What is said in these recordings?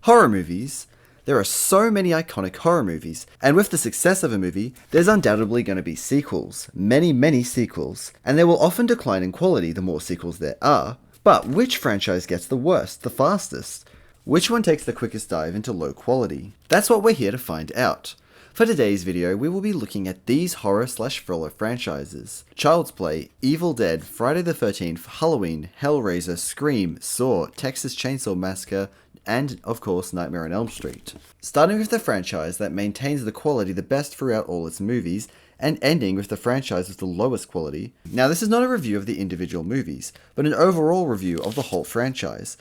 Horror movies. There are so many iconic horror movies, and with the success of a movie, there's undoubtedly going to be sequels. Many sequels. And they will often decline in quality the more sequels there are. But which franchise gets the worst, the fastest? Which one takes the quickest dive into low quality? That's what we're here to find out. For today's video, we will be looking at these horror/thriller franchises: Child's Play, Evil Dead, Friday the 13th, Halloween, Hellraiser, Scream, Saw, Texas Chainsaw Massacre, and, of course, Nightmare on Elm Street. Starting with the franchise that maintains the quality the best throughout all its movies, and ending with the franchise with the lowest quality. Now, this is not a review of the individual movies, but an overall review of the whole franchise.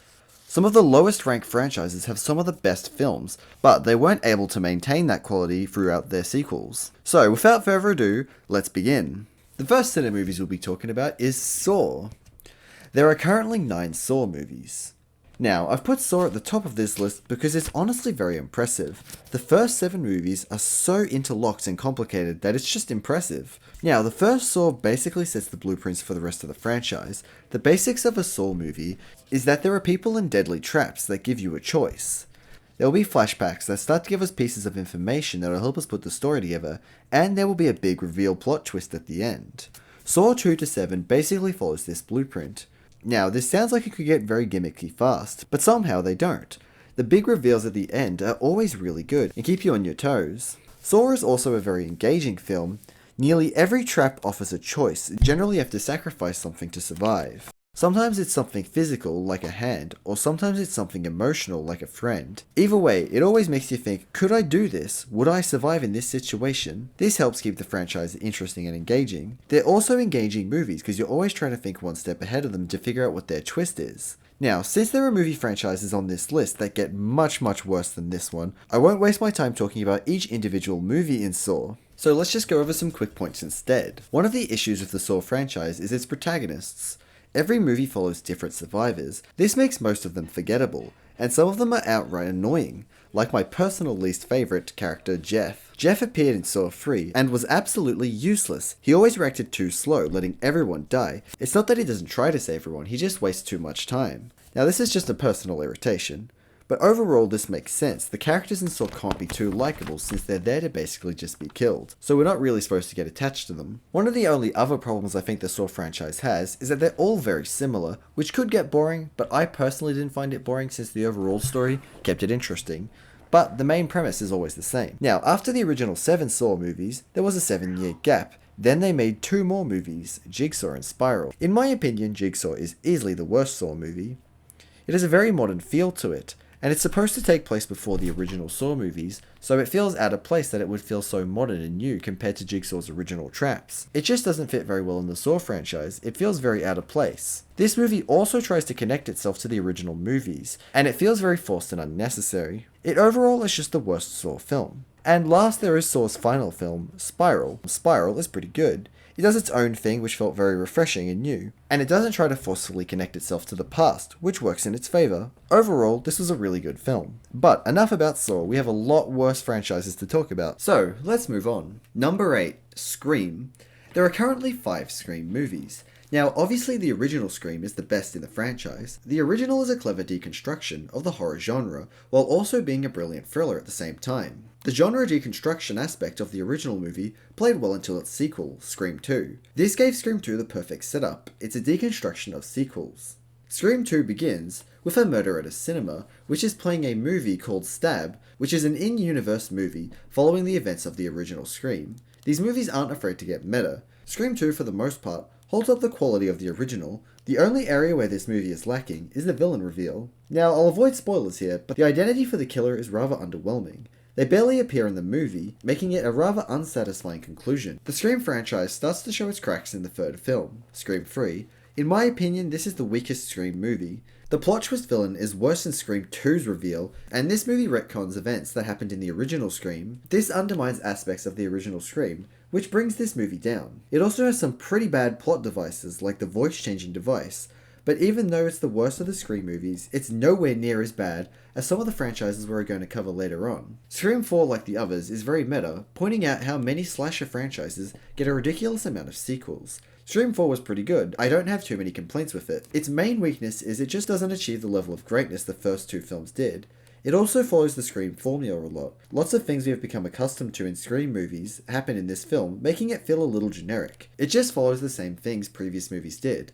Some of the lowest ranked franchises have some of the best films, but they weren't able to maintain that quality throughout their sequels. So, without further ado, let's begin. The first set of movies we'll be talking about is Saw. There are currently 9 Saw movies. Now, I've put Saw at the top of this list because it's honestly very impressive. The first 7 movies are so interlocked and complicated that it's just impressive. Now, the first Saw basically sets the blueprints for the rest of the franchise. The basics of a Saw movie is that there are people in deadly traps that give you a choice. There will be flashbacks that start to give us pieces of information that will help us put the story together, and there will be a big reveal plot twist at the end. Saw 2 to 7 basically follows this blueprint. Now, this sounds like it could get very gimmicky fast, but somehow they don't. The big reveals at the end are always really good and keep you on your toes. Saw is also a very engaging film. Nearly every trap offers a choice. Generally, you have to sacrifice something to survive. Sometimes it's something physical, like a hand, or sometimes it's something emotional, like a friend. Either way, it always makes you think, could I do this? Would I survive in this situation? This helps keep the franchise interesting and engaging. They're also engaging movies because you're always trying to think one step ahead of them to figure out what their twist is. Now, since there are movie franchises on this list that get much worse than this one, I won't waste my time talking about each individual movie in Saw. So let's just go over some quick points instead. One of the issues with the Saw franchise is its protagonists. Every movie follows different survivors. This makes most of them forgettable, and some of them are outright annoying, like my personal least favourite character, Jeff. Jeff appeared in Saw 3 and was absolutely useless. He always reacted too slow, letting everyone die. It's not that he doesn't try to save everyone, he just wastes too much time. Now, this is just a personal irritation. But overall, this makes sense. The characters in Saw can't be too likable since they're there to basically just be killed, so we're not really supposed to get attached to them. One of the only other problems I think the Saw franchise has is that they're all very similar, which could get boring, but I personally didn't find it boring since the overall story kept it interesting. But the main premise is always the same. Now, after the original 7 Saw movies, there was a 7-year gap. Then they made 2 more movies, Jigsaw and Spiral. In my opinion, Jigsaw is easily the worst Saw movie. It has a very modern feel to it, and it's supposed to take place before the original Saw movies, so it feels out of place that it would feel so modern and new compared to Jigsaw's original traps. It just doesn't fit very well in the Saw franchise, it feels very out of place. This movie also tries to connect itself to the original movies, and it feels very forced and unnecessary. It overall is just the worst Saw film. And last, there is Saw's final film, Spiral. Spiral is pretty good. It does its own thing, which felt very refreshing and new, and it doesn't try to forcefully connect itself to the past, which works in its favour. Overall, this was a really good film. But enough about Saw, we have a lot worse franchises to talk about, so let's move on. Number 8, Scream. There are currently 5 Scream movies. Now, obviously the original Scream is the best in the franchise. The original is a clever deconstruction of the horror genre, while also being a brilliant thriller at the same time. The genre deconstruction aspect of the original movie played well until its sequel, Scream 2. This gave Scream 2 the perfect setup. It's a deconstruction of sequels. Scream 2 begins with a murder at a cinema, which is playing a movie called Stab, which is an in-universe movie following the events of the original Scream. These movies aren't afraid to get meta. Scream 2, for the most part, holds up the quality of the original. The only area where this movie is lacking is the villain reveal. Now, I'll avoid spoilers here, but the identity for the killer is rather underwhelming. They barely appear in the movie, making it a rather unsatisfying conclusion. The Scream franchise starts to show its cracks in the third film, Scream 3. In my opinion, this is the weakest Scream movie. The plot twist villain is worse than Scream 2's reveal, and this movie retcons events that happened in the original Scream. This undermines aspects of the original Scream, which brings this movie down. It also has some pretty bad plot devices, like the voice-changing device, but even though it's the worst of the Scream movies, it's nowhere near as bad as some of the franchises we're going to cover later on. Scream 4, like the others, is very meta, pointing out how many slasher franchises get a ridiculous amount of sequels. Scream 4 was pretty good, I don't have too many complaints with it. Its main weakness is it just doesn't achieve the level of greatness the first 2 films did. It also follows the Scream formula a lot. Lots of things we have become accustomed to in Scream movies happen in this film, making it feel a little generic. It just follows the same things previous movies did.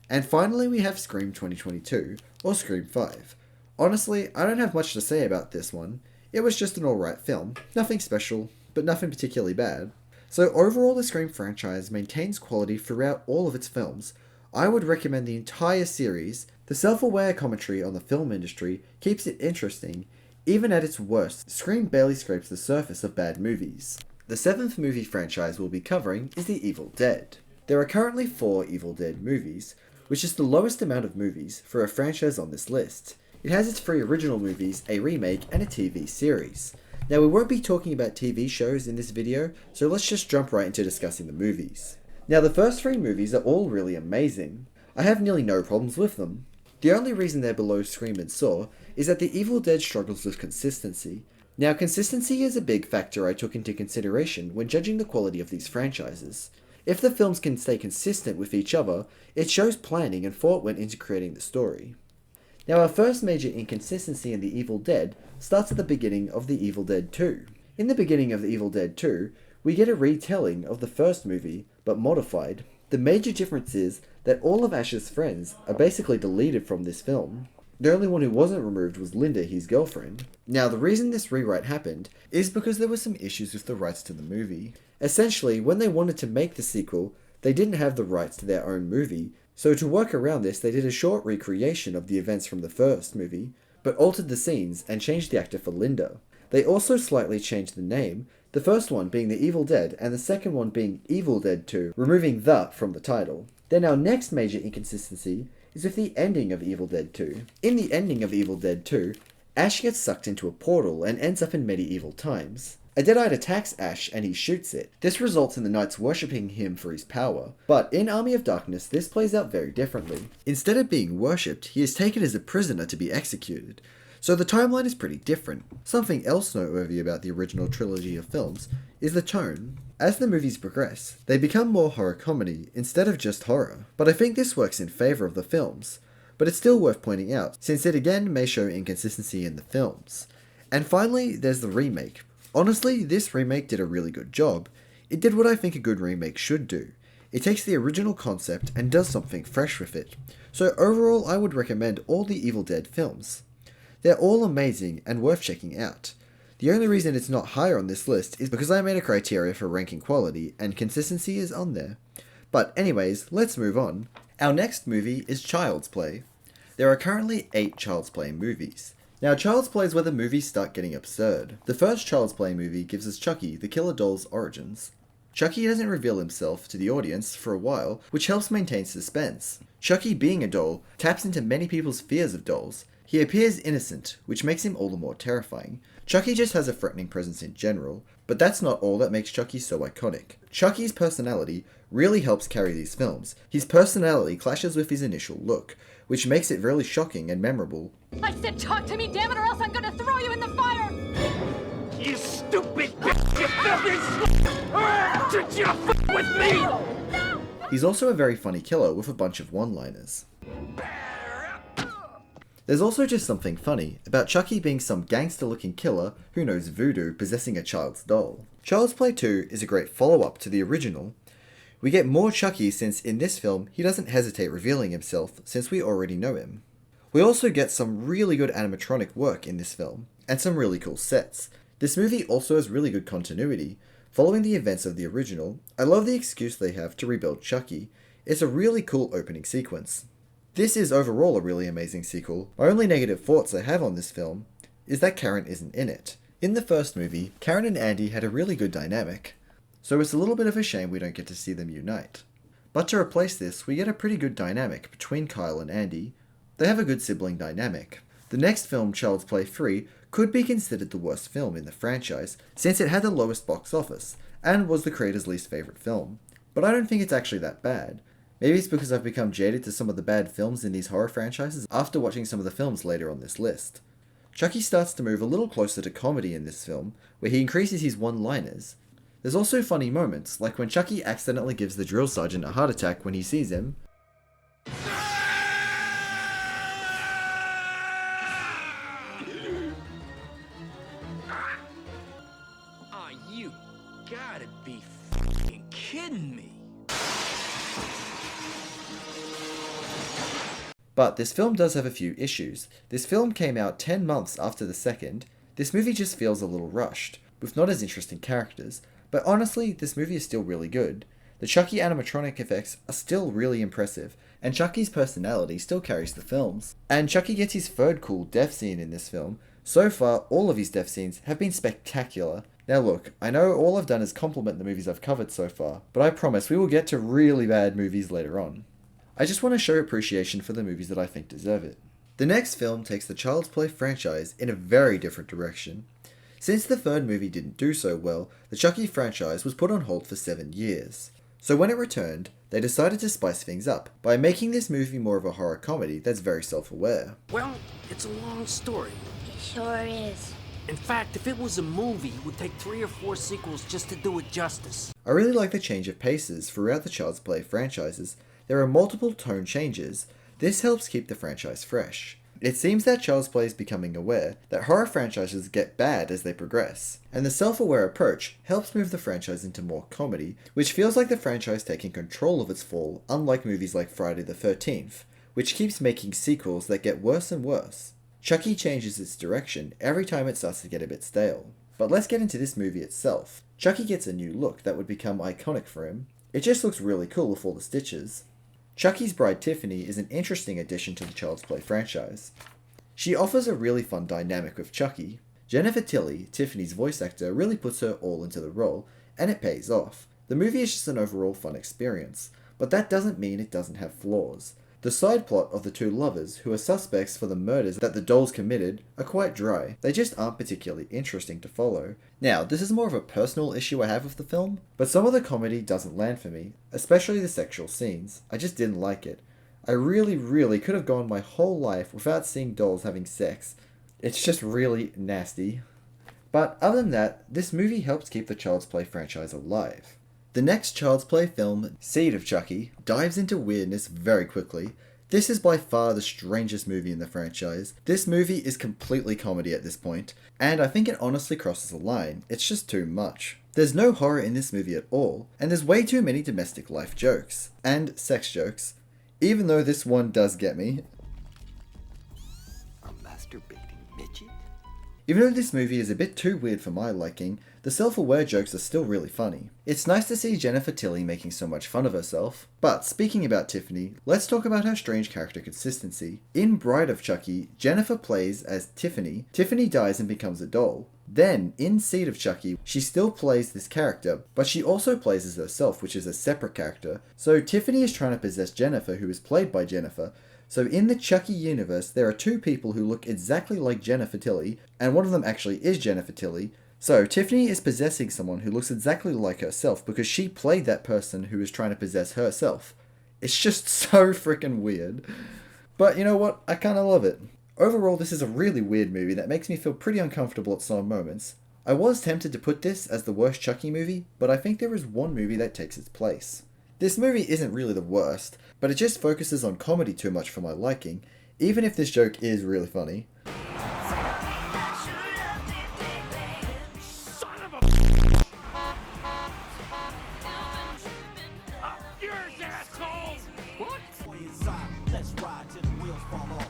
And finally we have Scream 2022, or Scream 5. Honestly, I don't have much to say about this one. It was just an alright film, nothing special, but nothing particularly bad. So overall the Scream franchise maintains quality throughout all of its films. I would recommend the entire series. The self-aware commentary on the film industry keeps it interesting. Even at its worst, Scream barely scrapes the surface of bad movies. The 7th movie franchise we'll be covering is The Evil Dead. There are currently 4 Evil Dead movies, which is the lowest amount of movies for a franchise on this list. It has its 3 original movies, a remake, and a TV series. Now we won't be talking about TV shows in this video, so let's just jump right into discussing the movies. Now the first 3 movies are all really amazing. I have nearly no problems with them. The only reason they're below Scream and Saw is that The Evil Dead struggles with consistency. Now consistency is a big factor I took into consideration when judging the quality of these franchises. If the films can stay consistent with each other, it shows planning and thought went into creating the story. Now our first major inconsistency in The Evil Dead starts at the beginning of The Evil Dead 2. In the beginning of The Evil Dead 2, we get a retelling of the first movie, but modified. The major difference is that all of Ash's friends are basically deleted from this film. The only one who wasn't removed was Linda, his girlfriend. Now the reason this rewrite happened is because there were some issues with the rights to the movie. Essentially, when they wanted to make the sequel, they didn't have the rights to their own movie, so to work around this they did a short recreation of the events from the first movie, but altered the scenes and changed the actor for Linda. They also slightly changed the name, the first one being The Evil Dead and the second one being Evil Dead 2, removing the from the title. Then our next major inconsistency is with the ending of Evil Dead 2. In the ending of Evil Dead 2, Ash gets sucked into a portal and ends up in medieval times. A Deadite attacks Ash and he shoots it. This results in the knights worshipping him for his power. But in Army of Darkness, this plays out very differently. Instead of being worshipped, he is taken as a prisoner to be executed. So the timeline is pretty different. Something else noteworthy about the original trilogy of films is the tone. As the movies progress, they become more horror comedy instead of just horror. But I think this works in favour of the films. But it's still worth pointing out, since it again may show inconsistency in the films. And finally, there's the remake. Honestly, this remake did a really good job. It did what I think a good remake should do. It takes the original concept and does something fresh with it. So overall, I would recommend all the Evil Dead films. They're all amazing and worth checking out. The only reason it's not higher on this list is because I made a criteria for ranking quality and consistency is on there. But anyways, let's move on. Our next movie is Child's Play. There are currently 8 Child's Play movies. Now Child's Play is where the movies start getting absurd. The first Child's Play movie gives us Chucky, the killer doll's origins. Chucky doesn't reveal himself to the audience for a while, which helps maintain suspense. Chucky, being a doll, taps into many people's fears of dolls. He appears innocent, which makes him all the more terrifying. Chucky just has a threatening presence in general, but that's not all that makes Chucky so iconic. Chucky's personality really helps carry these films. His personality clashes with his initial look, which makes it really shocking and memorable. I said talk to me, damn it, or else I'm gonna throw you in the fire! You stupid bitch! You filthy slut! Did you f*** with me? He's also a very funny killer with a bunch of one-liners. There's also just something funny about Chucky being some gangster-looking killer who knows voodoo possessing a child's doll. Child's Play 2 is a great follow-up to the original. We get more Chucky since in this film he doesn't hesitate revealing himself since we already know him. We also get some really good animatronic work in this film, and some really cool sets. This movie also has really good continuity. Following the events of the original, I love the excuse they have to rebuild Chucky. It's a really cool opening sequence. This is overall a really amazing sequel. My only negative thoughts I have on this film is that Karen isn't in it. In the first movie, Karen and Andy had a really good dynamic, so it's a little bit of a shame we don't get to see them unite. But to replace this, we get a pretty good dynamic between Kyle and Andy. They have a good sibling dynamic. The next film, Child's Play 3, could be considered the worst film in the franchise, since it had the lowest box office, and was the creator's least favourite film. But I don't think it's actually that bad. Maybe it's because I've become jaded to some of the bad films in these horror franchises after watching some of the films later on this list. Chucky starts to move a little closer to comedy in this film, where he increases his one-liners. There's also funny moments, like when Chucky accidentally gives the drill sergeant a heart attack when he sees him, gotta be f***ing kidding me. But this film does have a few issues. This film came out 10 months after the second. This movie just feels a little rushed, with not as interesting characters. But honestly, this movie is still really good. The Chucky animatronic effects are still really impressive, and Chucky's personality still carries the films. And Chucky gets his third cool death scene in this film. So far, all of his death scenes have been spectacular. Now look, I know all I've done is compliment the movies I've covered so far, but I promise we will get to really bad movies later on. I just want to show appreciation for the movies that I think deserve it. The next film takes the Child's Play franchise in a very different direction. Since the third movie didn't do so well, the Chucky franchise was put on hold for 7 years. So when it returned, they decided to spice things up by making this movie more of a horror comedy that's very self-aware. Well, it's a long story. It sure is. In fact, if it was a movie, it would take 3 or 4 sequels just to do it justice. I really like the change of paces throughout the Child's Play franchises. There are multiple tone changes. This helps keep the franchise fresh. It seems that Child's Play is becoming aware that horror franchises get bad as they progress, and the self-aware approach helps move the franchise into more comedy, which feels like the franchise taking control of its fall, unlike movies like Friday the 13th, which keeps making sequels that get worse and worse. Chucky changes its direction every time it starts to get a bit stale. But let's get into this movie itself. Chucky gets a new look that would become iconic for him. It just looks really cool with all the stitches. Chucky's bride Tiffany is an interesting addition to the Child's Play franchise. She offers a really fun dynamic with Chucky. Jennifer Tilly, Tiffany's voice actor, really puts her all into the role, and it pays off. The movie is just an overall fun experience, but that doesn't mean it doesn't have flaws. The side plot of the two lovers, who are suspects for the murders that the dolls committed, are quite dry. They just aren't particularly interesting to follow. Now, this is more of a personal issue I have with the film, but some of the comedy doesn't land for me, especially the sexual scenes. I just didn't like it. I really could have gone my whole life without seeing dolls having sex. It's just really nasty. But other than that, this movie helps keep the Child's Play franchise alive. The next Child's Play film, Seed of Chucky, dives into weirdness very quickly. This is by far the strangest movie in the franchise. This movie is completely comedy at this point, and I think it honestly crosses a line. It's just too much. There's no horror in this movie at all, and there's way too many domestic life jokes, and sex jokes, even though this one does get me. A masturbating midget? Even though this movie is a bit too weird for my liking, the self-aware jokes are still really funny. It's nice to see Jennifer Tilly making so much fun of herself. But speaking about Tiffany, let's talk about her strange character consistency. In Bride of Chucky, Jennifer plays as Tiffany. Tiffany dies and becomes a doll. Then, in Seed of Chucky, she still plays this character, but she also plays as herself, which is a separate character. So Tiffany is trying to possess Jennifer, who is played by Jennifer. So in the Chucky universe, there are two people who look exactly like Jennifer Tilly, and one of them actually is Jennifer Tilly. So Tiffany is possessing someone who looks exactly like herself because she played that person who is trying to possess herself. It's just so freaking weird. But you know what? I kind of love it. Overall, this is a really weird movie that makes me feel pretty uncomfortable at some moments. I was tempted to put this as the worst Chucky movie, but I think there is one movie that takes its place. This movie isn't really the worst, but it just focuses on comedy too much for my liking, even if this joke is really funny. Son of a Up yours, asshole! What? Let's ride till the wheels fall off.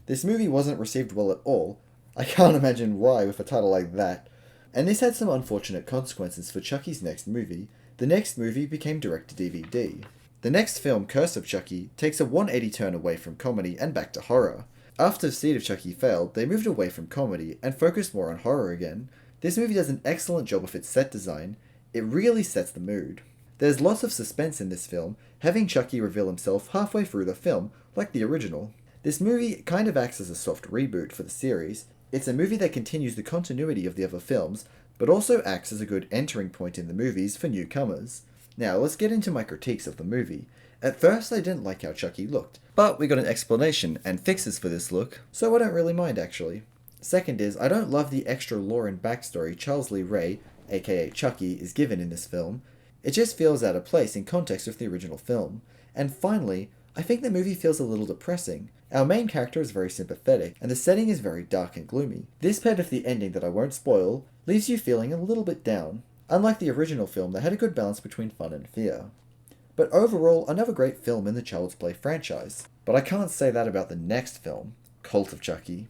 This movie wasn't received well at all. I can't imagine why with a title like that. And this had some unfortunate consequences for Chucky's next movie. The next movie became direct-to-DVD. The next film, Curse of Chucky, takes a 180 turn away from comedy and back to horror. After Seed of Chucky failed, they moved away from comedy and focused more on horror again. This movie does an excellent job with its set design. It really sets the mood. There's lots of suspense in this film, having Chucky reveal himself halfway through the film, like the original. This movie kind of acts as a soft reboot for the series. It's a movie that continues the continuity of the other films, but also acts as a good entering point in the movies for newcomers. Now, let's get into my critiques of the movie. At first, I didn't like how Chucky looked, but we got an explanation and fixes for this look, so I don't really mind actually. Second is, I don't love the extra lore and backstory Charles Lee Ray, aka Chucky, is given in this film. It just feels out of place in context with the original film. And finally, I think the movie feels a little depressing. Our main character is very sympathetic, and the setting is very dark and gloomy. This paired with the ending that I won't spoil, leaves you feeling a little bit down, unlike the original film that had a good balance between fun and fear. But overall, another great film in the Child's Play franchise. But I can't say that about the next film, Cult of Chucky.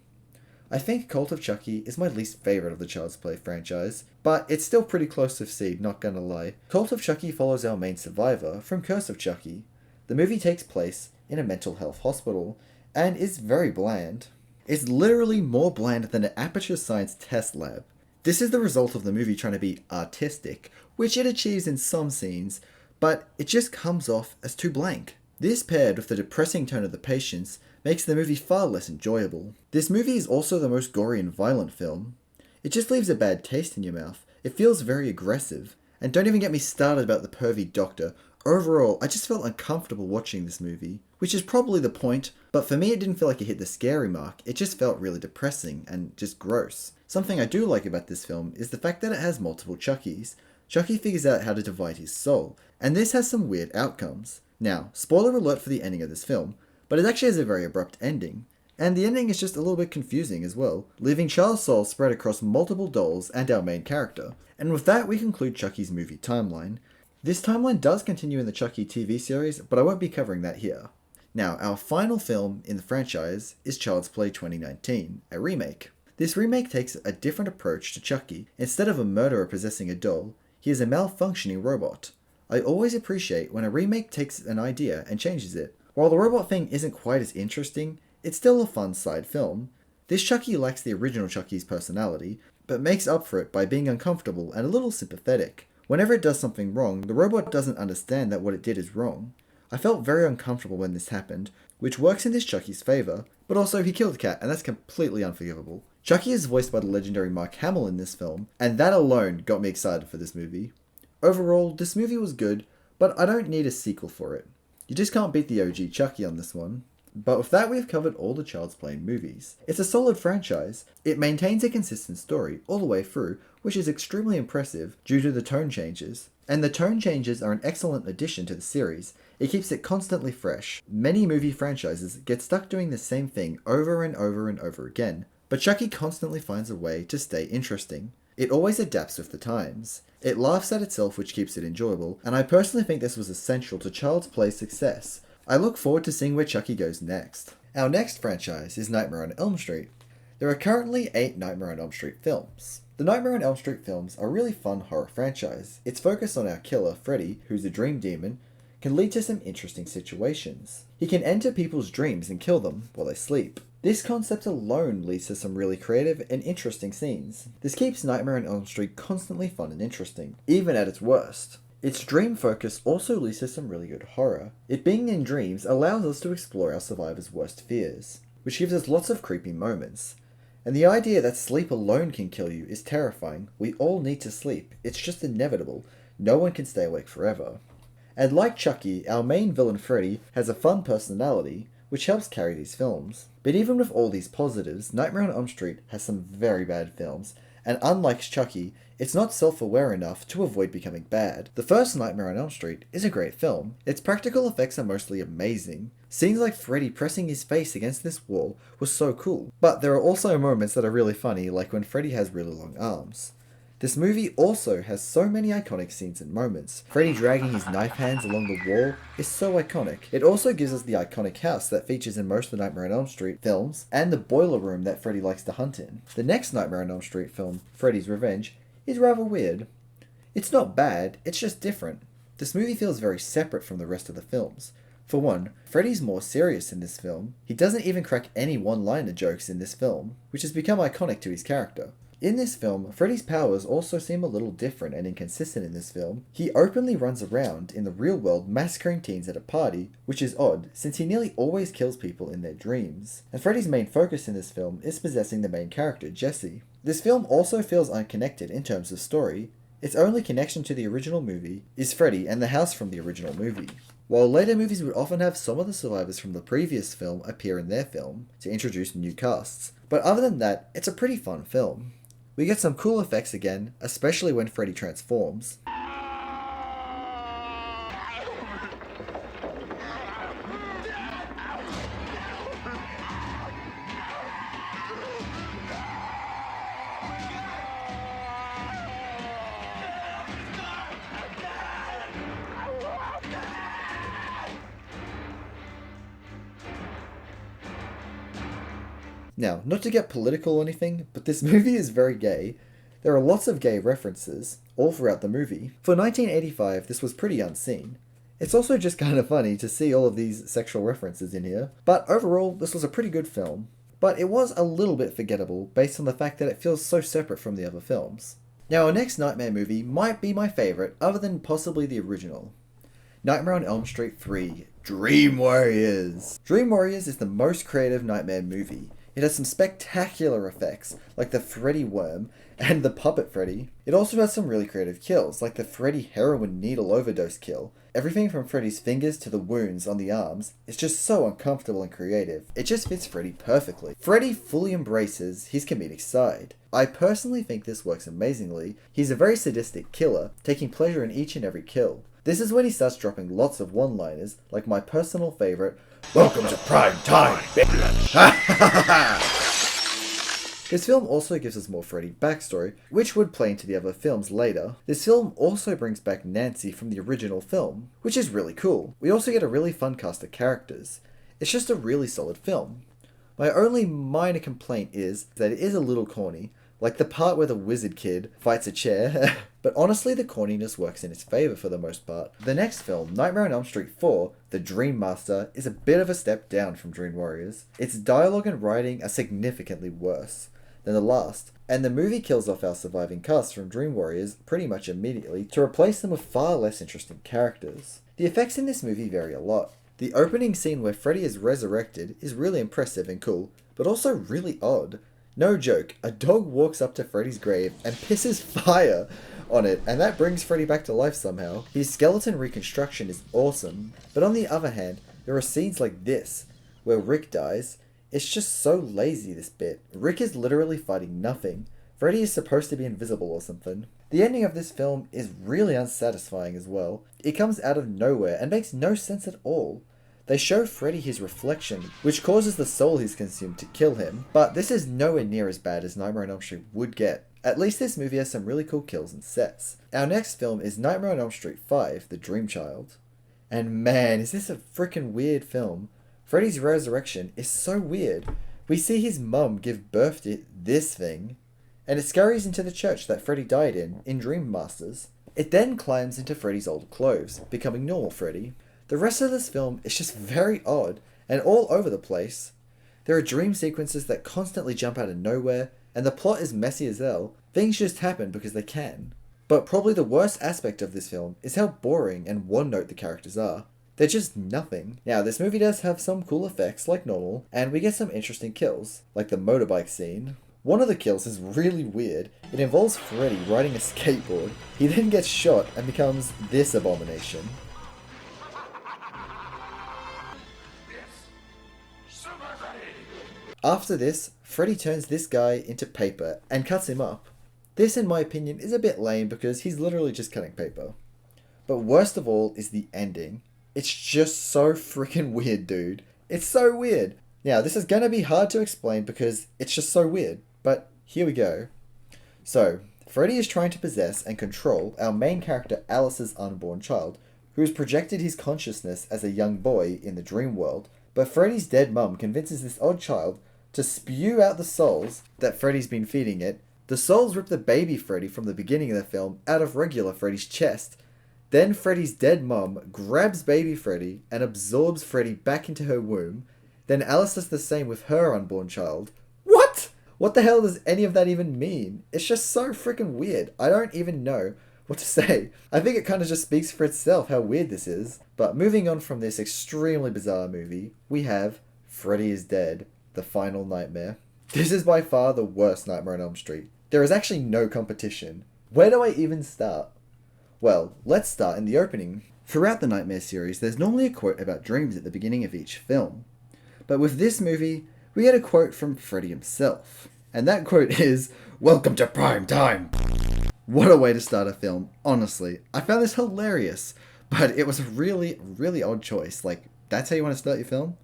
I think Cult of Chucky is my least favourite of the Child's Play franchise, but it's still pretty close to Seed, not gonna lie. Cult of Chucky follows our main survivor from Curse of Chucky. The movie takes place in a mental health hospital, and is very bland. It's literally more bland than an Aperture Science test lab. This is the result of the movie trying to be artistic, which it achieves in some scenes, but it just comes off as too blank. This paired with the depressing tone of the patients makes the movie far less enjoyable. This movie is also the most gory and violent film. It just leaves a bad taste in your mouth. It feels very aggressive. And don't even get me started about the pervy doctor. Overall, I just felt uncomfortable watching this movie, which is probably the point, but for me it didn't feel like it hit the scary mark, it just felt really depressing and just gross. Something I do like about this film is the fact that it has multiple Chuckies. Chucky figures out how to divide his soul, and this has some weird outcomes. Now, spoiler alert for the ending of this film, but it actually has a very abrupt ending. And the ending is just a little bit confusing as well, leaving Charles' soul spread across multiple dolls and our main character. And with that, we conclude Chucky's movie timeline. This timeline does continue in the Chucky TV series, but I won't be covering that here. Now, our final film in the franchise is Child's Play 2019, a remake. This remake takes a different approach to Chucky. Instead of a murderer possessing a doll, he is a malfunctioning robot. I always appreciate when a remake takes an idea and changes it. While the robot thing isn't quite as interesting, it's still a fun side film. This Chucky lacks the original Chucky's personality, but makes up for it by being uncomfortable and a little sympathetic. Whenever it does something wrong, the robot doesn't understand that what it did is wrong. I felt very uncomfortable when this happened, which works in this Chucky's favour, but also he killed the cat, and that's completely unforgivable. Chucky is voiced by the legendary Mark Hamill in this film, and that alone got me excited for this movie. Overall, this movie was good, but I don't need a sequel for it. You just can't beat the OG Chucky on this one. But with that, we've covered all the Child's Play movies. It's a solid franchise. It maintains a consistent story all the way through, which is extremely impressive due to the tone changes. And the tone changes are an excellent addition to the series. It keeps it constantly fresh. Many movie franchises get stuck doing the same thing over and over and over again, but Chucky constantly finds a way to stay interesting. It always adapts with the times. It laughs at itself, which keeps it enjoyable, and I personally think this was essential to Child's Play's success. I look forward to seeing where Chucky goes next. Our next franchise is Nightmare on Elm Street. There are currently 8 Nightmare on Elm Street films. The Nightmare on Elm Street films are a really fun horror franchise. Its focus on our killer, Freddy, who's a dream demon, can lead to some interesting situations. He can enter people's dreams and kill them while they sleep. This concept alone leads to some really creative and interesting scenes. This keeps Nightmare on Elm Street constantly fun and interesting, even at its worst. Its dream focus also leads to some really good horror. It being in dreams allows us to explore our survivors' worst fears, which gives us lots of creepy moments. And the idea that sleep alone can kill you is terrifying. We all need to sleep. It's just inevitable. No one can stay awake forever. And like Chucky, our main villain Freddy has a fun personality, which helps carry these films. But even with all these positives, Nightmare on Elm Street has some very bad films, and unlike Chucky, it's not self-aware enough to avoid becoming bad. The first Nightmare on Elm Street is a great film. Its practical effects are mostly amazing. Scenes like Freddy pressing his face against this wall was so cool. But there are also moments that are really funny, like when Freddy has really long arms. This movie also has so many iconic scenes and moments. Freddy dragging his knife hands along the wall is so iconic. It also gives us the iconic house that features in most of the Nightmare on Elm Street films, and the boiler room that Freddy likes to hunt in. The next Nightmare on Elm Street film, Freddy's Revenge, is rather weird. It's not bad, it's just different. This movie feels very separate from the rest of the films. For one, Freddy's more serious in this film. He doesn't even crack any one-liner jokes in this film, which has become iconic to his character. In this film, Freddy's powers also seem a little different and inconsistent in this film. He openly runs around in the real world massacring teens at a party, which is odd since he nearly always kills people in their dreams. And Freddy's main focus in this film is possessing the main character, Jesse. This film also feels unconnected in terms of story. Its only connection to the original movie is Freddy and the house from the original movie. While later movies would often have some of the survivors from the previous film appear in their film to introduce new casts. But other than that, it's a pretty fun film. We get some cool effects again, especially when Freddy transforms. Now, not to get political or anything, but this movie is very gay. There are lots of gay references, all throughout the movie. For 1985, this was pretty unseen. It's also just kind of funny to see all of these sexual references in here, but overall, this was a pretty good film. But it was a little bit forgettable based on the fact that it feels so separate from the other films. Now, our next Nightmare movie might be my favourite, other than possibly the original. Nightmare on Elm Street 3, Dream Warriors. Dream Warriors is the most creative Nightmare movie. It has some spectacular effects, like the Freddy worm and the puppet Freddy. It also has some really creative kills, like the Freddy heroin needle overdose kill. Everything from Freddy's fingers to the wounds on the arms is just so uncomfortable and creative. It just fits Freddy perfectly. Freddy fully embraces his comedic side. I personally think this works amazingly. He's a very sadistic killer, taking pleasure in each and every kill. This is when he starts dropping lots of one-liners, like my personal favourite, "Welcome to prime time, bitch!" This film also gives us more Freddy backstory, which would play into the other films later. This film also brings back Nancy from the original film, which is really cool. We also get a really fun cast of characters. It's just a really solid film. My only minor complaint is that it is a little corny, like the part where the wizard kid fights a chair, but honestly the corniness works in its favour for the most part. The next film, Nightmare on Elm Street 4, The Dream Master, is a bit of a step down from Dream Warriors. Its dialogue and writing are significantly worse than the last, and the movie kills off our surviving cast from Dream Warriors pretty much immediately to replace them with far less interesting characters. The effects in this movie vary a lot. The opening scene where Freddy is resurrected is really impressive and cool, but also really odd. No joke, a dog walks up to Freddy's grave and pisses fire on it, and that brings Freddy back to life somehow. His skeleton reconstruction is awesome, but on the other hand, there are scenes like this, where Rick dies. It's just so lazy, this bit. Rick is literally fighting nothing. Freddy is supposed to be invisible or something. The ending of this film is really unsatisfying as well. It comes out of nowhere and makes no sense at all. They show Freddy his reflection, which causes the soul he's consumed to kill him, but this is nowhere near as bad as Nightmare on Elm Street would get. At least this movie has some really cool kills and sets. Our next film is Nightmare on Elm Street 5, The Dream Child. And man, is this a freaking weird film. Freddy's resurrection is so weird. We see his mum give birth to this thing, and it scurries into the church that Freddy died in Dream Masters. It then climbs into Freddy's old clothes, becoming normal Freddy. The rest of this film is just very odd, and all over the place. There are dream sequences that constantly jump out of nowhere, and the plot is messy as hell. Things just happen because they can. But probably the worst aspect of this film is how boring and one-note the characters are. They're just nothing. Now, this movie does have some cool effects, like normal, and we get some interesting kills, like the motorbike scene. One of the kills is really weird. It involves Freddy riding a skateboard. He then gets shot and becomes this abomination. After this, Freddy turns this guy into paper and cuts him up. This, in my opinion, is a bit lame because he's literally just cutting paper. But worst of all is the ending. It's just so freaking weird, dude. It's so weird. Now, this is going to be hard to explain because it's just so weird, but here we go. So, Freddy is trying to possess and control our main character Alice's unborn child, who has projected his consciousness as a young boy in the dream world, but Freddy's dead mum convinces this odd child to spew out the souls that Freddy's been feeding it. The souls rip the baby Freddy from the beginning of the film out of regular Freddy's chest. Then Freddy's dead mum grabs baby Freddy and absorbs Freddy back into her womb. Then Alice does the same with her unborn child. What? What the hell does any of that even mean? It's just so freaking weird. I don't even know what to say. I think it kind of just speaks for itself how weird this is. But moving on from this extremely bizarre movie, we have Freddy is Dead, The Final Nightmare. This is by far the worst Nightmare on Elm Street. There is actually no competition. Where do I even start? Well, let's start in the opening. Throughout the Nightmare series, there's normally a quote about dreams at the beginning of each film. But with this movie, we get a quote from Freddy himself. And that quote is, "Welcome to prime time." What a way to start a film, honestly. I found this hilarious, but it was a really, really odd choice. Like, that's how you want to start your film?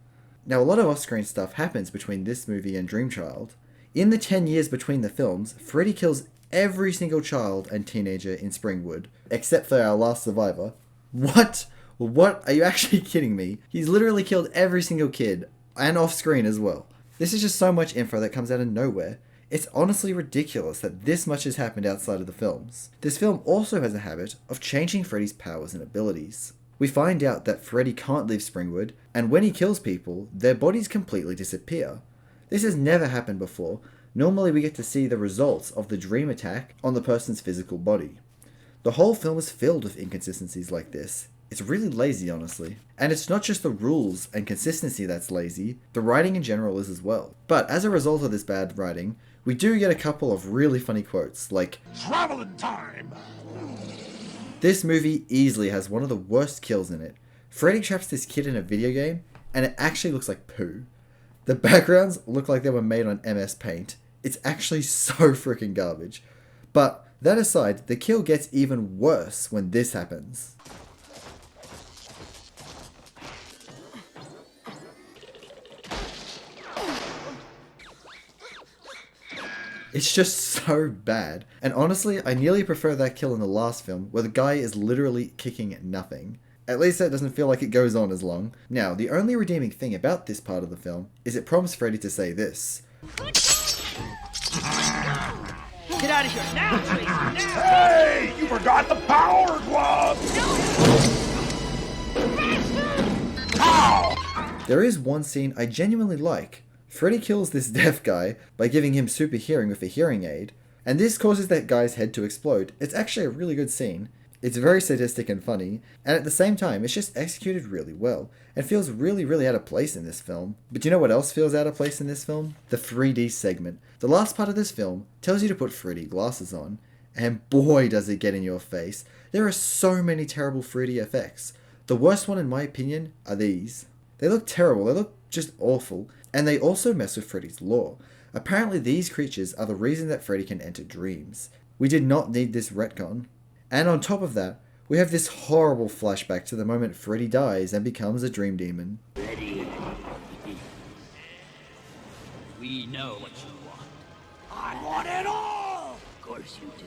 Now, a lot of off-screen stuff happens between this movie and Dream Child. In the 10 years between the films, Freddy kills every single child and teenager in Springwood, except for our last survivor. What? What? Are you actually kidding me? He's literally killed every single kid, and off screen as well. This is just so much info that comes out of nowhere. It's honestly ridiculous that this much has happened outside of the films. This film also has a habit of changing Freddy's powers and abilities. We find out that Freddy can't leave Springwood, and when he kills people, their bodies completely disappear. This has never happened before. Normally we get to see the results of the dream attack on the person's physical body. The whole film is filled with inconsistencies like this. It's really lazy, honestly. And it's not just the rules and consistency that's lazy, the writing in general is as well. But as a result of this bad writing, we do get a couple of really funny quotes, like, Travel in time! this movie easily has one of the worst kills in it. Freddy traps this kid in a video game, and it actually looks like poo. The backgrounds look like they were made on MS Paint. It's actually so freaking garbage. But that aside, the kill gets even worse when this happens. It's just so bad. And honestly, I nearly prefer that kill in the last film, where the guy is literally kicking nothing. At least that doesn't feel like it goes on as long. Now, the only redeeming thing about this part of the film is it prompts Freddy to say this. Get out of here now, Tracy! Now! Hey! You forgot the power glove! Ow! There is one scene I genuinely like. Freddy kills this deaf guy by giving him super hearing with a hearing aid, and this causes that guy's head to explode. It's actually a really good scene. It's very sadistic and funny, and at the same time, it's just executed really well, and feels really out of place in this film. But do you know what else feels out of place in this film? The 3D segment. The last part of this film tells you to put 3D glasses on, and boy does it get in your face. There are so many terrible 3D effects. The worst one in my opinion are these. They look terrible, they look just awful, and they also mess with Freddy's lore. Apparently these creatures are the reason that Freddy can enter dreams. We did not need this retcon. And on top of that, we have this horrible flashback to the moment Freddy dies and becomes a dream demon. Ready? We know what you want. I want it all! Of course you do.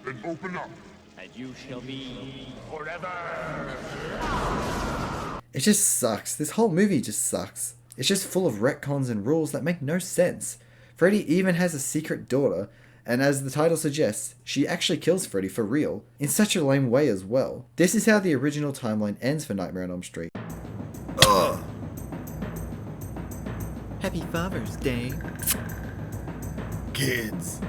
Then open up. And you shall be Forever! It just sucks. This whole movie just sucks. It's just full of retcons and rules that make no sense. Freddy even has a secret daughter, and as the title suggests, she actually kills Freddy for real, in such a lame way as well. This is how the original timeline ends for Nightmare on Elm Street. Ugh. Happy Father's Day. Kids.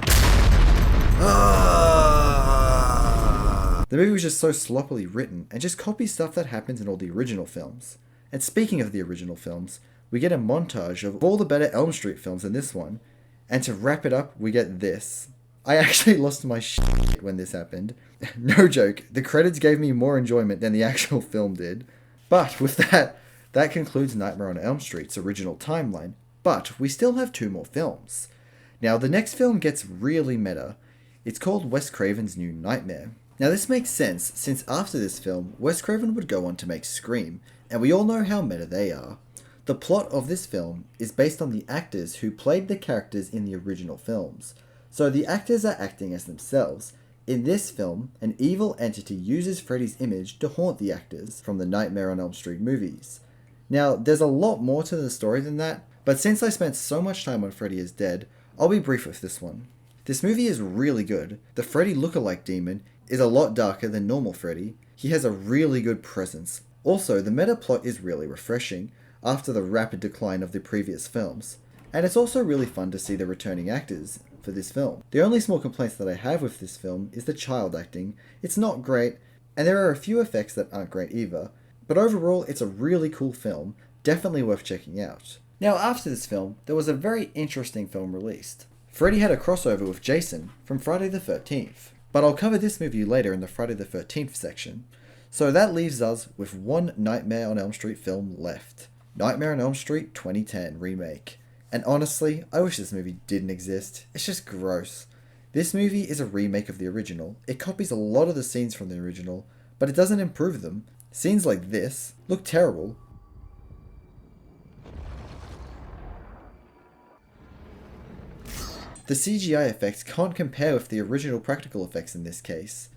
The movie was just so sloppily written, and just copies stuff that happens in all the original films. And speaking of the original films, we get a montage of all the better Elm Street films in this one, and to wrap it up, we get this. I actually lost my shit when this happened. No joke, the credits gave me more enjoyment than the actual film did. But with that, that concludes Nightmare on Elm Street's original timeline, but we still have 2 more films. Now, the next film gets really meta. It's called Wes Craven's New Nightmare. Now, this makes sense, since after this film, Wes Craven would go on to make Scream, and we all know how meta they are. The plot of this film is based on the actors who played the characters in the original films. So the actors are acting as themselves. In this film, an evil entity uses Freddy's image to haunt the actors from the Nightmare on Elm Street movies. Now, there's a lot more to the story than that, but since I spent so much time on Freddy is Dead, I'll be brief with this one. This movie is really good. The Freddy lookalike demon is a lot darker than normal Freddy. He has a really good presence. Also, the meta plot is really refreshing after the rapid decline of the previous films. And it's also really fun to see the returning actors for this film. The only small complaints that I have with this film is the child acting. It's not great, and there are a few effects that aren't great either, but overall it's a really cool film, definitely worth checking out. Now after this film, there was a very interesting film released. Freddy had a crossover with Jason from Friday the 13th, but I'll cover this movie later in the Friday the 13th section. So that leaves us with one Nightmare on Elm Street film left. Nightmare on Elm Street 2010 remake. And honestly, I wish this movie didn't exist. It's just gross. This movie is a remake of the original. It copies a lot of the scenes from the original, but it doesn't improve them. Scenes like this look terrible. The CGI effects can't compare with the original practical effects in this case.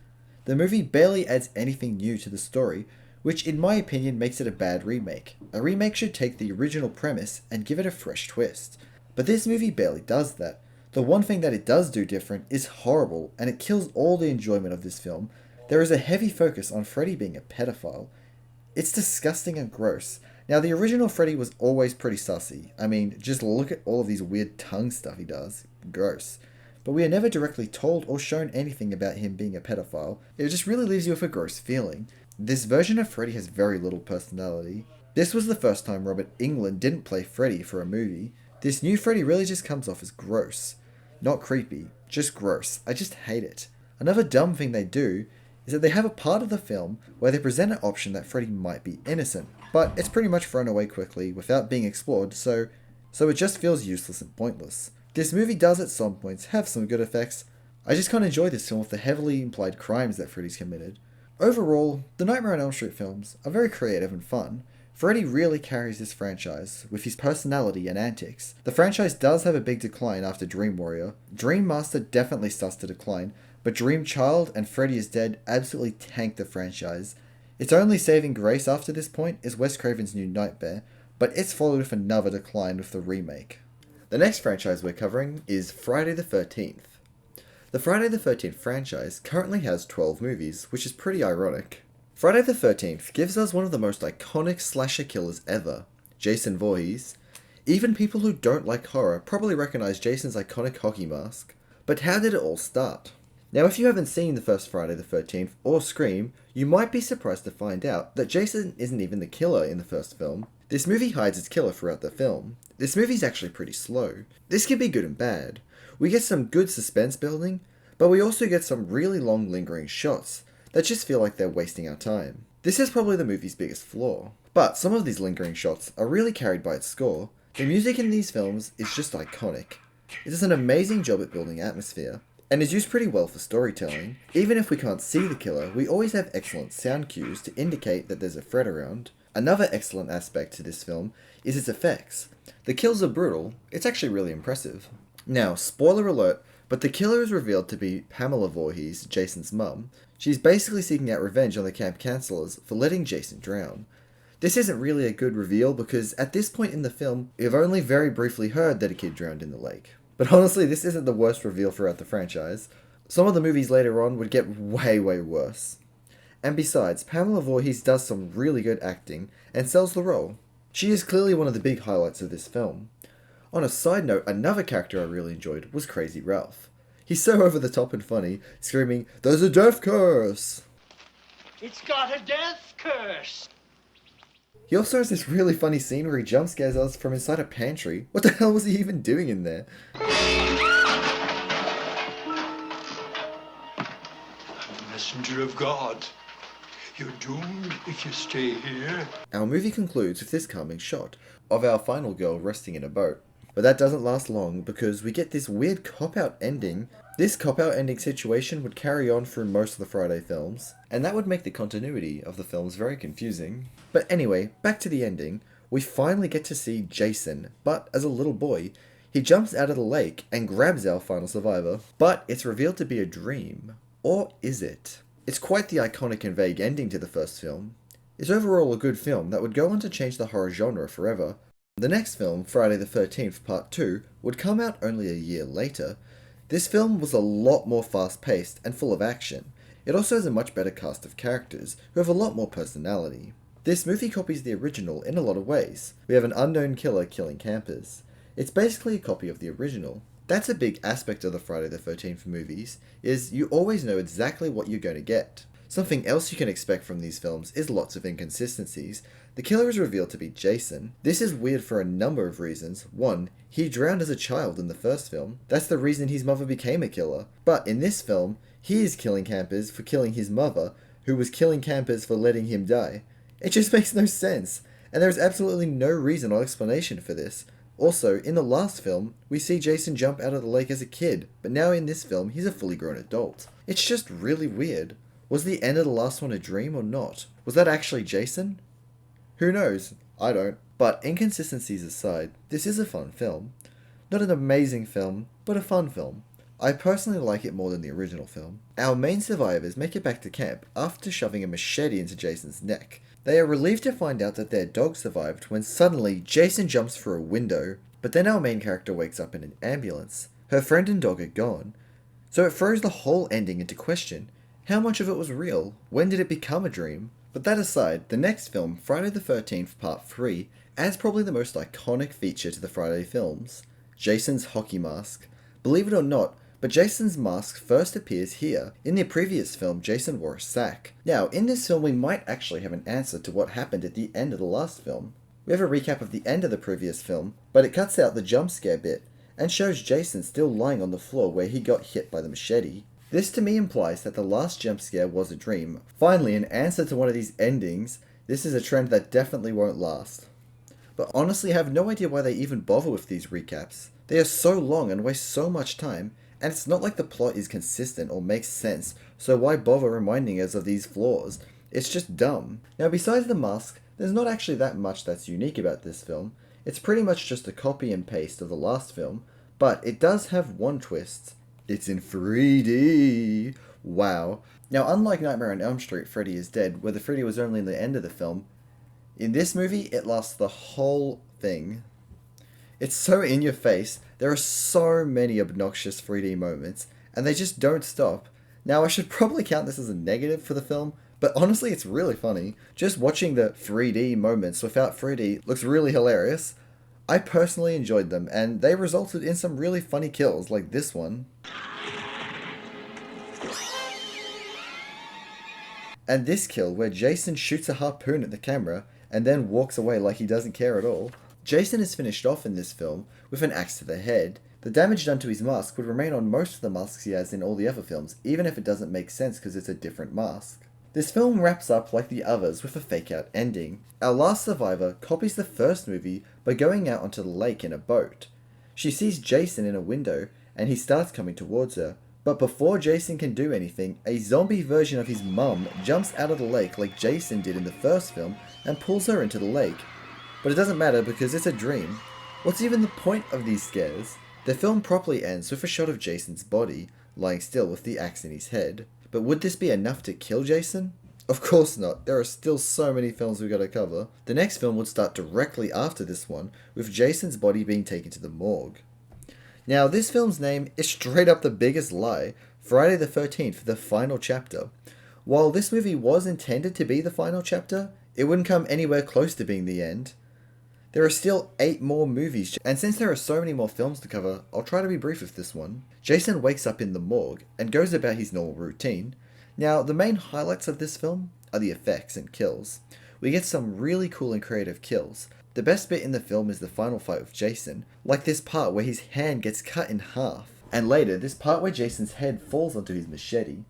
The movie barely adds anything new to the story, which in my opinion makes it a bad remake. A remake should take the original premise and give it a fresh twist. But this movie barely does that. The one thing that it does do different is horrible, and it kills all the enjoyment of this film. There is a heavy focus on Freddy being a pedophile. It's disgusting and gross. Now, the original Freddy was always pretty sussy. I mean, just look at all of these weird tongue stuff he does. Gross. But we are never directly told or shown anything about him being a pedophile. It just really leaves you with a gross feeling. This version of Freddy has very little personality. This was the first time Robert Englund didn't play Freddy for a movie. This new Freddy really just comes off as gross. Not creepy, just gross. I just hate it. Another dumb thing they do is that they have a part of the film where they present an option that Freddy might be innocent, but it's pretty much thrown away quickly without being explored, so it just feels useless and pointless. This movie does at some points have some good effects. I just can't enjoy this film with the heavily implied crimes that Freddy's committed. Overall, the Nightmare on Elm Street films are very creative and fun. Freddy really carries this franchise with his personality and antics. The franchise does have a big decline after Dream Warrior. Dream Master definitely starts to decline, but Dream Child and Freddy is Dead absolutely tank the franchise. Its only saving grace after this point is Wes Craven's New Nightmare, but it's followed with another decline with the remake. The next franchise we're covering is Friday the 13th. The Friday the 13th franchise currently has 12 movies, which is pretty ironic. Friday the 13th gives us one of the most iconic slasher killers ever, Jason Voorhees. Even people who don't like horror probably recognize Jason's iconic hockey mask. But how did it all start? Now, if you haven't seen the first Friday the 13th or Scream, you might be surprised to find out that Jason isn't even the killer in the first film. This movie hides its killer throughout the film. This movie's actually pretty slow. This can be good and bad. We get some good suspense building, but we also get some really long lingering shots that just feel like they're wasting our time. This is probably the movie's biggest flaw. But some of these lingering shots are really carried by its score. The music in these films is just iconic. It does an amazing job at building atmosphere, and is used pretty well for storytelling. Even if we can't see the killer, we always have excellent sound cues to indicate that there's a threat around. Another excellent aspect to this film is its effects. The kills are brutal, it's actually really impressive. Now, spoiler alert, but the killer is revealed to be Pamela Voorhees, Jason's mum. She's basically seeking out revenge on the camp counselors for letting Jason drown. This isn't really a good reveal because at this point in the film, we've only very briefly heard that a kid drowned in the lake. But honestly, this isn't the worst reveal throughout the franchise. Some of the movies later on would get way worse. And besides, Pamela Voorhees does some really good acting and sells the role. She is clearly one of the big highlights of this film. On a side note, another character I really enjoyed was Crazy Ralph. He's so over the top and funny, screaming, "There's a death curse!" It's got a death curse. He also has this really funny scene where he jump scares us from inside a pantry. What the hell was he even doing in there? Messenger of God. You're doomed if you stay here. Our movie concludes with this calming shot of our final girl resting in a boat. But that doesn't last long because we get this weird cop-out ending. This cop-out ending situation would carry on through most of the Friday films, and that would make the continuity of the films very confusing. But anyway, back to the ending. We finally get to see Jason, but as a little boy. He jumps out of the lake and grabs our final survivor, but it's revealed to be a dream. Or is it? It's quite the iconic and vague ending to the first film. It's overall a good film that would go on to change the horror genre forever. The next film, Friday the 13th Part 2, would come out only a year later. This film was a lot more fast-paced and full of action. It also has a much better cast of characters, who have a lot more personality. This movie copies the original in a lot of ways. We have an unknown killer killing campers. It's basically a copy of the original. That's a big aspect of the Friday the 13th movies, is you always know exactly what you're going to get. Something else you can expect from these films is lots of inconsistencies. The killer is revealed to be Jason. This is weird for a number of reasons. One, he drowned as a child in the first film. That's the reason his mother became a killer. But in this film, he is killing campers for killing his mother, who was killing campers for letting him die. It just makes no sense, and there is absolutely no reason or explanation for this. Also, in the last film, we see Jason jump out of the lake as a kid, but now in this film, he's a fully grown adult. It's just really weird. Was the end of the last one a dream or not? Was that actually Jason? Who knows? I don't. But inconsistencies aside, this is a fun film. Not an amazing film, but a fun film. I personally like it more than the original film. Our main survivors make it back to camp after shoving a machete into Jason's neck. They are relieved to find out that their dog survived when suddenly Jason jumps through a window. But then our main character wakes up in an ambulance. Her friend and dog are gone. So it throws the whole ending into question. How much of it was real? When did it become a dream? But that aside, the next film, Friday the 13th Part 3, adds probably the most iconic feature to the Friday films, Jason's hockey mask. Believe it or not, but Jason's mask first appears here. In the previous film, Jason wore a sack. Now, in this film we might actually have an answer to what happened at the end of the last film. We have a recap of the end of the previous film, but it cuts out the jump scare bit, and shows Jason still lying on the floor where he got hit by the machete. This to me implies that the last jump scare was a dream. Finally, an answer to one of these endings. This is a trend that definitely won't last. But honestly, I have no idea why they even bother with these recaps. They are so long and waste so much time, and it's not like the plot is consistent or makes sense, so why bother reminding us of these flaws? It's just dumb. Now, besides the mask, there's not actually that much that's unique about this film. It's pretty much just a copy and paste of the last film, but it does have one twist. It's in 3D! Wow. Now, unlike Nightmare on Elm Street, Freddy is Dead, where the 3D was only in the end of the film, in this movie, it lasts the whole thing. It's so in your face, there are so many obnoxious 3D moments, and they just don't stop. Now, I should probably count this as a negative for the film, but honestly, it's really funny. Just watching the 3D moments without 3D looks really hilarious. I personally enjoyed them, and they resulted in some really funny kills, like this one. And this kill, where Jason shoots a harpoon at the camera, and then walks away like he doesn't care at all. Jason is finished off in this film with an axe to the head. The damage done to his mask would remain on most of the masks he has in all the other films, even if it doesn't make sense because it's a different mask. This film wraps up like the others with a fake-out ending. Our last survivor copies the first movie by going out onto the lake in a boat. She sees Jason in a window, and he starts coming towards her. But before Jason can do anything, a zombie version of his mum jumps out of the lake like Jason did in the first film and pulls her into the lake. But it doesn't matter because it's a dream. What's even the point of these scares? The film properly ends with a shot of Jason's body, lying still with the axe in his head. But would this be enough to kill Jason? Of course not, there are still so many films we've got to cover. The next film would start directly after this one, with Jason's body being taken to the morgue. Now, this film's name is straight up the biggest lie, Friday the 13th, the final chapter. While this movie was intended to be the final chapter, it wouldn't come anywhere close to being the end. There are still 8 more movies, and since there are so many more films to cover, I'll try to be brief with this one. Jason wakes up in the morgue, and goes about his normal routine. Now, the main highlights of this film are the effects and kills. We get some really cool and creative kills. The best bit in the film is the final fight with Jason, like this part where his hand gets cut in half, and later this part where Jason's head falls onto his machete.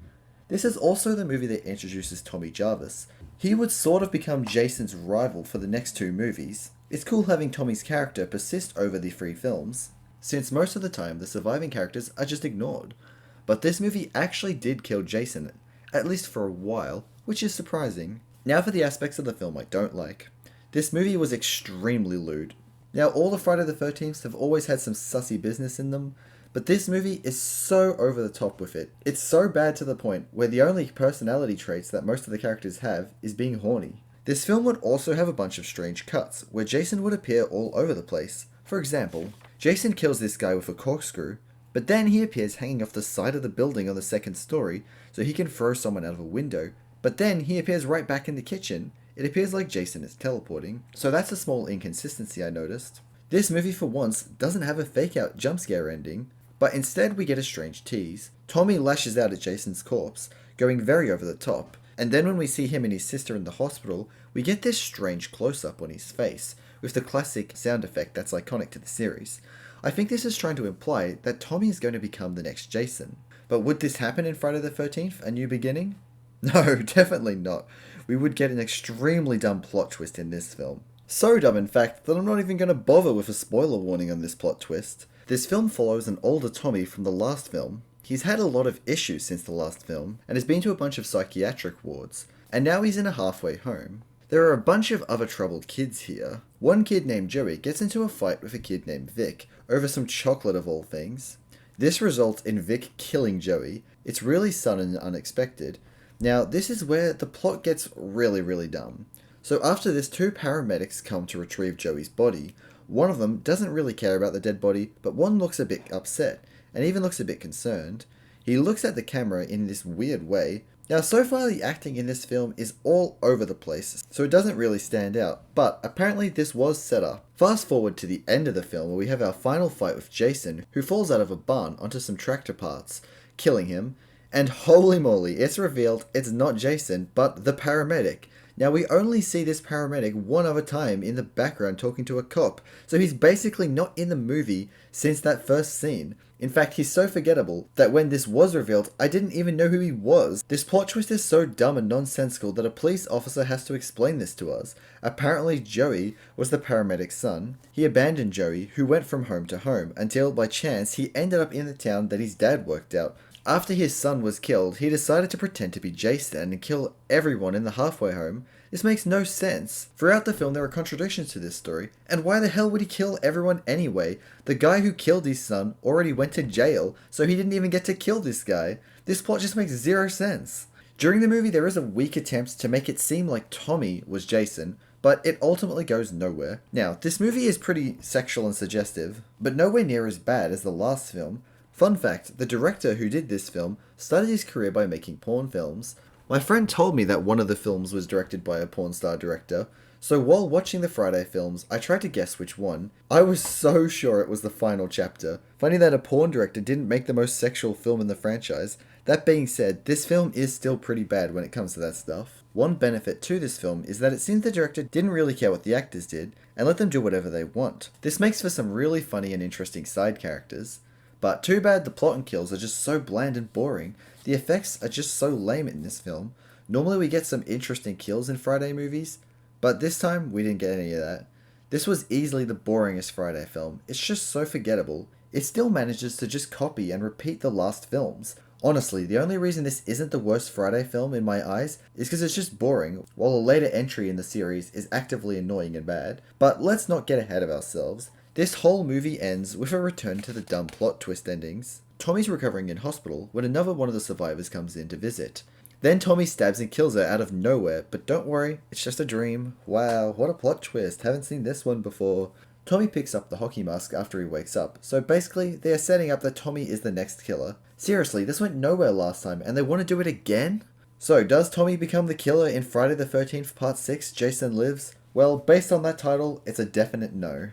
This is also the movie that introduces Tommy Jarvis. He would sort of become Jason's rival for the next 2 movies. It's cool having Tommy's character persist over the 3 films, since most of the time the surviving characters are just ignored. But this movie actually did kill Jason, at least for a while, which is surprising. Now for the aspects of the film I don't like. This movie was extremely lewd. Now, all the Friday the 13th have always had some sussy business in them, but this movie is so over the top with it. It's so bad to the point where the only personality traits that most of the characters have is being horny. This film would also have a bunch of strange cuts, where Jason would appear all over the place. For example, Jason kills this guy with a corkscrew, but then he appears hanging off the side of the building on the 2nd story so he can throw someone out of a window, but then he appears right back in the kitchen. It appears like Jason is teleporting, so that's a small inconsistency I noticed. This movie for once doesn't have a fake-out jump scare ending, but instead we get a strange tease. Tommy lashes out at Jason's corpse, going very over the top, and then when we see him and his sister in the hospital, we get this strange close-up on his face, with the classic sound effect that's iconic to the series. I think this is trying to imply that Tommy is going to become the next Jason. But would this happen in Friday the 13th, A New Beginning? No, definitely not. We would get an extremely dumb plot twist in this film. So dumb, in fact, that I'm not even going to bother with a spoiler warning on this plot twist. This film follows an older Tommy from the last film. He's had a lot of issues since the last film, and has been to a bunch of psychiatric wards, and now he's in a halfway home. There are a bunch of other troubled kids here. One kid named Joey gets into a fight with a kid named Vic, over some chocolate of all things. This results in Vic killing Joey. It's really sudden and unexpected. Now, this is where the plot gets really dumb. So after this, 2 paramedics come to retrieve Joey's body. One of them doesn't really care about the dead body, but one looks a bit upset, and even looks a bit concerned. He looks at the camera in this weird way. Now, so far the acting in this film is all over the place, so it doesn't really stand out, but apparently this was set up. Fast forward to the end of the film where we have our final fight with Jason, who falls out of a barn onto some tractor parts, killing him, and holy moly, it's revealed it's not Jason, but the paramedic. Now, we only see this paramedic one other time in the background talking to a cop, so he's basically not in the movie since that first scene. In fact, he's so forgettable that when this was revealed, I didn't even know who he was. This plot twist is so dumb and nonsensical that a police officer has to explain this to us. Apparently, Joey was the paramedic's son. He abandoned Joey, who went from home to home, until by chance he ended up in the town that his dad worked out. After his son was killed, he decided to pretend to be Jason and kill everyone in the halfway home. This makes no sense. Throughout the film there are contradictions to this story, and why the hell would he kill everyone anyway? The guy who killed his son already went to jail, so he didn't even get to kill this guy. This plot just makes zero sense. During the movie there is a weak attempt to make it seem like Tommy was Jason, but it ultimately goes nowhere. Now, this movie is pretty sexual and suggestive, but nowhere near as bad as the last film. Fun fact, the director who did this film started his career by making porn films. My friend told me that one of the films was directed by a porn star director, so while watching the Friday films, I tried to guess which one. I was so sure it was the final chapter. Funny that a porn director didn't make the most sexual film in the franchise. That being said, this film is still pretty bad when it comes to that stuff. One benefit to this film is that it seems the director didn't really care what the actors did, and let them do whatever they want. This makes for some really funny and interesting side characters. But too bad the plot and kills are just so bland and boring. The effects are just so lame in this film. Normally we get some interesting kills in Friday movies, but this time we didn't get any of that. This was easily the boringest Friday film. It's just so forgettable. It still manages to just copy and repeat the last films. Honestly, the only reason this isn't the worst Friday film in my eyes is because it's just boring, while a later entry in the series is actively annoying and bad. But let's not get ahead of ourselves. This whole movie ends with a return to the dumb plot twist endings. Tommy's recovering in hospital when another one of the survivors comes in to visit. Then Tommy stabs and kills her out of nowhere, but don't worry, it's just a dream. Wow, what a plot twist, haven't seen this one before. Tommy picks up the hockey mask after he wakes up, so basically they are setting up that Tommy is the next killer. Seriously, this went nowhere last time and they want to do it again? So does Tommy become the killer in Friday the 13th Part 6, Jason Lives? Well, based on that title, it's a definite no.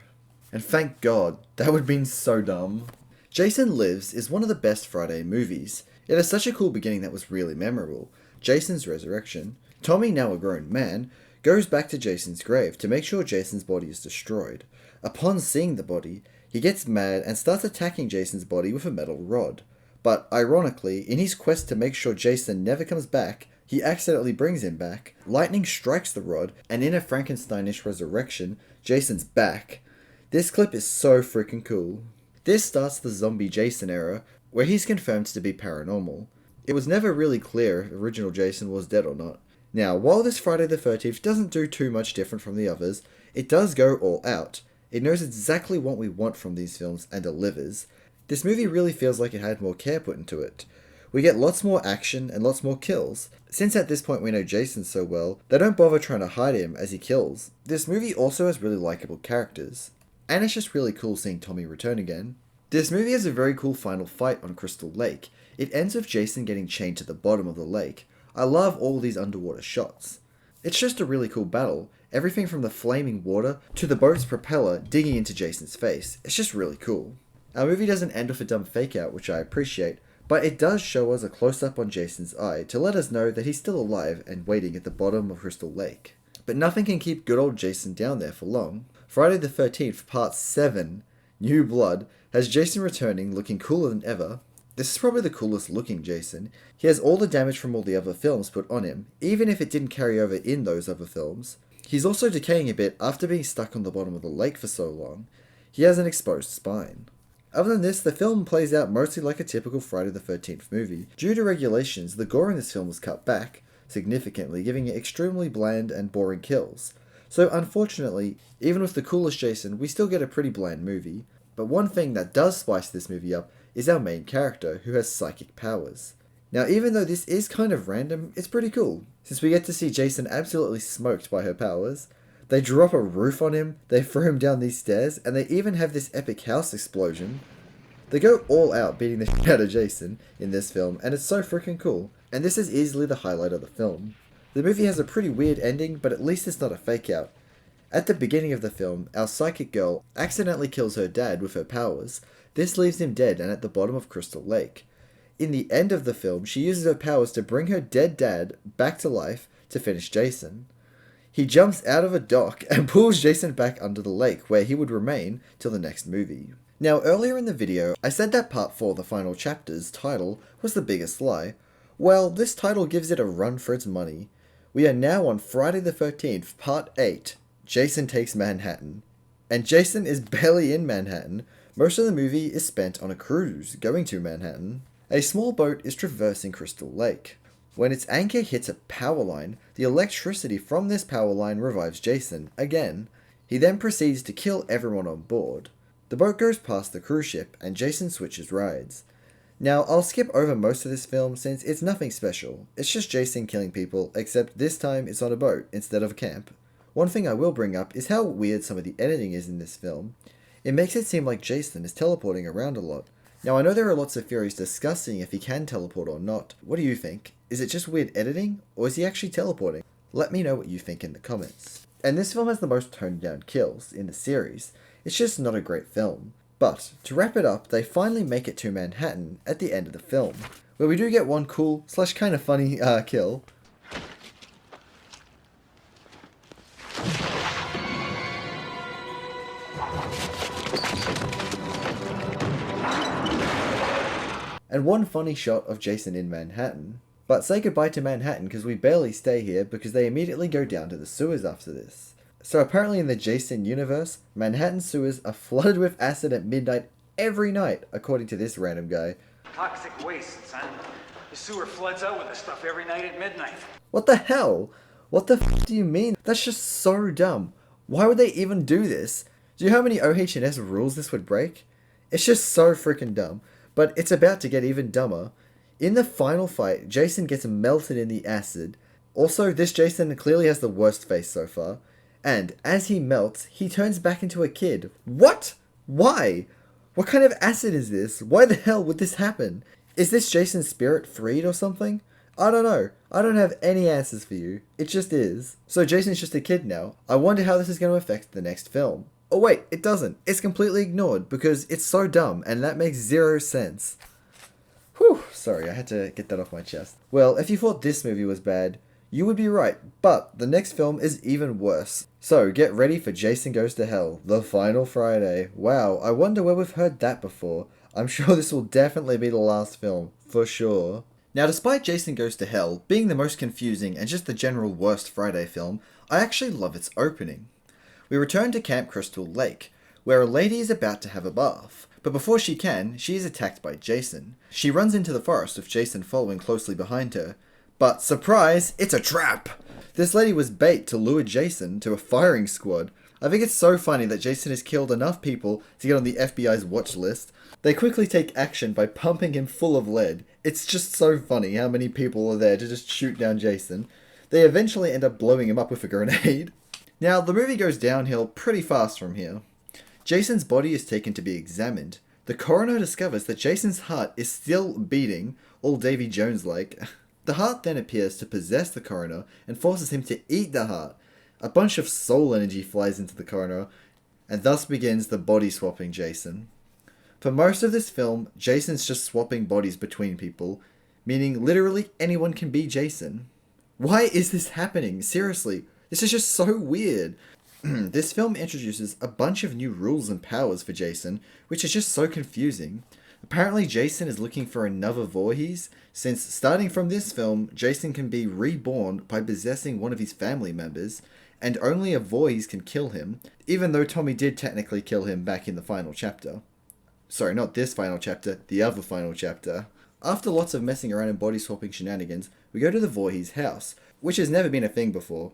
And thank God, that would have been so dumb. Jason Lives is one of the best Friday movies. It has such a cool beginning that was really memorable. Jason's resurrection. Tommy, now a grown man, goes back to Jason's grave to make sure Jason's body is destroyed. Upon seeing the body, he gets mad and starts attacking Jason's body with a metal rod. But ironically, in his quest to make sure Jason never comes back, he accidentally brings him back. Lightning strikes the rod, and in a Frankensteinish resurrection, Jason's back. This clip is so freaking cool. This starts the zombie Jason era, where he's confirmed to be paranormal. It was never really clear if original Jason was dead or not. Now, while this Friday the 13th doesn't do too much different from the others, it does go all out. It knows exactly what we want from these films and delivers. This movie really feels like it had more care put into it. We get lots more action and lots more kills. Since at this point we know Jason so well, they don't bother trying to hide him as he kills. This movie also has really likable characters. And it's just really cool seeing Tommy return again. This movie has a very cool final fight on Crystal Lake. It ends with Jason getting chained to the bottom of the lake. I love all these underwater shots. It's just a really cool battle. Everything from the flaming water to the boat's propeller digging into Jason's face. It's just really cool. Our movie doesn't end with a dumb fake out, which I appreciate, but it does show us a close-up on Jason's eye to let us know that he's still alive and waiting at the bottom of Crystal Lake. But nothing can keep good old Jason down there for long. Friday the 13th, Part 7, New Blood, has Jason returning looking cooler than ever. This is probably the coolest looking Jason. He has all the damage from all the other films put on him, even if it didn't carry over in those other films. He's also decaying a bit after being stuck on the bottom of the lake for so long. He has an exposed spine. Other than this, the film plays out mostly like a typical Friday the 13th movie. Due to regulations, the gore in this film was cut back significantly, giving it extremely bland and boring kills. So unfortunately, even with the coolest Jason, we still get a pretty bland movie. But one thing that does spice this movie up is our main character, who has psychic powers. Now, even though this is kind of random, it's pretty cool, since we get to see Jason absolutely smoked by her powers. They drop a roof on him, they throw him down these stairs, and they even have this epic house explosion. They go all out beating the shit out of Jason in this film, and it's so freaking cool. And this is easily the highlight of the film. The movie has a pretty weird ending, but at least it's not a fake out. At the beginning of the film, our psychic girl accidentally kills her dad with her powers. This leaves him dead and at the bottom of Crystal Lake. In the end of the film, she uses her powers to bring her dead dad back to life to finish Jason. He jumps out of a dock and pulls Jason back under the lake, where he would remain till the next movie. Now, earlier in the video, I said that Part 4, the final chapter's title, was the biggest lie. Well, this title gives it a run for its money. We are now on Friday the 13th, Part 8, Jason Takes Manhattan. And Jason is barely in Manhattan. Most of the movie is spent on a cruise going to Manhattan. A small boat is traversing Crystal Lake. When its anchor hits a power line, the electricity from this power line revives Jason, again. He then proceeds to kill everyone on board. The boat goes past the cruise ship, and Jason switches rides. Now, I'll skip over most of this film since it's nothing special. It's just Jason killing people, except this time it's on a boat instead of a camp. One thing I will bring up is how weird some of the editing is in this film. It makes it seem like Jason is teleporting around a lot. Now, I know there are lots of theories discussing if he can teleport or not. What do you think? Is it just weird editing, or is he actually teleporting? Let me know what you think in the comments. And this film has the most toned down kills in the series. It's just not a great film. But, to wrap it up, they finally make it to Manhattan at the end of the film, where we do get one cool / kind of funny kill. And one funny shot of Jason in Manhattan. But say goodbye to Manhattan because we barely stay here because they immediately go down to the sewers after this. So apparently in the Jason universe, Manhattan sewers are flooded with acid at midnight every night, according to this random guy. Toxic waste, son. The sewer floods out with this stuff every night at midnight. What the hell? What the f*** do you mean? That's just so dumb. Why would they even do this? Do you know how many OH&S rules this would break? It's just so freaking dumb. But it's about to get even dumber. In the final fight, Jason gets melted in the acid. Also, this Jason clearly has the worst face so far. And as he melts, he turns back into a kid. What? Why? What kind of acid is this? Why the hell would this happen? Is this Jason's spirit freed or something? I don't know. I don't have any answers for you. It just is. So Jason's just a kid now. I wonder how this is going to affect the next film. Oh wait, it doesn't. It's completely ignored because it's so dumb and that makes zero sense. Whew, sorry, I had to get that off my chest. Well, if you thought this movie was bad, you would be right, but the next film is even worse. So get ready for Jason Goes to Hell, the final Friday. Wow, I wonder where we've heard that before. I'm sure this will definitely be the last film, for sure. Now, despite Jason Goes to Hell being the most confusing and just the general worst Friday film, I actually love its opening. We return to Camp Crystal Lake, where a lady is about to have a bath. But before she can, she is attacked by Jason. She runs into the forest with Jason following closely behind her. But surprise, it's a trap! This lady was bait to lure Jason to a firing squad. I think it's so funny that Jason has killed enough people to get on the FBI's watch list. They quickly take action by pumping him full of lead. It's just so funny how many people are there to just shoot down Jason. They eventually end up blowing him up with a grenade. Now, the movie goes downhill pretty fast from here. Jason's body is taken to be examined. The coroner discovers that Jason's heart is still beating, all Davy Jones-like. The heart then appears to possess the coroner and forces him to eat the heart. A bunch of soul energy flies into the coroner, and thus begins the body swapping Jason. For most of this film, Jason's just swapping bodies between people, meaning literally anyone can be Jason. Why is this happening? Seriously, this is just so weird. This film introduces a bunch of new rules and powers for Jason, which is just so confusing. Apparently Jason is looking for another Voorhees, since starting from this film, Jason can be reborn by possessing one of his family members, and only a Voorhees can kill him, even though Tommy did technically kill him back in the final chapter. Sorry, not this final chapter, the other final chapter. After lots of messing around and body swapping shenanigans, we go to the Voorhees house, which has never been a thing before.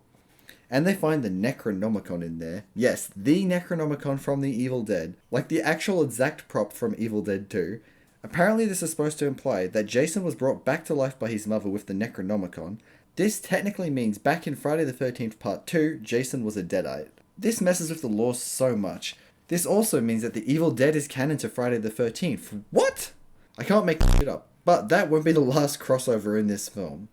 And they find the Necronomicon in there. Yes, the Necronomicon from the Evil Dead. Like the actual exact prop from Evil Dead 2. Apparently this is supposed to imply that Jason was brought back to life by his mother with the Necronomicon. This technically means back in Friday the 13th Part 2, Jason was a Deadite. This messes with the lore so much. This also means that the Evil Dead is canon to Friday the 13th. What? I can't make it up. But that won't be the last crossover in this film.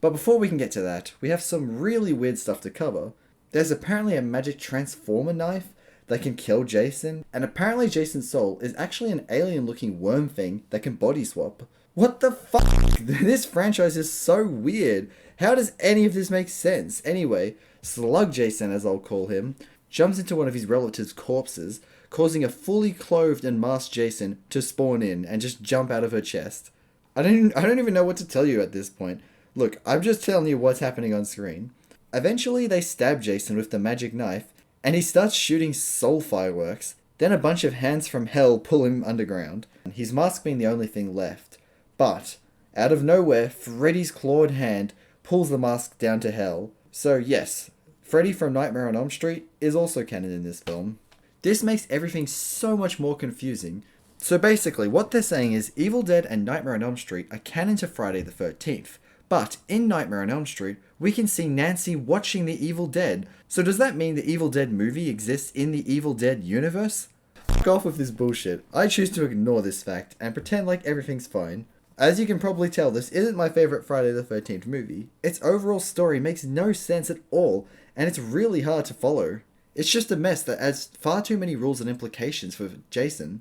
But before we can get to that, we have some really weird stuff to cover. There's apparently a magic transformer knife that can kill Jason, and apparently Jason's soul is actually an alien-looking worm thing that can body swap. What the fuck? This franchise is so weird. How does any of this make sense? Anyway, Slug Jason, as I'll call him, jumps into one of his relatives' corpses, causing a fully clothed and masked Jason to spawn in and just jump out of her chest. I don't even know what to tell you at this point. Look, I'm just telling you what's happening on screen. Eventually, they stab Jason with the magic knife, and he starts shooting soul fireworks. Then a bunch of hands from hell pull him underground, his mask being the only thing left. But, out of nowhere, Freddy's clawed hand pulls the mask down to hell. So yes, Freddy from Nightmare on Elm Street is also canon in this film. This makes everything so much more confusing. So basically, what they're saying is Evil Dead and Nightmare on Elm Street are canon to Friday the 13th. But in Nightmare on Elm Street, we can see Nancy watching the Evil Dead. So does that mean the Evil Dead movie exists in the Evil Dead universe? Fuck off with this bullshit. I choose to ignore this fact and pretend like everything's fine. As you can probably tell, this isn't my favourite Friday the 13th movie. Its overall story makes no sense at all, and it's really hard to follow. It's just a mess that adds far too many rules and implications for Jason.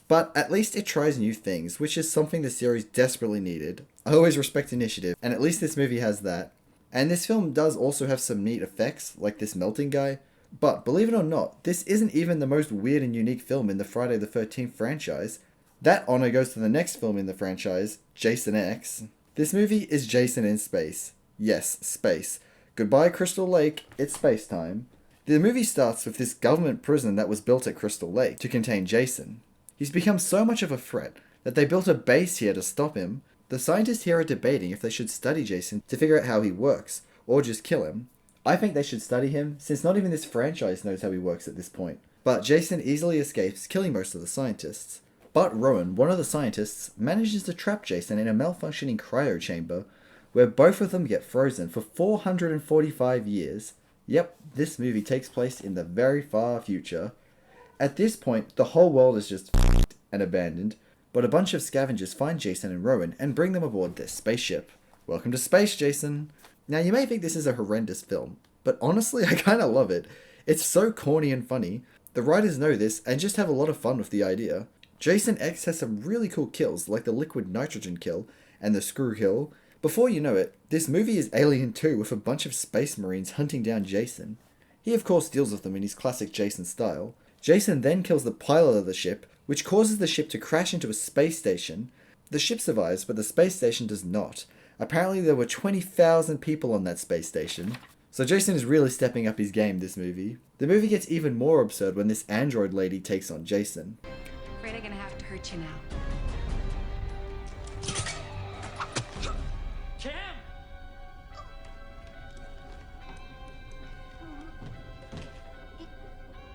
But at least it tries new things, which is something the series desperately needed. I always respect initiative, and at least this movie has that. And this film does also have some neat effects, like this melting guy. But believe it or not, this isn't even the most weird and unique film in the Friday the 13th franchise. That honor goes to the next film in the franchise, Jason X. This movie is Jason in space. Yes, space. Goodbye Crystal Lake, it's space time. The movie starts with this government prison that was built at Crystal Lake to contain Jason. He's become so much of a threat that they built a base here to stop him. The scientists here are debating if they should study Jason to figure out how he works, or just kill him. I think they should study him, since not even this franchise knows how he works at this point. But Jason easily escapes, killing most of the scientists. But Rowan, one of the scientists, manages to trap Jason in a malfunctioning cryo chamber, where both of them get frozen for 445 years. Yep, this movie takes place in the very far future. At this point, the whole world is just f***ed and abandoned, but a bunch of scavengers find Jason and Rowan and bring them aboard their spaceship. Welcome to space, Jason. Now, you may think this is a horrendous film, but honestly, I kinda love it. It's so corny and funny. The writers know this and just have a lot of fun with the idea. Jason X has some really cool kills, like the liquid nitrogen kill and the screw kill. Before you know it, this movie is Alien 2 with a bunch of space marines hunting down Jason. He of course deals with them in his classic Jason style. Jason then kills the pilot of the ship, which causes the ship to crash into a space station. The ship survives, but the space station does not. Apparently there were 20,000 people on that space station. So Jason is really stepping up his game this movie. The movie gets even more absurd when this android lady takes on Jason. Afraid I'm gonna have to hurt you now. Cam!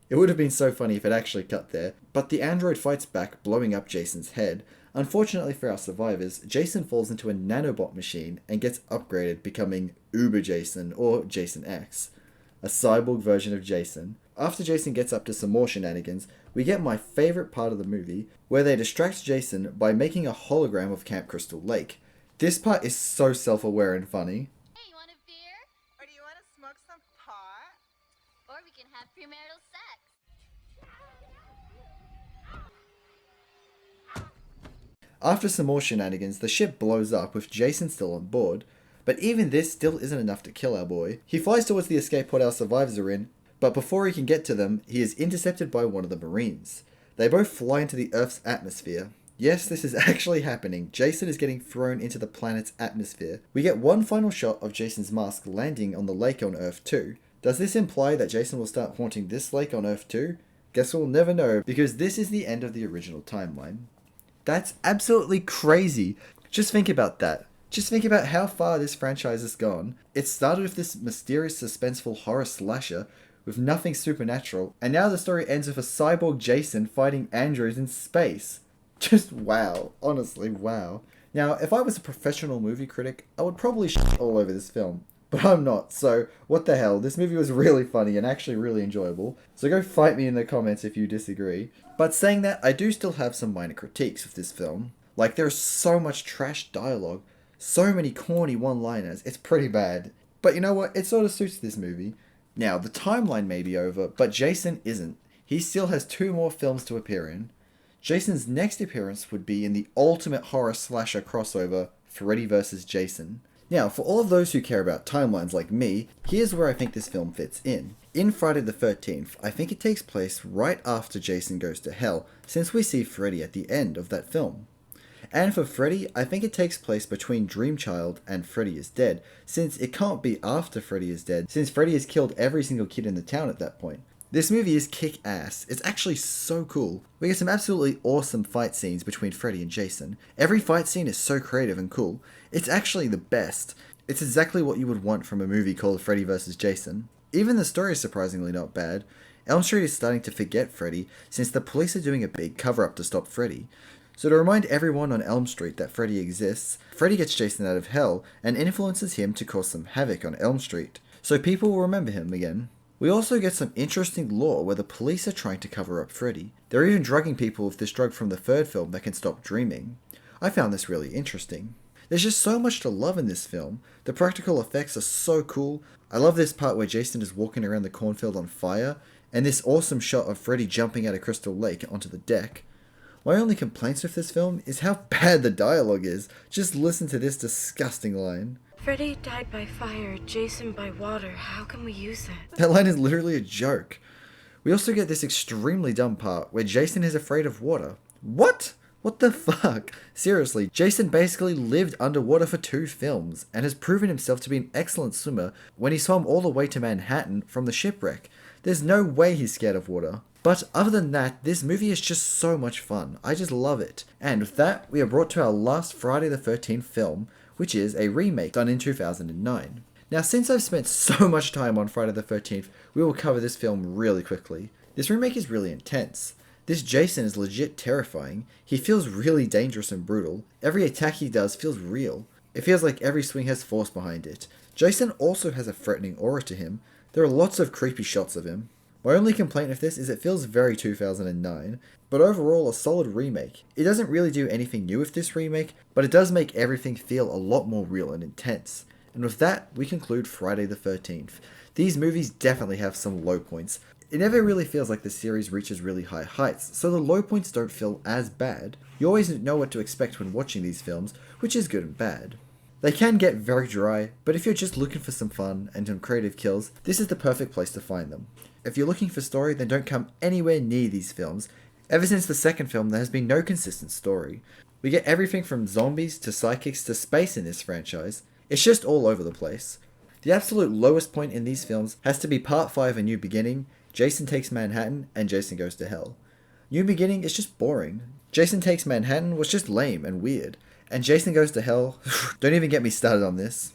It would have been so funny if it actually cut there, but the android fights back, blowing up Jason's head. Unfortunately for our survivors, Jason falls into a nanobot machine and gets upgraded, becoming Uber Jason, or Jason X, a cyborg version of Jason. After Jason gets up to some more shenanigans, we get my favourite part of the movie, where they distract Jason by making a hologram of Camp Crystal Lake. This part is so self-aware and funny. Hey, you want a beer? Or do you want to smoke some pot? Or we can have premarital sex. After some more shenanigans, the ship blows up with Jason still on board, but even this still isn't enough to kill our boy. He flies towards the escape pod our survivors are in, but before he can get to them, he is intercepted by one of the Marines. They both fly into the Earth's atmosphere. Yes, this is actually happening. Jason is getting thrown into the planet's atmosphere. We get one final shot of Jason's mask landing on the lake on Earth too. Does this imply that Jason will start haunting this lake on Earth too? Guess we'll never know, because this is the end of the original timeline. That's absolutely crazy. Just think about that. Just think about how far this franchise has gone. It started with this mysterious, suspenseful horror slasher with nothing supernatural, and now the story ends with a cyborg Jason fighting androids in space. Just wow. Honestly, wow. Now, if I was a professional movie critic, I would probably shit all over this film. But I'm not, so what the hell, this movie was really funny and actually really enjoyable, so go fight me in the comments if you disagree. But saying that, I do still have some minor critiques of this film. Like, there's so much trash dialogue, so many corny one-liners, it's pretty bad. But you know what, it sort of suits this movie. Now, the timeline may be over, but Jason isn't. He still has 2 more films to appear in. Jason's next appearance would be in the ultimate horror slasher crossover, Freddy vs. Jason. Now, for all of those who care about timelines like me, here's where I think this film fits in. In Friday the 13th, I think it takes place right after Jason goes to hell, since we see Freddy at the end of that film. And for Freddy, I think it takes place between Dreamchild and Freddy is Dead, since it can't be after Freddy is dead, since Freddy has killed every single kid in the town at that point. This movie is kick-ass. It's actually so cool. We get some absolutely awesome fight scenes between Freddy and Jason. Every fight scene is so creative and cool. It's actually the best. It's exactly what you would want from a movie called Freddy vs. Jason. Even the story is surprisingly not bad. Elm Street is starting to forget Freddy, since the police are doing a big cover-up to stop Freddy. So to remind everyone on Elm Street that Freddy exists, Freddy gets Jason out of hell and influences him to cause some havoc on Elm Street, so people will remember him again. We also get some interesting lore where the police are trying to cover up Freddy. They're even drugging people with this drug from the 3rd film that can stop dreaming. I found this really interesting. There's just so much to love in this film. The practical effects are so cool. I love this part where Jason is walking around the cornfield on fire, and this awesome shot of Freddy jumping out of Crystal Lake onto the deck. My only complaints with this film is how bad the dialogue is. Just listen to this disgusting line. Freddy died by fire, Jason by water. How can we use that? That line is literally a joke. We also get this extremely dumb part where Jason is afraid of water. What? What the fuck? Seriously, Jason basically lived underwater for 2 films and has proven himself to be an excellent swimmer when he swam all the way to Manhattan from the shipwreck. There's no way he's scared of water. But other than that, this movie is just so much fun. I just love it. And with that, we are brought to our last Friday the 13th film, which is a remake done in 2009. Now, since I've spent so much time on Friday the 13th, we will cover this film really quickly. This remake is really intense. This Jason is legit terrifying. He feels really dangerous and brutal. Every attack he does feels real. It feels like every swing has force behind it. Jason also has a threatening aura to him. There are lots of creepy shots of him. My only complaint with this is it feels very 2009, but overall a solid remake. It doesn't really do anything new with this remake, but it does make everything feel a lot more real and intense. And with that, we conclude Friday the 13th. These movies definitely have some low points. It never really feels like the series reaches really high heights, so the low points don't feel as bad. You always know what to expect when watching these films, which is good and bad. They can get very dry, but if you're just looking for some fun and some creative kills, this is the perfect place to find them. If you're looking for story, then don't come anywhere near these films. Ever since the 2nd film, there has been no consistent story. We get everything from zombies to psychics to space in this franchise. It's just all over the place. The absolute lowest point in these films has to be Part 5 A New Beginning, Jason Takes Manhattan, and Jason Goes to Hell. New Beginning is just boring. Jason Takes Manhattan was just lame and weird. And Jason Goes to Hell, don't even get me started on this.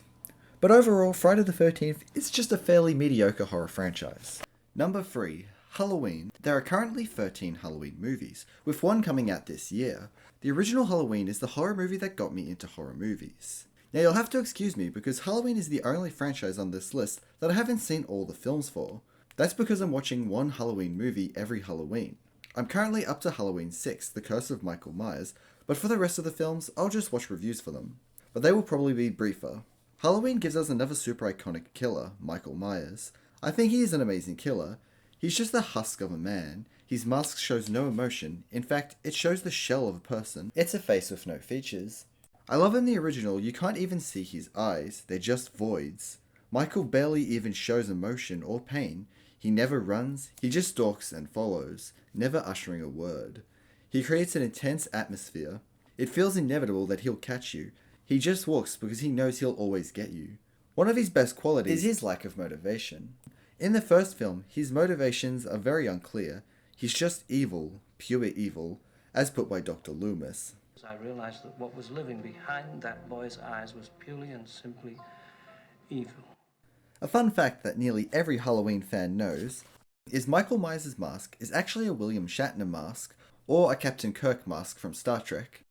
But overall, Friday the 13th is just a fairly mediocre horror franchise. Number 3. Halloween. There are currently 13 Halloween movies, with one coming out this year. The original Halloween is the horror movie that got me into horror movies. Now you'll have to excuse me because Halloween is the only franchise on this list that I haven't seen all the films for. That's because I'm watching one Halloween movie every Halloween. I'm currently up to Halloween 6, The Curse of Michael Myers, but for the rest of the films, I'll just watch reviews for them. But they will probably be briefer. Halloween gives us another super iconic killer, Michael Myers. I think he is an amazing killer. He's just the husk of a man. His mask shows no emotion. In fact, it shows the shell of a person. It's a face with no features. I love in the original, you can't even see his eyes. They're just voids. Michael barely even shows emotion or pain. He never runs. He just stalks and follows, never uttering a word. He creates an intense atmosphere. It feels inevitable that he'll catch you. He just walks because he knows he'll always get you. One of his best qualities is his lack of motivation. In the first film, his motivations are very unclear. He's just evil, pure evil, as put by Dr. Loomis. I realized that what was living behind that boy's eyes was purely and simply evil. A fun fact that nearly every Halloween fan knows is Michael Myers' mask is actually a William Shatner mask, or a Captain Kirk mask from Star Trek.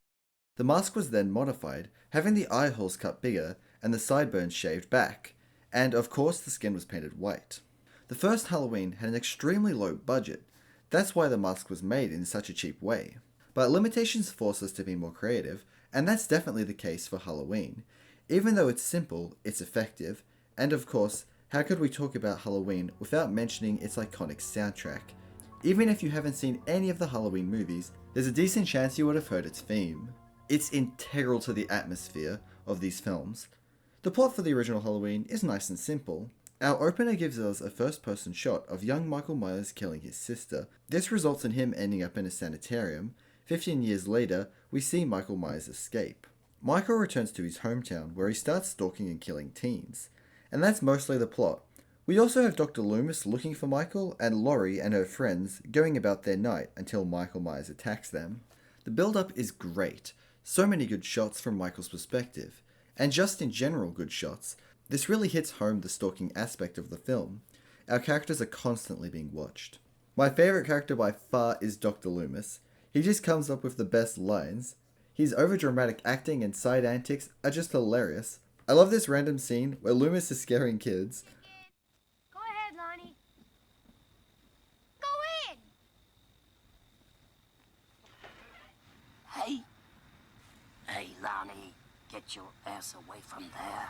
The mask was then modified, having the eye holes cut bigger and the sideburns shaved back, and of course the skin was painted white. The first Halloween had an extremely low budget, that's why the mask was made in such a cheap way. But limitations force us to be more creative, and that's definitely the case for Halloween. Even though it's simple, it's effective, and of course, how could we talk about Halloween without mentioning its iconic soundtrack? Even if you haven't seen any of the Halloween movies, there's a decent chance you would have heard its theme. It's integral to the atmosphere of these films. The plot for the original Halloween is nice and simple. Our opener gives us a first-person shot of young Michael Myers killing his sister. This results in him ending up in a sanitarium. 15 years later, we see Michael Myers escape. Michael returns to his hometown where he starts stalking and killing teens. And that's mostly the plot. We also have Dr. Loomis looking for Michael and Laurie and her friends going about their night until Michael Myers attacks them. The build-up is great. So many good shots from Michael's perspective. And just in general good shots. This really hits home the stalking aspect of the film. Our characters are constantly being watched. My favourite character by far is Dr. Loomis. He just comes up with the best lines. His overdramatic acting and side antics are just hilarious. I love this random scene where Loomis is scaring kids. Go ahead, Lonnie. Go in! Hey. Hey, Lonnie. Get your ass away from there.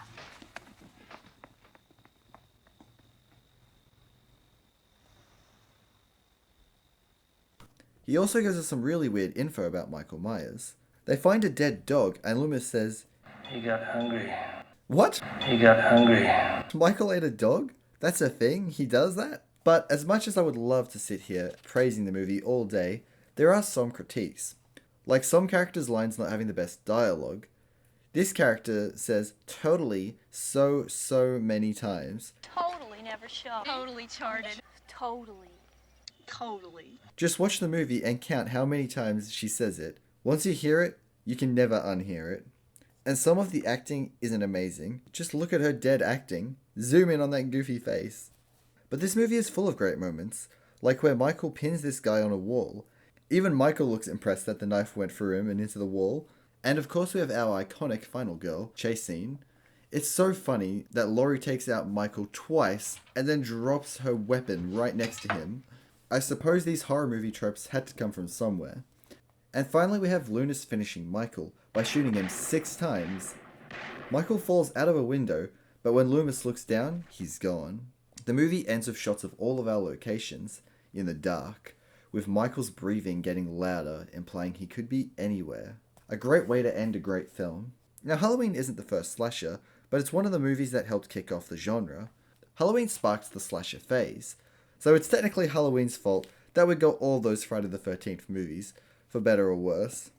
He also gives us some really weird info about Michael Myers. They find a dead dog and Loomis says, He got hungry. "What? He got hungry. Michael ate a dog? That's a thing? He does that?" But as much as I would love to sit here praising the movie all day, there are some critiques. Like some characters' lines not having the best dialogue. This character says totally so many times. Totally never show. Totally charted. Totally. Just watch the movie and count how many times she says it. Once you hear it, you can never unhear it. And some of the acting isn't amazing. Just look at her dead acting. Zoom in on that goofy face. But this movie is full of great moments, like where Michael pins this guy on a wall. Even Michael looks impressed that the knife went through him and into the wall. And of course we have our iconic final girl chase scene. It's so funny that Laurie takes out Michael twice and then drops her weapon right next to him. I suppose these horror movie tropes had to come from somewhere. And finally we have Loomis finishing Michael by shooting him 6 times. Michael falls out of a window, but when Loomis looks down, he's gone. The movie ends with shots of all of our locations, in the dark, with Michael's breathing getting louder, implying he could be anywhere. A great way to end a great film. Now Halloween isn't the first slasher, but it's one of the movies that helped kick off the genre. Halloween sparked the slasher phase, so it's technically Halloween's fault that we got all those Friday the 13th movies, for better or worse.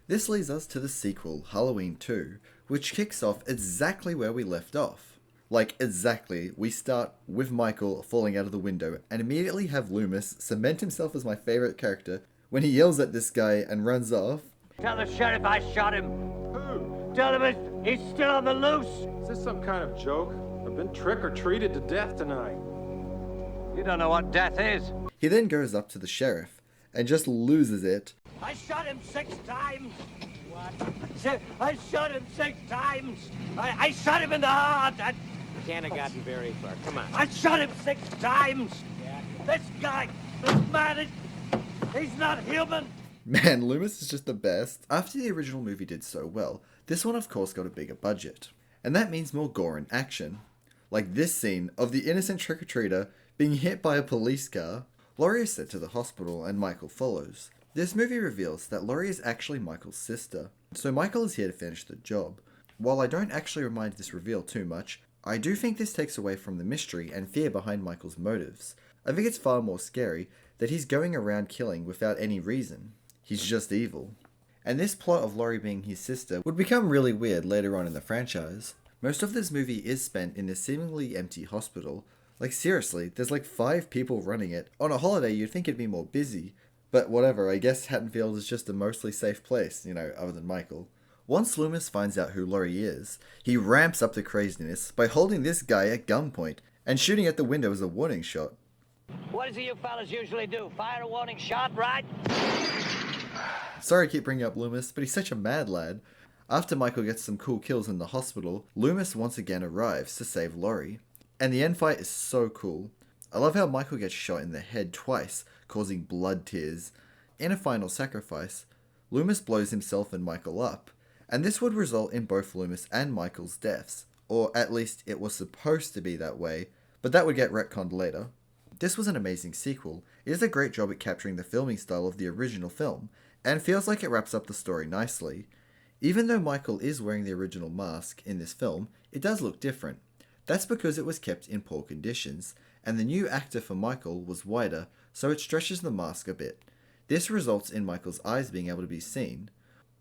This leads us to the sequel, Halloween 2, which kicks off exactly where we left off. Like, exactly, we start with Michael falling out of the window and immediately have Loomis cement himself as my favourite character when he yells at this guy and runs off. Tell the sheriff I shot him. Who? Tell him he's still on the loose. Is this some kind of joke? I've been trick-or-treated to death tonight. You don't know what death is. He then goes up to the sheriff and just loses it. I shot him 6 times. What? I shot him 6 times. I shot him in the heart. Can't have gotten very far. Come on. I shot him 6 times. Yeah. This guy, this man, he's not human. Man, Loomis is just the best. After the original movie did so well, this one of course got a bigger budget. And that means more gore and action. Like this scene of the innocent trick-or-treater being hit by a police car. Laurie is sent to the hospital and Michael follows. This movie reveals that Laurie is actually Michael's sister, so Michael is here to finish the job. While I don't actually mind this reveal too much, I do think this takes away from the mystery and fear behind Michael's motives. I think it's far more scary that he's going around killing without any reason. He's just evil. And this plot of Laurie being his sister would become really weird later on in the franchise. Most of this movie is spent in this seemingly empty hospital. Like seriously, there's like 5 people running it. On a holiday you'd think it'd be more busy. But whatever, I guess Haddonfield is just a mostly safe place, other than Michael. Once Loomis finds out who Laurie is, he ramps up the craziness by holding this guy at gunpoint and shooting at the window as a warning shot. What is it you fellas usually do? Fire a warning shot, right? Sorry I keep bringing up Loomis, but he's such a mad lad. After Michael gets some cool kills in the hospital, Loomis once again arrives to save Laurie. And the end fight is so cool. I love how Michael gets shot in the head twice, causing blood tears. In a final sacrifice, Loomis blows himself and Michael up, and this would result in both Loomis and Michael's deaths, or at least it was supposed to be that way, but that would get retconned later. This was an amazing sequel. It does a great job at capturing the filming style of the original film, and feels like it wraps up the story nicely. Even though Michael is wearing the original mask in this film, it does look different. That's because it was kept in poor conditions, and the new actor for Michael was wider, so it stretches the mask a bit. This results in Michael's eyes being able to be seen.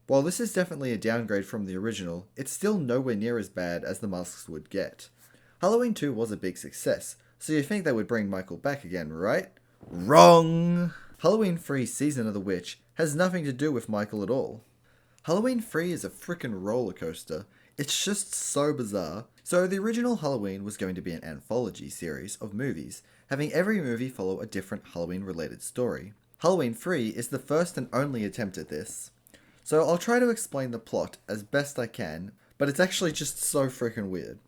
While this is definitely a downgrade from the original, it's still nowhere near as bad as the masks would get. Halloween 2 was a big success, so you think they would bring Michael back again, right? Wrong! Halloween 3's Season of the Witch has nothing to do with Michael at all. Halloween 3 is a frickin' roller coaster. It's just so bizarre. So the original Halloween was going to be an anthology series of movies, having every movie follow a different Halloween related story. Halloween 3 is the first and only attempt at this. So I'll try to explain the plot as best I can, but it's actually just so freaking weird.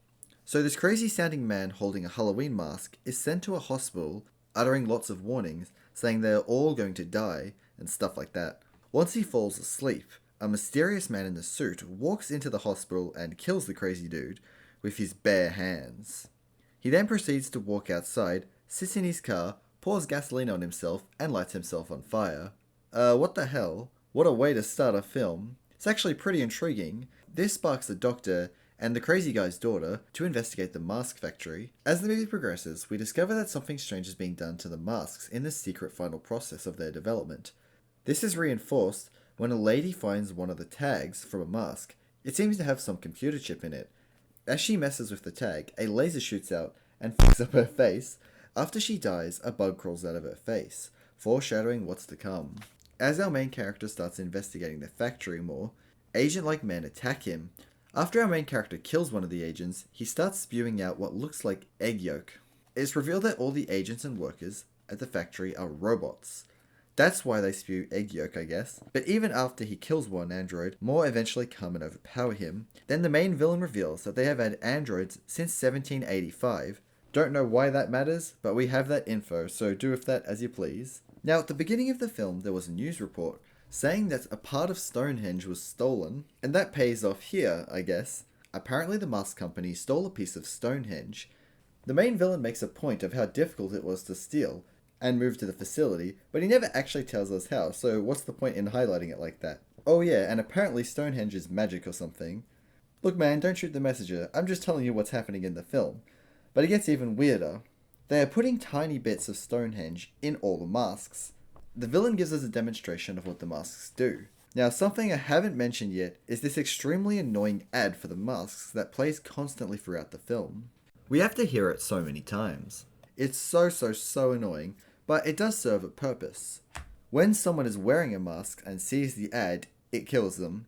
So this crazy sounding man holding a Halloween mask is sent to a hospital, uttering lots of warnings, saying they're all going to die, and stuff like that. Once he falls asleep, a mysterious man in a suit walks into the hospital and kills the crazy dude with his bare hands. He then proceeds to walk outside, sits in his car, pours gasoline on himself, and lights himself on fire. What the hell? What a way to start a film. It's actually pretty intriguing. This sparks the doctor and the crazy guy's daughter to investigate the mask factory. As the movie progresses, we discover that something strange is being done to the masks in the secret final process of their development. This is reinforced when a lady finds one of the tags from a mask. It seems to have some computer chip in it. As she messes with the tag, a laser shoots out and fucks up her face. After she dies, a bug crawls out of her face, foreshadowing what's to come. As our main character starts investigating the factory more, agent-like men attack him. After our main character kills one of the agents, he starts spewing out what looks like egg yolk. It's revealed that all the agents and workers at the factory are robots. That's why they spew egg yolk, I guess. But even after he kills one android, more eventually come and overpower him. Then the main villain reveals that they have had androids since 1785. Don't know why that matters, but we have that info, so do with that as you please. Now, at the beginning of the film, there was a news report saying that a part of Stonehenge was stolen, and that pays off here, I guess. Apparently the mask company stole a piece of Stonehenge. The main villain makes a point of how difficult it was to steal and move to the facility, but he never actually tells us how, so what's the point in highlighting it like that? Oh yeah, and apparently Stonehenge is magic or something. Look man, don't shoot the messenger, I'm just telling you what's happening in the film. But it gets even weirder. They are putting tiny bits of Stonehenge in all the masks. The villain gives us a demonstration of what the masks do. Now, something I haven't mentioned yet is this extremely annoying ad for the masks that plays constantly throughout the film. We have to hear it so many times. It's so annoying, but it does serve a purpose. When someone is wearing a mask and sees the ad, it kills them.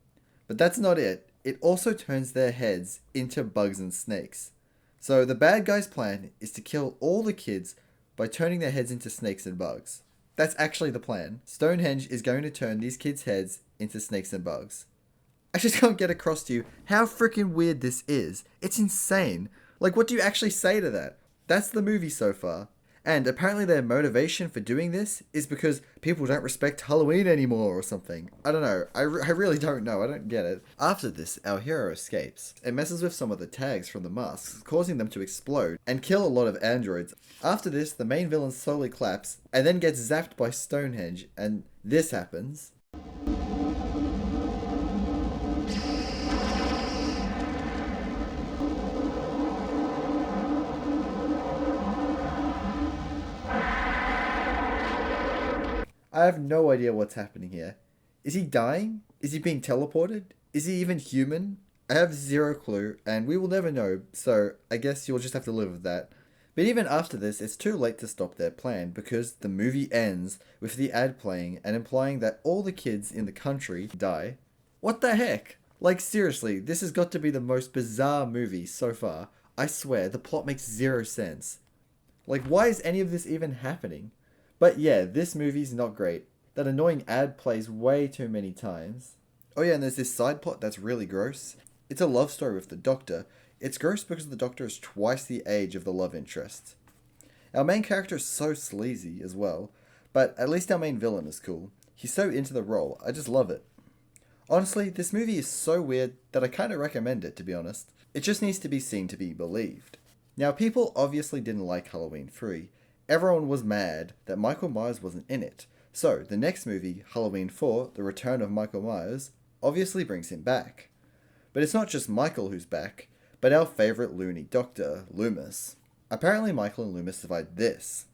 But that's not it. It also turns their heads into bugs and snakes. So the bad guy's plan is to kill all the kids by turning their heads into snakes and bugs. That's actually the plan. Stonehenge is going to turn these kids' heads into snakes and bugs. I just can't get across to you how freaking weird this is. It's insane. Like, what do you actually say to that? That's the movie so far. And apparently their motivation for doing this is because people don't respect Halloween anymore or something. I don't know. I really don't know. I don't get it. After this, our hero escapes. It messes with some of the tags from the masks, causing them to explode and kill a lot of androids. After this, the main villain slowly claps and then gets zapped by Stonehenge, and this happens. I have no idea what's happening here. Is he dying? Is he being teleported? Is he even human? I have zero clue, and we will never know, so I guess you'll just have to live with that. But even after this, it's too late to stop their plan, because the movie ends with the ad playing and implying that all the kids in the country die. What the heck? Like seriously, this has got to be the most bizarre movie so far. I swear, the plot makes zero sense. Like, why is any of this even happening? But yeah, this movie's not great. That annoying ad plays way too many times. Oh yeah, and there's this side plot that's really gross. It's a love story with the Doctor. It's gross because the Doctor is twice the age of the love interest. Our main character is so sleazy as well, but at least our main villain is cool. He's so into the role, I just love it. Honestly, this movie is so weird that I kinda recommend it, to be honest. It just needs to be seen to be believed. Now, people obviously didn't like Halloween 3. Everyone was mad that Michael Myers wasn't in it. So, the next movie, Halloween 4, The Return of Michael Myers, obviously brings him back. But it's not just Michael who's back, but our favourite loony doctor, Loomis. Apparently Michael and Loomis survived this.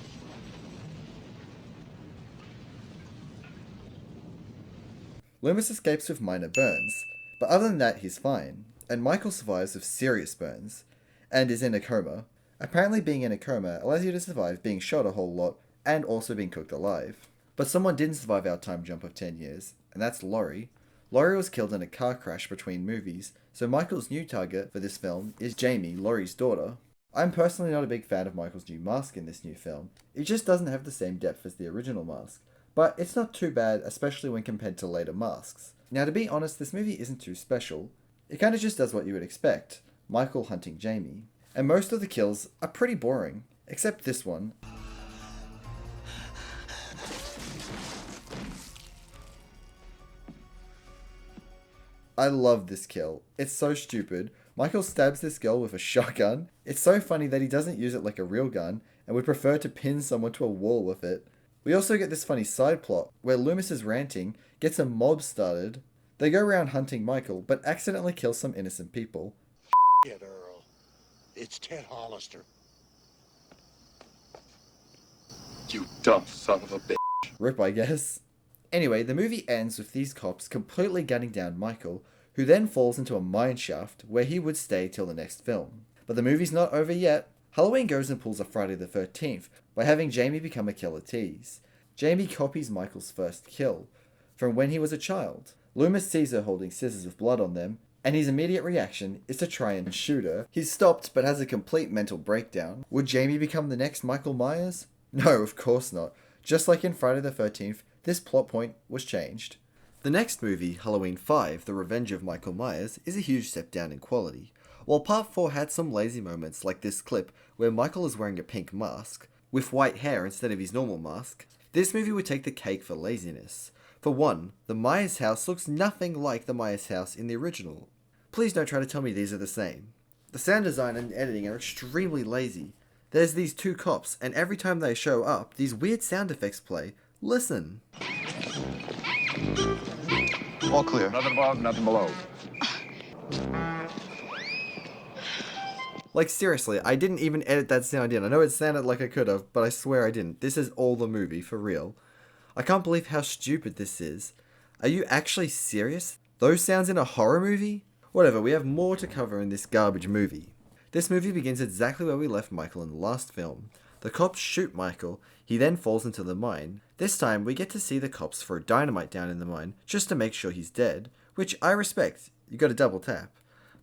Loomis escapes with minor burns, but other than that he's fine, and Michael survives with serious burns, and is in a coma. Apparently being in a coma allows you to survive being shot a whole lot, and also being cooked alive. But someone didn't survive our time jump of 10 years, and that's Laurie. Laurie was killed in a car crash between movies, so Michael's new target for this film is Jamie, Laurie's daughter. I'm personally not a big fan of Michael's new mask in this new film. It just doesn't have the same depth as the original mask, but it's not too bad, especially when compared to later masks. Now to be honest, this movie isn't too special. It kinda just does what you would expect, Michael hunting Jamie. And most of the kills are pretty boring, except this one. I love this kill. It's so stupid. Michael stabs this girl with a shotgun. It's so funny that he doesn't use it like a real gun, and would prefer to pin someone to a wall with it. We also get this funny side plot, where Loomis is ranting, gets a mob started. They go around hunting Michael, but accidentally kill some innocent people. It, Earl. It's Ted Hollister. You dumb son of a bitch. Rip, I guess. Anyway, the movie ends with these cops completely gunning down Michael, who then falls into a mine shaft where he would stay till the next film. But the movie's not over yet. Halloween goes and pulls a Friday the 13th by having Jamie become a killer tease. Jamie copies Michael's first kill from when he was a child. Loomis sees her holding scissors with blood on them, and his immediate reaction is to try and shoot her. He's stopped but has a complete mental breakdown. Would Jamie become the next Michael Myers? No, of course not. Just like in Friday the 13th, this plot point was changed. The next movie, Halloween 5, The Revenge of Michael Myers, is a huge step down in quality. While Part 4 had some lazy moments like this clip where Michael is wearing a pink mask, with white hair instead of his normal mask, this movie would take the cake for laziness. For one, the Myers house looks nothing like the Myers house in the original. Please don't try to tell me these are the same. The sound design and editing are extremely lazy. There's these two cops, and every time they show up, these weird sound effects play. Listen. All clear. Nothing above, nothing below. Like seriously, I didn't even edit that sound in. I know it sounded like I could have, but I swear I didn't. This is all the movie, for real. I can't believe how stupid this is. Are you actually serious? Those sounds in a horror movie? Whatever, we have more to cover in this garbage movie. This movie begins exactly where we left Michael in the last film. The cops shoot Michael, he then falls into the mine. This time, we get to see the cops throw dynamite down in the mine, just to make sure he's dead, which I respect, you gotta double tap.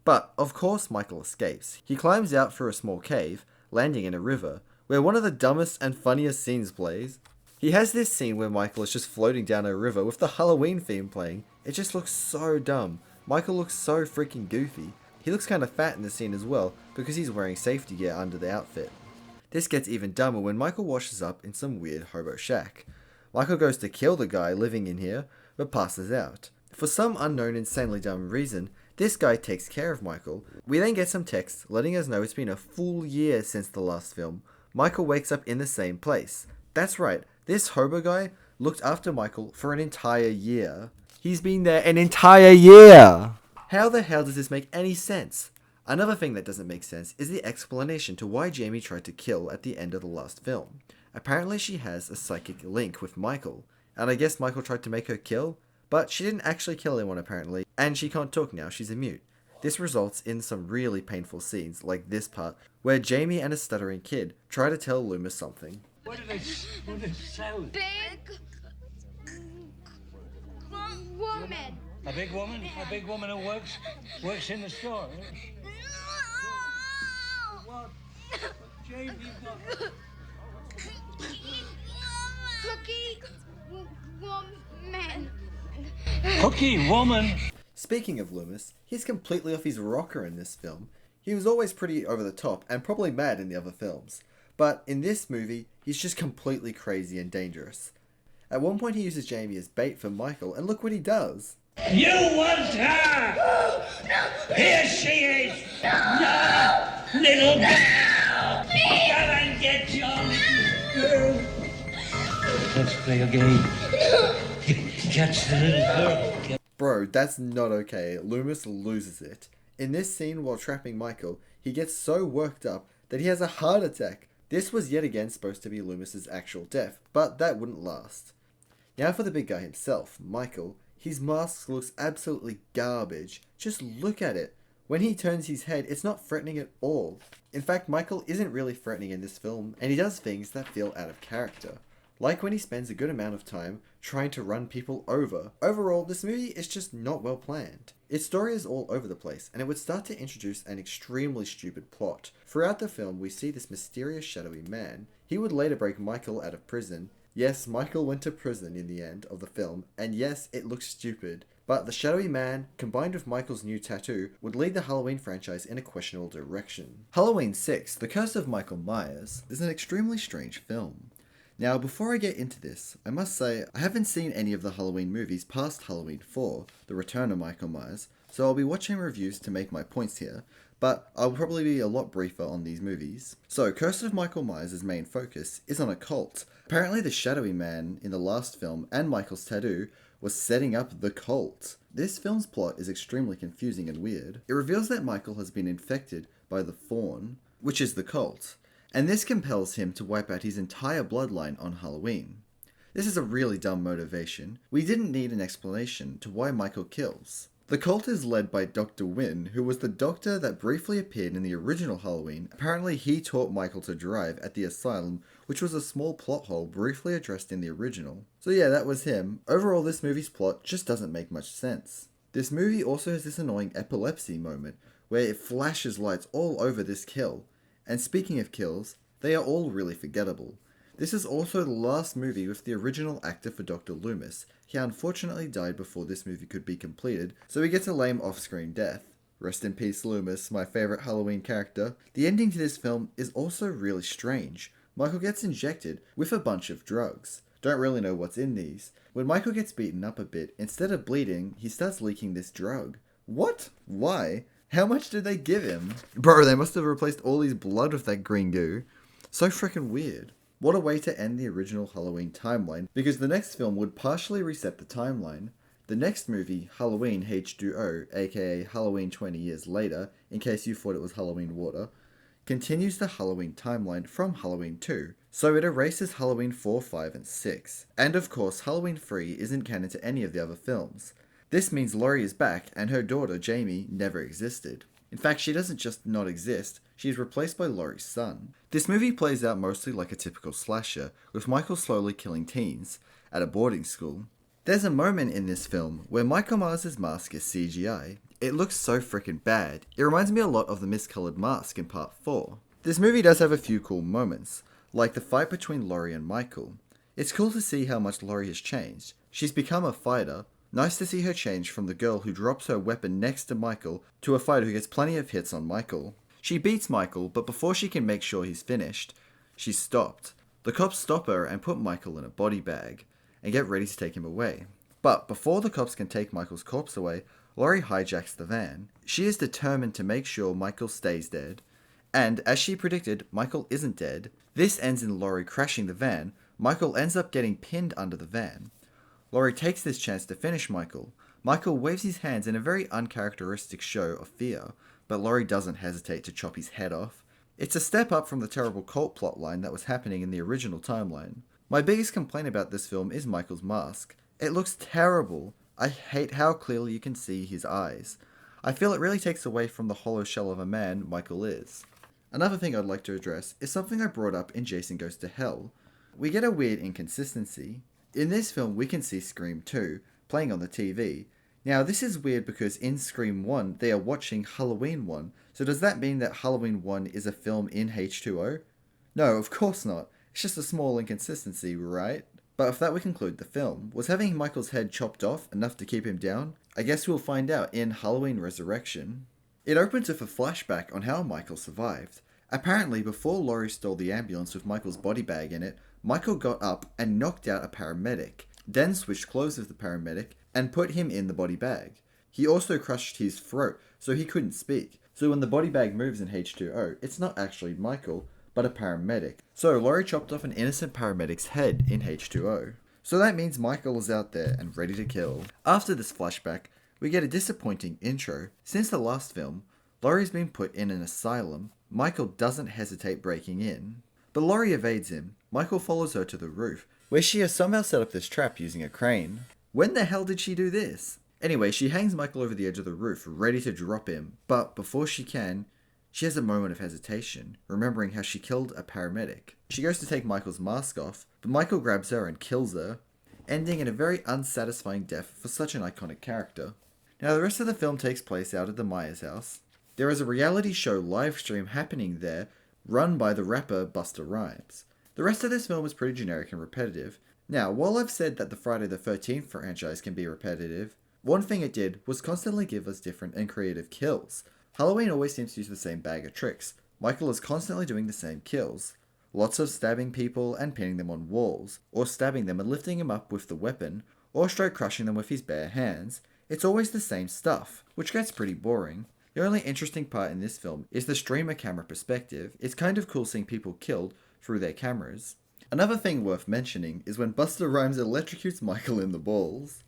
But, of course Michael escapes. He climbs out through a small cave, landing in a river, where one of the dumbest and funniest scenes plays. He has this scene where Michael is just floating down a river with the Halloween theme playing. It just looks so dumb. Michael looks so freaking goofy. He looks kinda fat in the scene as well, because he's wearing safety gear under the outfit. This gets even dumber when Michael washes up in some weird hobo shack. Michael goes to kill the guy living in here, but passes out. For some unknown insanely dumb reason, this guy takes care of Michael. We then get some text letting us know it's been a full year since the last film. Michael wakes up in the same place. That's right, this hobo guy looked after Michael for an entire year. He's been there an entire year! How the hell does this make any sense? Another thing that doesn't make sense is the explanation to why Jamie tried to kill at the end of the last film. Apparently she has a psychic link with Michael, and I guess Michael tried to make her kill, but she didn't actually kill anyone apparently, and she can't talk now, she's a mute. This results in some really painful scenes, like this part, where Jamie and a stuttering kid try to tell Loomis something. What did it sound? Big woman. A big woman? A big woman who works in the store. What? Jamie, Cookie woman. Cookie woman. Speaking of Loomis, he's completely off his rocker in this film. He was always pretty over the top and probably mad in the other films. But in this movie, he's just completely crazy and dangerous. At one point he uses Jamie as bait for Michael, and look what he does. You want her! Here she is! No! Little girl! Go and get your little girl! Let's play a game. Catch the little girl. Bro, that's not okay. Loomis loses it. In this scene while trapping Michael, he gets so worked up that he has a heart attack. This was yet again supposed to be Loomis's actual death, but that wouldn't last. Now for the big guy himself, Michael. His mask looks absolutely garbage. Just look at it. When he turns his head, it's not threatening at all. In fact, Michael isn't really threatening in this film, and he does things that feel out of character. Like when he spends a good amount of time trying to run people over. Overall, this movie is just not well planned. Its story is all over the place, and it would start to introduce an extremely stupid plot. Throughout the film, we see this mysterious shadowy man. He would later break Michael out of prison. Yes, Michael went to prison in the end of the film, and yes, it looks stupid. But the shadowy man, combined with Michael's new tattoo, would lead the Halloween franchise in a questionable direction. Halloween 6, The Curse of Michael Myers, is an extremely strange film. Now, before I get into this, I must say I haven't seen any of the Halloween movies past Halloween 4, The Return of Michael Myers, so I'll be watching reviews to make my points here, but I'll probably be a lot briefer on these movies. So, Curse of Michael Myers' main focus is on a cult. Apparently the shadowy man in the last film and Michael's tattoo was setting up the cult. This film's plot is extremely confusing and weird. It reveals that Michael has been infected by the Fawn, which is the cult, and this compels him to wipe out his entire bloodline on Halloween. This is a really dumb motivation. We didn't need an explanation to why Michael kills. The cult is led by Dr. Wynn, who was the doctor that briefly appeared in the original Halloween. Apparently he taught Michael to drive at the asylum, which was a small plot hole briefly addressed in the original. So yeah, that was him. Overall, this movie's plot just doesn't make much sense. This movie also has this annoying epilepsy moment, where it flashes lights all over this kill. And speaking of kills, they are all really forgettable. This is also the last movie with the original actor for Dr. Loomis. He unfortunately died before this movie could be completed, so he gets a lame off-screen death. Rest in peace, Loomis, my favourite Halloween character. The ending to this film is also really strange. Michael gets injected with a bunch of drugs. Don't really know what's in these. When Michael gets beaten up a bit, instead of bleeding, he starts leaking this drug. What? Why? How much did they give him? Bro, they must have replaced all his blood with that green goo. So freaking weird. What a way to end the original Halloween timeline, because the next film would partially reset the timeline. The next movie, Halloween H2O, aka Halloween 20 years later, in case you thought it was Halloween water, continues the Halloween timeline from Halloween 2, so it erases Halloween 4, 5, and 6. And of course, Halloween 3 isn't canon to any of the other films. This means Laurie is back, and her daughter, Jamie, never existed. In fact, she doesn't just not exist, she is replaced by Laurie's son. This movie plays out mostly like a typical slasher, with Michael slowly killing teens at a boarding school. There's a moment in this film where Michael Myers' mask is CGI. It looks so freaking bad. It reminds me a lot of the miscolored mask in part 4. This movie does have a few cool moments, like the fight between Laurie and Michael. It's cool to see how much Laurie has changed. She's become a fighter. Nice to see her change from the girl who drops her weapon next to Michael to a fighter who gets plenty of hits on Michael. She beats Michael, but before she can make sure he's finished, she's stopped. The cops stop her and put Michael in a body bag and get ready to take him away. But before the cops can take Michael's corpse away, Laurie hijacks the van. She is determined to make sure Michael stays dead. And as she predicted, Michael isn't dead. This ends in Laurie crashing the van. Michael ends up getting pinned under the van. Laurie takes this chance to finish Michael. Michael waves his hands in a very uncharacteristic show of fear, but Laurie doesn't hesitate to chop his head off. It's a step up from the terrible cult plotline that was happening in the original timeline. My biggest complaint about this film is Michael's mask. It looks terrible. I hate how clearly you can see his eyes. I feel it really takes away from the hollow shell of a man Michael is. Another thing I'd like to address is something I brought up in Jason Goes to Hell. We get a weird inconsistency. In this film, we can see Scream 2 playing on the TV. Now, this is weird because in Scream 1, they are watching Halloween 1. So does that mean that Halloween 1 is a film in H2O? No, of course not. It's just a small inconsistency, right? But if that would conclude the film, was having Michael's head chopped off enough to keep him down? I guess we'll find out in Halloween Resurrection. It opens with a flashback on how Michael survived. Apparently, before Laurie stole the ambulance with Michael's body bag in it, Michael got up and knocked out a paramedic, then switched clothes with the paramedic and put him in the body bag. He also crushed his throat so he couldn't speak. So when the body bag moves in H2O, it's not actually Michael, but a paramedic. So Laurie chopped off an innocent paramedic's head in H2O. So that means Michael is out there and ready to kill. After this flashback, we get a disappointing intro. Since the last film, Laurie's been put in an asylum. Michael doesn't hesitate breaking in. But Laurie evades him. Michael follows her to the roof, where she has somehow set up this trap using a crane. When the hell did she do this? Anyway, she hangs Michael over the edge of the roof, ready to drop him. But before she can, she has a moment of hesitation, remembering how she killed a paramedic. She goes to take Michael's mask off, but Michael grabs her and kills her, ending in a very unsatisfying death for such an iconic character. Now the rest of the film takes place out at the Myers house. There is a reality show live stream happening there, run by the rapper Busta Rhymes. The rest of this film is pretty generic and repetitive. Now, while I've said that the Friday the 13th franchise can be repetitive, one thing it did was constantly give us different and creative kills. Halloween always seems to use the same bag of tricks. Michael is constantly doing the same kills. Lots of stabbing people and pinning them on walls, or stabbing them and lifting them up with the weapon, or straight crushing them with his bare hands. It's always the same stuff, which gets pretty boring. The only interesting part in this film is the streamer camera perspective. It's kind of cool seeing people killed through their cameras. Another thing worth mentioning is when Busta Rhymes electrocutes Michael in the balls.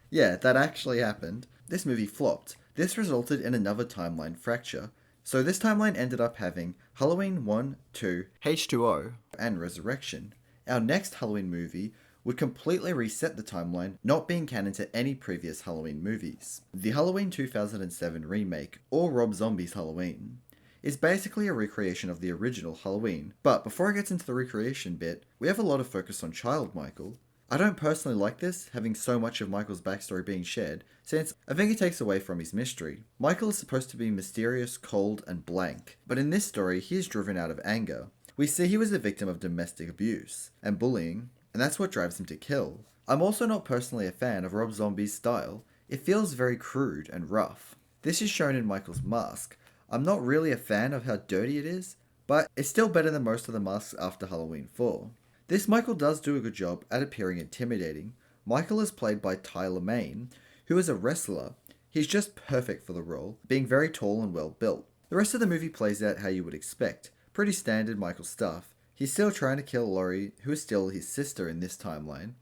Yeah, that actually happened. This movie flopped. This resulted in another timeline fracture. So this timeline ended up having Halloween 1, 2, H2O, and Resurrection. Our next Halloween movie would completely reset the timeline, not being canon to any previous Halloween movies. The Halloween 2007 remake, or Rob Zombie's Halloween, is basically a recreation of the original Halloween. But before I get into the recreation bit, we have a lot of focus on child Michael. I don't personally like this, having so much of Michael's backstory being shared, since I think it takes away from his mystery. Michael is supposed to be mysterious, cold, and blank, but in this story he is driven out of anger. We see he was a victim of domestic abuse and bullying, and that's what drives him to kill. I'm also not personally a fan of Rob Zombie's style. It feels very crude and rough. This is shown in Michael's mask. I'm not really a fan of how dirty it is, but it's still better than most of the masks after Halloween 4. This Michael does do a good job at appearing intimidating. Michael is played by Tyler Mane, who is a wrestler. He's just perfect for the role, being very tall and well built. The rest of the movie plays out how you would expect. Pretty standard Michael stuff. He's still trying to kill Laurie, who is still his sister in this timeline.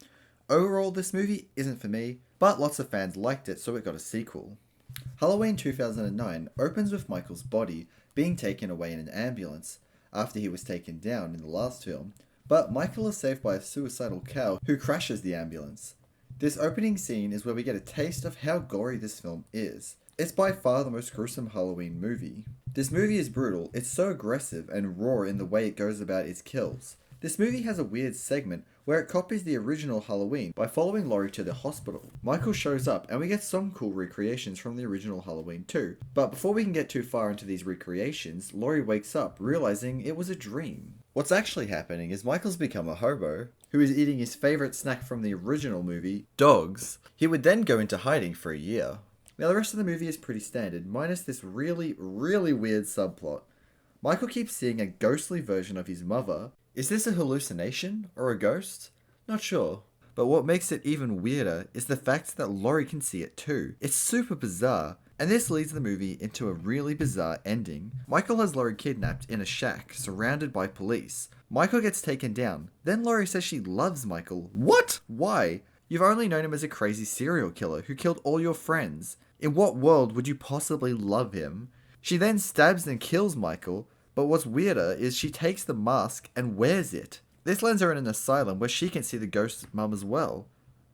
Overall, this movie isn't for me, but lots of fans liked it, so it got a sequel. Halloween 2009 opens with Michael's body being taken away in an ambulance after he was taken down in the last film, but Michael is saved by a suicidal cow who crashes the ambulance. This opening scene is where we get a taste of how gory this film is. It's by far the most gruesome Halloween movie. This movie is brutal. It's so aggressive and raw in the way it goes about its kills. This movie has a weird segment where it copies the original Halloween by following Laurie to the hospital. Michael shows up and we get some cool recreations from the original Halloween too. But before we can get too far into these recreations, Laurie wakes up realizing it was a dream. What's actually happening is Michael's become a hobo who is eating his favorite snack from the original movie, dogs. He would then go into hiding for a year. Now the rest of the movie is pretty standard, minus this really weird subplot. Michael keeps seeing a ghostly version of his mother. Is this a hallucination or a ghost? Not sure. But what makes it even weirder is the fact that Laurie can see it too. It's super bizarre, and this leads the movie into a really bizarre ending. Michael has Laurie kidnapped in a shack, surrounded by police. Michael gets taken down. Then Laurie says she loves Michael. What? Why? You've only known him as a crazy serial killer who killed all your friends. In what world would you possibly love him? She then stabs and kills Michael, but what's weirder is she takes the mask and wears it. This lands her in an asylum where she can see the ghost mum as well.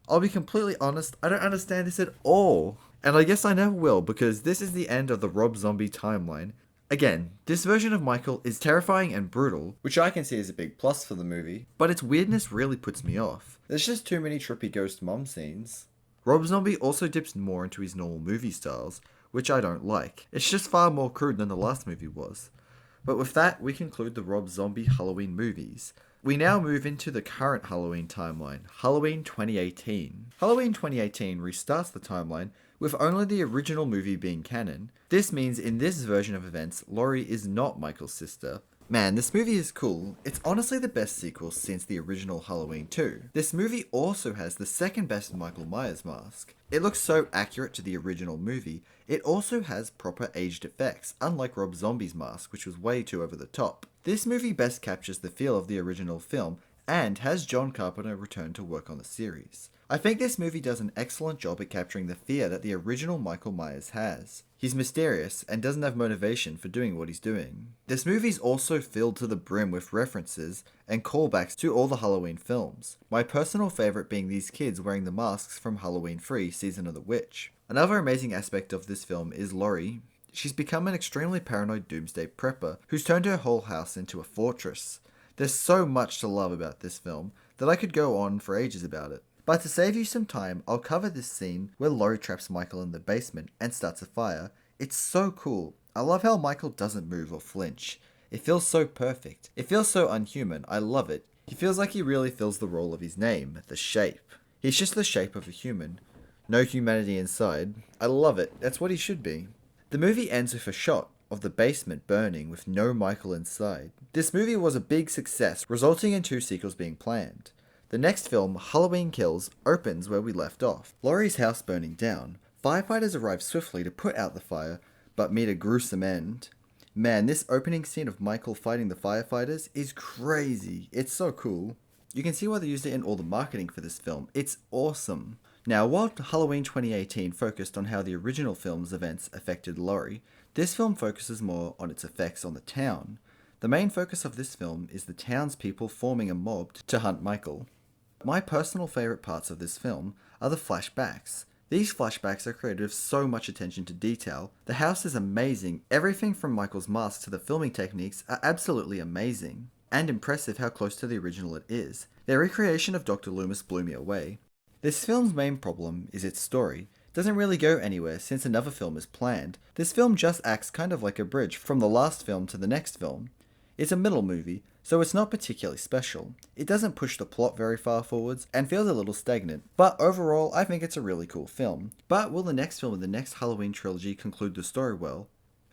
I'll be completely honest, I don't understand this at all. And I guess I never will, because this is the end of the Rob Zombie timeline. Again, this version of Michael is terrifying and brutal, which I can see as a big plus for the movie, but its weirdness really puts me off. There's just too many trippy ghost mum scenes. Rob Zombie also dips more into his normal movie styles, which I don't like. It's just far more crude than the last movie was. But with that, we conclude the Rob Zombie Halloween movies. We now move into the current Halloween timeline, Halloween 2018. Halloween 2018 restarts the timeline with only the original movie being canon. This means in this version of events, Laurie is not Michael's sister. Man, this movie is cool. It's honestly the best sequel since the original Halloween 2. This movie also has the second best Michael Myers mask. It looks so accurate to the original movie. It also has proper aged effects, unlike Rob Zombie's mask, which was way too over the top. This movie best captures the feel of the original film and has John Carpenter return to work on the series. I think this movie does an excellent job at capturing the fear that the original Michael Myers has. He's mysterious and doesn't have motivation for doing what he's doing. This movie's also filled to the brim with references and callbacks to all the Halloween films. My personal favourite being these kids wearing the masks from Halloween 3 Season of the Witch. Another amazing aspect of this film is Laurie. She's become an extremely paranoid doomsday prepper who's turned her whole house into a fortress. There's so much to love about this film that I could go on for ages about it. But to save you some time, I'll cover this scene where Laurie traps Michael in the basement and starts a fire. It's so cool. I love how Michael doesn't move or flinch. It feels so perfect. It feels so unhuman. I love it. He feels like he really fills the role of his name, the shape. He's just the shape of a human. No humanity inside. I love it. That's what he should be. The movie ends with a shot of the basement burning with no Michael inside. This movie was a big success, resulting in 2 sequels being planned. The next film, Halloween Kills, opens where we left off. Laurie's house burning down. Firefighters arrive swiftly to put out the fire, but meet a gruesome end. Man, this opening scene of Michael fighting the firefighters is crazy. It's so cool. You can see why they used it in all the marketing for this film. It's awesome. Now, while Halloween 2018 focused on how the original film's events affected Laurie, this film focuses more on its effects on the town. The main focus of this film is the townspeople forming a mob to hunt Michael. My personal favourite parts of this film are the flashbacks. These flashbacks are created with so much attention to detail. The house is amazing. Everything from Michael's mask to the filming techniques are absolutely amazing. And impressive how close to the original it is. Their recreation of Dr. Loomis blew me away. This film's main problem is its story. It doesn't really go anywhere since another film is planned. This film just acts kind of like a bridge from the last film to the next film. It's a middle movie, so it's not particularly special. It doesn't push the plot very far forwards and feels a little stagnant, but overall I think it's a really cool film. But will the next film in the next Halloween trilogy conclude the story well?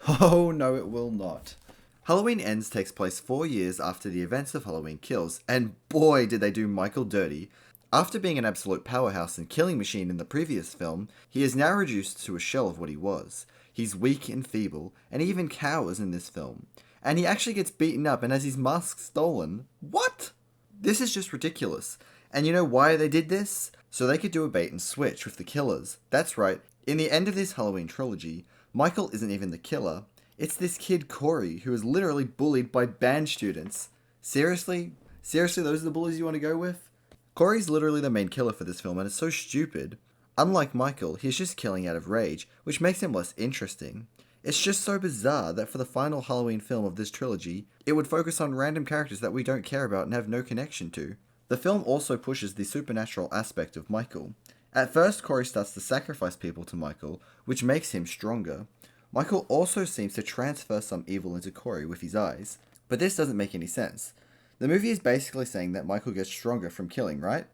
Oh no, it will not. Halloween Ends takes place 4 years after the events of Halloween Kills, and boy did they do Michael dirty. After being an absolute powerhouse and killing machine in the previous film, he is now reduced to a shell of what he was. He's weak and feeble, and he even cowers in this film. And he actually gets beaten up and has his mask stolen. What? This is just ridiculous. And you know why they did this? So they could do a bait and switch with the killers. That's right, in the end of this Halloween trilogy, Michael isn't even the killer. It's this kid Corey who is literally bullied by band students. Seriously? Seriously, those are the bullies you want to go with? Corey's literally the main killer for this film and it's so stupid. Unlike Michael, he's just killing out of rage, which makes him less interesting. It's just so bizarre that for the final Halloween film of this trilogy, it would focus on random characters that we don't care about and have no connection to. The film also pushes the supernatural aspect of Michael. At first, Corey starts to sacrifice people to Michael, which makes him stronger. Michael also seems to transfer some evil into Corey with his eyes, but this doesn't make any sense. The movie is basically saying that Michael gets stronger from killing, right?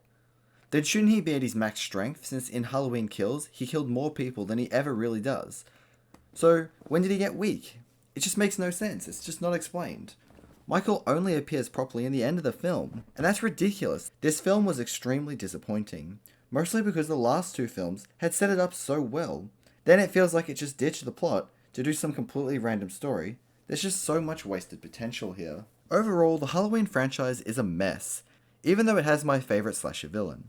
Then shouldn't he be at his max strength, since in Halloween Kills, he killed more people than he ever really does? So, when did he get weak? It just makes no sense, it's just not explained. Michael only appears properly in the end of the film, and that's ridiculous. This film was extremely disappointing, mostly because the last 2 films had set it up so well. Then it feels like it just ditched the plot to do some completely random story. There's just so much wasted potential here. Overall, the Halloween franchise is a mess, even though it has my favourite slasher villain.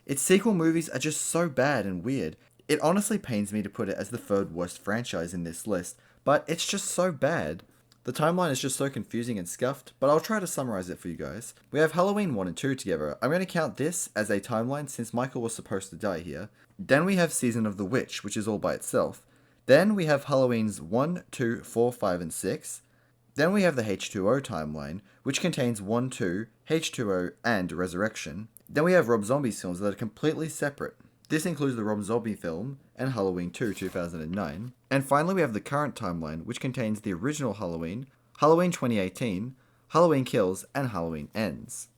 Its sequel movies are just so bad and weird. It honestly pains me to put it as the 3rd worst franchise in this list, but it's just so bad. The timeline is just so confusing and scuffed, but I'll try to summarize it for you guys. We have Halloween 1 and 2 together. I'm going to count this as a timeline since Michael was supposed to die here. Then we have Season of the Witch, which is all by itself. Then we have Halloweens 1, 2, 4, 5, and 6. Then we have the H2O timeline, which contains 1, 2, H2O, and Resurrection. Then we have Rob Zombie's films that are completely separate. This includes the Rob Zombie film and Halloween 2 2009. And finally we have the current timeline, which contains the original Halloween, Halloween 2018, Halloween Kills, and Halloween Ends.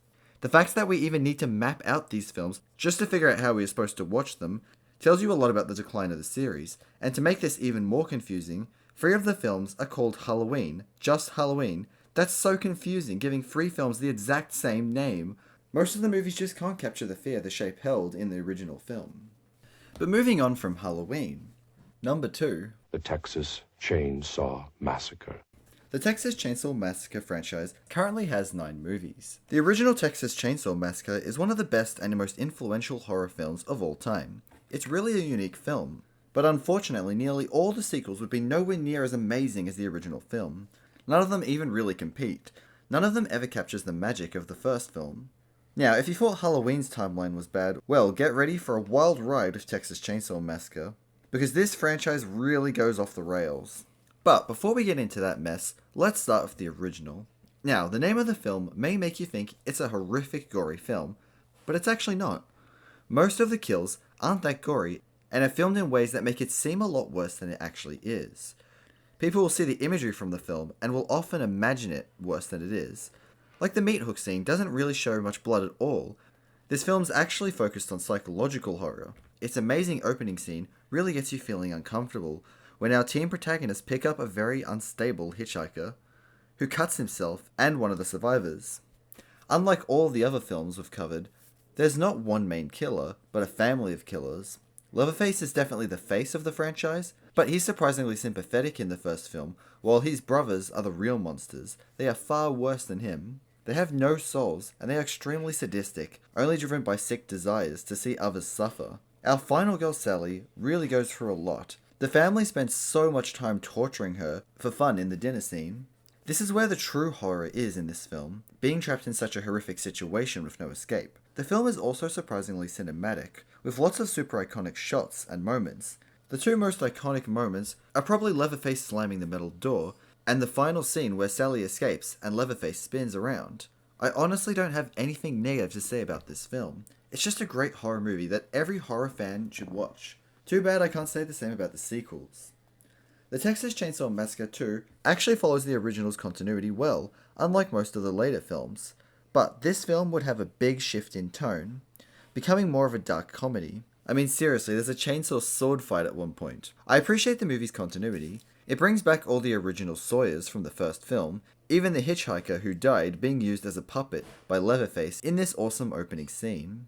The fact that we even need to map out these films just to figure out how we are supposed to watch them tells you a lot about the decline of the series, and to make this even more confusing, 3 of the films are called Halloween, just Halloween. That's so confusing, giving 3 films the exact same name. Most of the movies just can't capture the fear the shape held in the original film. But moving on from Halloween, number 2. The Texas Chainsaw Massacre. The Texas Chainsaw Massacre franchise currently has 9 movies. The original Texas Chainsaw Massacre is one of the best and most influential horror films of all time. It's really a unique film, but unfortunately nearly all the sequels would be nowhere near as amazing as the original film. None of them even really compete. None of them ever captures the magic of the first film. Now, if you thought Halloween's timeline was bad, well, get ready for a wild ride with Texas Chainsaw Massacre, because this franchise really goes off the rails. But before we get into that mess, let's start with the original. Now, the name of the film may make you think it's a horrific, gory film, but it's actually not. Most of the kills aren't that gory, and are filmed in ways that make it seem a lot worse than it actually is. People will see the imagery from the film and will often imagine it worse than it is. Like the meat hook scene doesn't really show much blood at all. This film's actually focused on psychological horror. Its amazing opening scene really gets you feeling uncomfortable when our teen protagonists pick up a very unstable hitchhiker who cuts himself and one of the survivors. Unlike all the other films we've covered, there's not one main killer, but a family of killers. Leatherface is definitely the face of the franchise, but he's surprisingly sympathetic in the first film, while his brothers are the real monsters. They are far worse than him. They have no souls, and they are extremely sadistic, only driven by sick desires to see others suffer. Our final girl Sally really goes through a lot. The family spends so much time torturing her for fun in the dinner scene. This is where the true horror is in this film, being trapped in such a horrific situation with no escape. The film is also surprisingly cinematic, with lots of super iconic shots and moments. The 2 most iconic moments are probably Leatherface slamming the metal door, and the final scene where Sally escapes and Leatherface spins around. I honestly don't have anything negative to say about this film. It's just a great horror movie that every horror fan should watch. Too bad I can't say the same about the sequels. The Texas Chainsaw Massacre 2 actually follows the original's continuity well, unlike most of the later films. But this film would have a big shift in tone, becoming more of a dark comedy. I mean seriously, there's a chainsaw sword fight at one point. I appreciate the movie's continuity. It brings back all the original Sawyers from the first film, even the hitchhiker who died being used as a puppet by Leatherface in this awesome opening scene.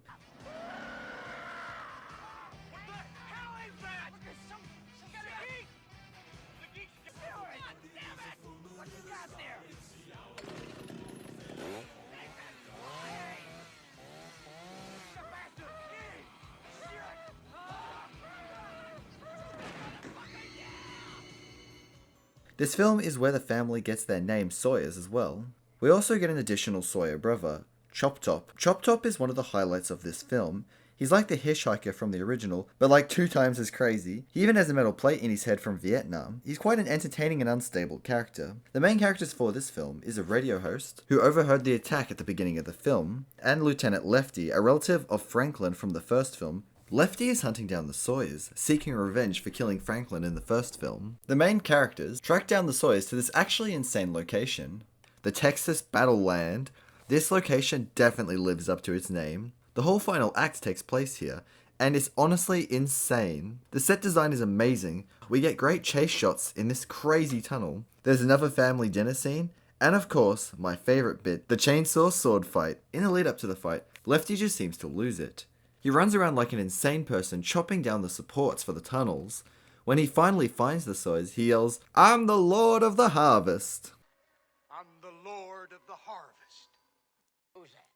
This film is where the family gets their name Sawyers as well. We also get an additional Sawyer brother, Chop Top. Chop Top is one of the highlights of this film. He's like the hitchhiker from the original, but like 2 times as crazy. He even has a metal plate in his head from Vietnam. He's quite an entertaining and unstable character. The main characters for this film is a radio host, who overheard the attack at the beginning of the film, and Lieutenant Lefty, a relative of Franklin from the first film. Lefty is hunting down the Sawyers, seeking revenge for killing Franklin in the first film. The main characters track down the Sawyers to this actually insane location, the Texas Battleland. This location definitely lives up to its name. The whole final act takes place here, and it's honestly insane. The set design is amazing. We get great chase shots in this crazy tunnel. There's another family dinner scene, and of course, my favorite bit, the chainsaw sword fight. In the lead up to the fight, Lefty just seems to lose it. He runs around like an insane person, chopping down the supports for the tunnels. When he finally finds the Sawyers, he yells, "I'm the Lord of the Harvest!" I'm the Lord of the Harvest. Who's that?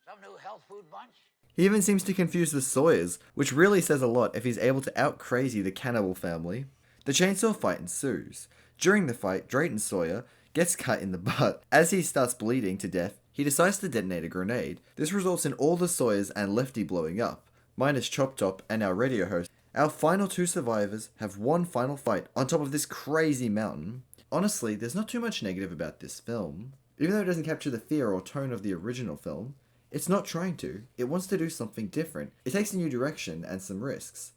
Some new health food bunch? He even seems to confuse the Sawyers, which really says a lot if he's able to out-crazy the cannibal family. The chainsaw fight ensues. During the fight, Drayton Sawyer gets cut in the butt. As he starts bleeding to death, he decides to detonate a grenade. This results in all the Sawyers and Lefty blowing up, minus Chop Top and our radio host. Our final 2 survivors have one final fight on top of this crazy mountain. Honestly, there's not too much negative about this film. Even though it doesn't capture the fear or tone of the original film, It's not trying to, it wants to do something different. It takes a new direction and some risks,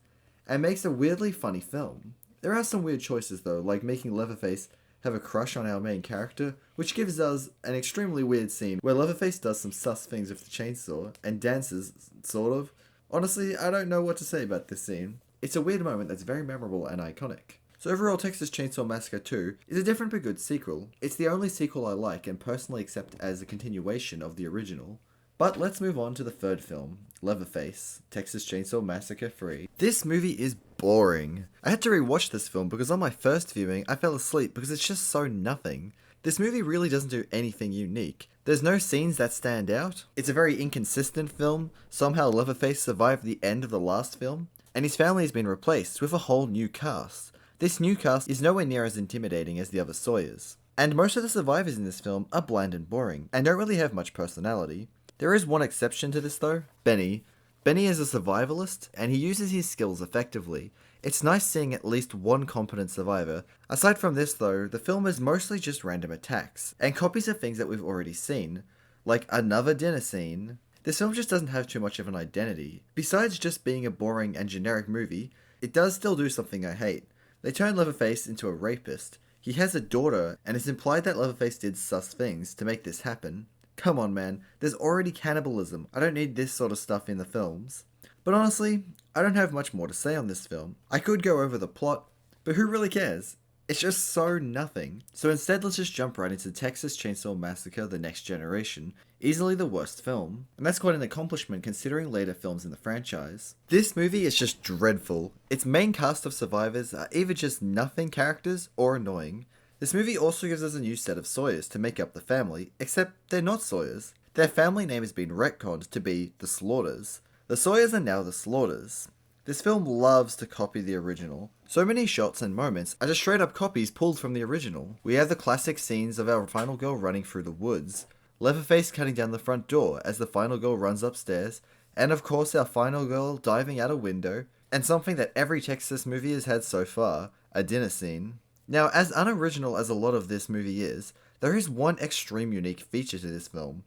and makes a weirdly funny film. There are some weird choices though, like making Leatherface have a crush on our main character, which gives us an extremely weird scene where Leatherface does some sus things with the chainsaw and dances, sort of. Honestly, I don't know what to say about this scene. It's a weird moment that's very memorable and iconic. So overall, Texas Chainsaw Massacre 2 is a different but good sequel. It's the only sequel I like and personally accept as a continuation of the original. But let's move on to the third film, Leatherface, Texas Chainsaw Massacre 3. This movie is boring. I had to rewatch this film because on my first viewing, I fell asleep because it's just so nothing. This movie really doesn't do anything unique. There's no scenes that stand out. It's a very inconsistent film. Somehow Leatherface survived the end of the last film, and his family has been replaced with a whole new cast. This new cast is nowhere near as intimidating as the other Sawyers. And most of the survivors in this film are bland and boring, and don't really have much personality. There is one exception to this though, Benny. Benny is a survivalist, and he uses his skills effectively. It's nice seeing at least one competent survivor. Aside from this though, the film is mostly just random attacks, and copies of things that we've already seen, like another dinner scene. This film just doesn't have too much of an identity. Besides just being a boring and generic movie, it does still do something I hate. They turn Leatherface into a rapist. He has a daughter, and it's implied that Leatherface did sus things to make this happen. Come on man, there's already cannibalism. I don't need this sort of stuff in the films. But honestly, I don't have much more to say on this film. I could go over the plot, but who really cares? It's just so nothing. So instead, let's just jump right into Texas Chainsaw Massacre: The Next Generation, easily the worst film. And that's quite an accomplishment considering later films in the franchise. This movie is just dreadful. Its main cast of survivors are either just nothing characters or annoying. This movie also gives us a new set of Sawyers to make up the family, except they're not Sawyers. Their family name has been retconned to be the Slaughters. The Sawyers are now the Slaughters. This film loves to copy the original. So many shots and moments are just straight up copies pulled from the original. We have the classic scenes of our final girl running through the woods, Leatherface cutting down the front door as the final girl runs upstairs, and of course our final girl diving out a window, and something that every Texas movie has had so far, a dinner scene. Now, as unoriginal as a lot of this movie is, there is one extreme unique feature to this film,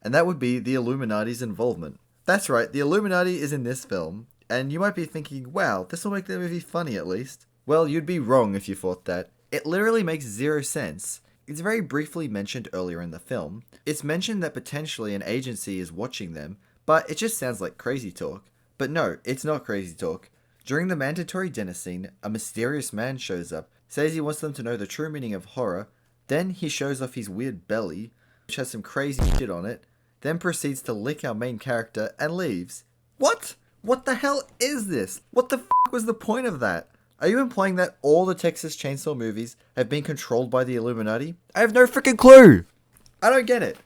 and that would be the Illuminati's involvement. That's right, the Illuminati is in this film, and you might be thinking, wow, this will make the movie funny at least. Well, you'd be wrong if you thought that. It literally makes zero sense. It's very briefly mentioned earlier in the film. It's mentioned that potentially an agency is watching them, but it just sounds like crazy talk. But no, it's not crazy talk. During the mandatory dinner scene, a mysterious man shows up, says he wants them to know the true meaning of horror, then he shows off his weird belly, which has some crazy shit on it, then proceeds to lick our main character and leaves. What? What the hell is this? What the f*** was the point of that? Are you implying that all the Texas Chainsaw movies have been controlled by the Illuminati? I have no freaking clue! I don't get it.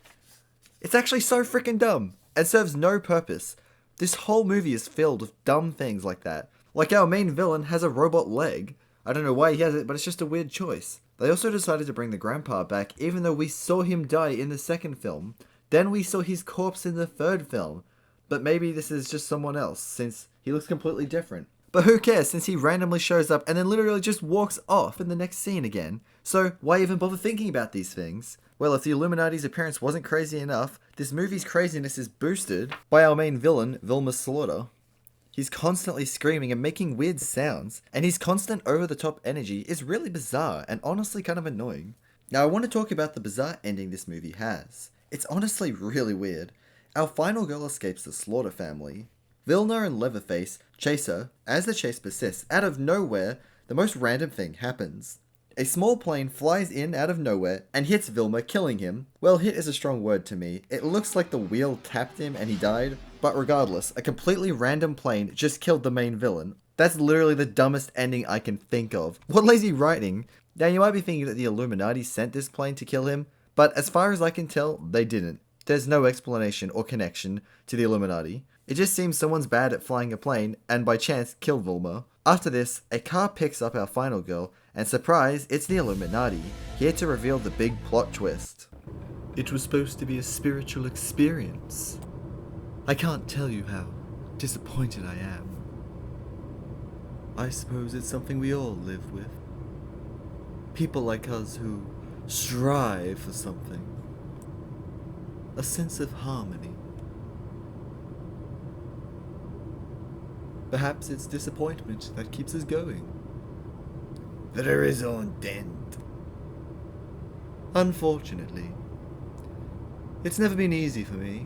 It's actually so freaking dumb, and serves no purpose. This whole movie is filled with dumb things like that. Like our main villain has a robot leg. I don't know why he has it, but it's just a weird choice. They also decided to bring the grandpa back even though we saw him die in the second film. Then we saw his corpse in the third film. But maybe this is just someone else, since he looks completely different. But who cares, since he randomly shows up and then literally just walks off in the next scene again. So why even bother thinking about these things? Well, if the Illuminati's appearance wasn't crazy enough, this movie's craziness is boosted by our main villain, Vilma Slaughter. He's constantly screaming and making weird sounds, and his constant over-the-top energy is really bizarre and honestly kind of annoying. Now I want to talk about the bizarre ending this movie has. It's honestly really weird. Our final girl escapes the Slaughter family. Vilna and Leatherface chase her. As the chase persists, out of nowhere, the most random thing happens. A small plane flies in out of nowhere and hits Vilma, killing him. Well, hit is a strong word to me. It looks like the wheel tapped him and he died. But regardless, a completely random plane just killed the main villain. That's literally the dumbest ending I can think of. What lazy writing. Now you might be thinking that the Illuminati sent this plane to kill him, but as far as I can tell, they didn't. There's no explanation or connection to the Illuminati. It just seems someone's bad at flying a plane and by chance killed Vilma. After this, a car picks up our final girl, and surprise, it's the Illuminati, here to reveal the big plot twist. It was supposed to be a spiritual experience. I can't tell you how disappointed I am. I suppose it's something we all live with. People like us who strive for something. A sense of harmony. Perhaps it's disappointment that keeps us going. The raison d'être. Unfortunately, it's never been easy for me.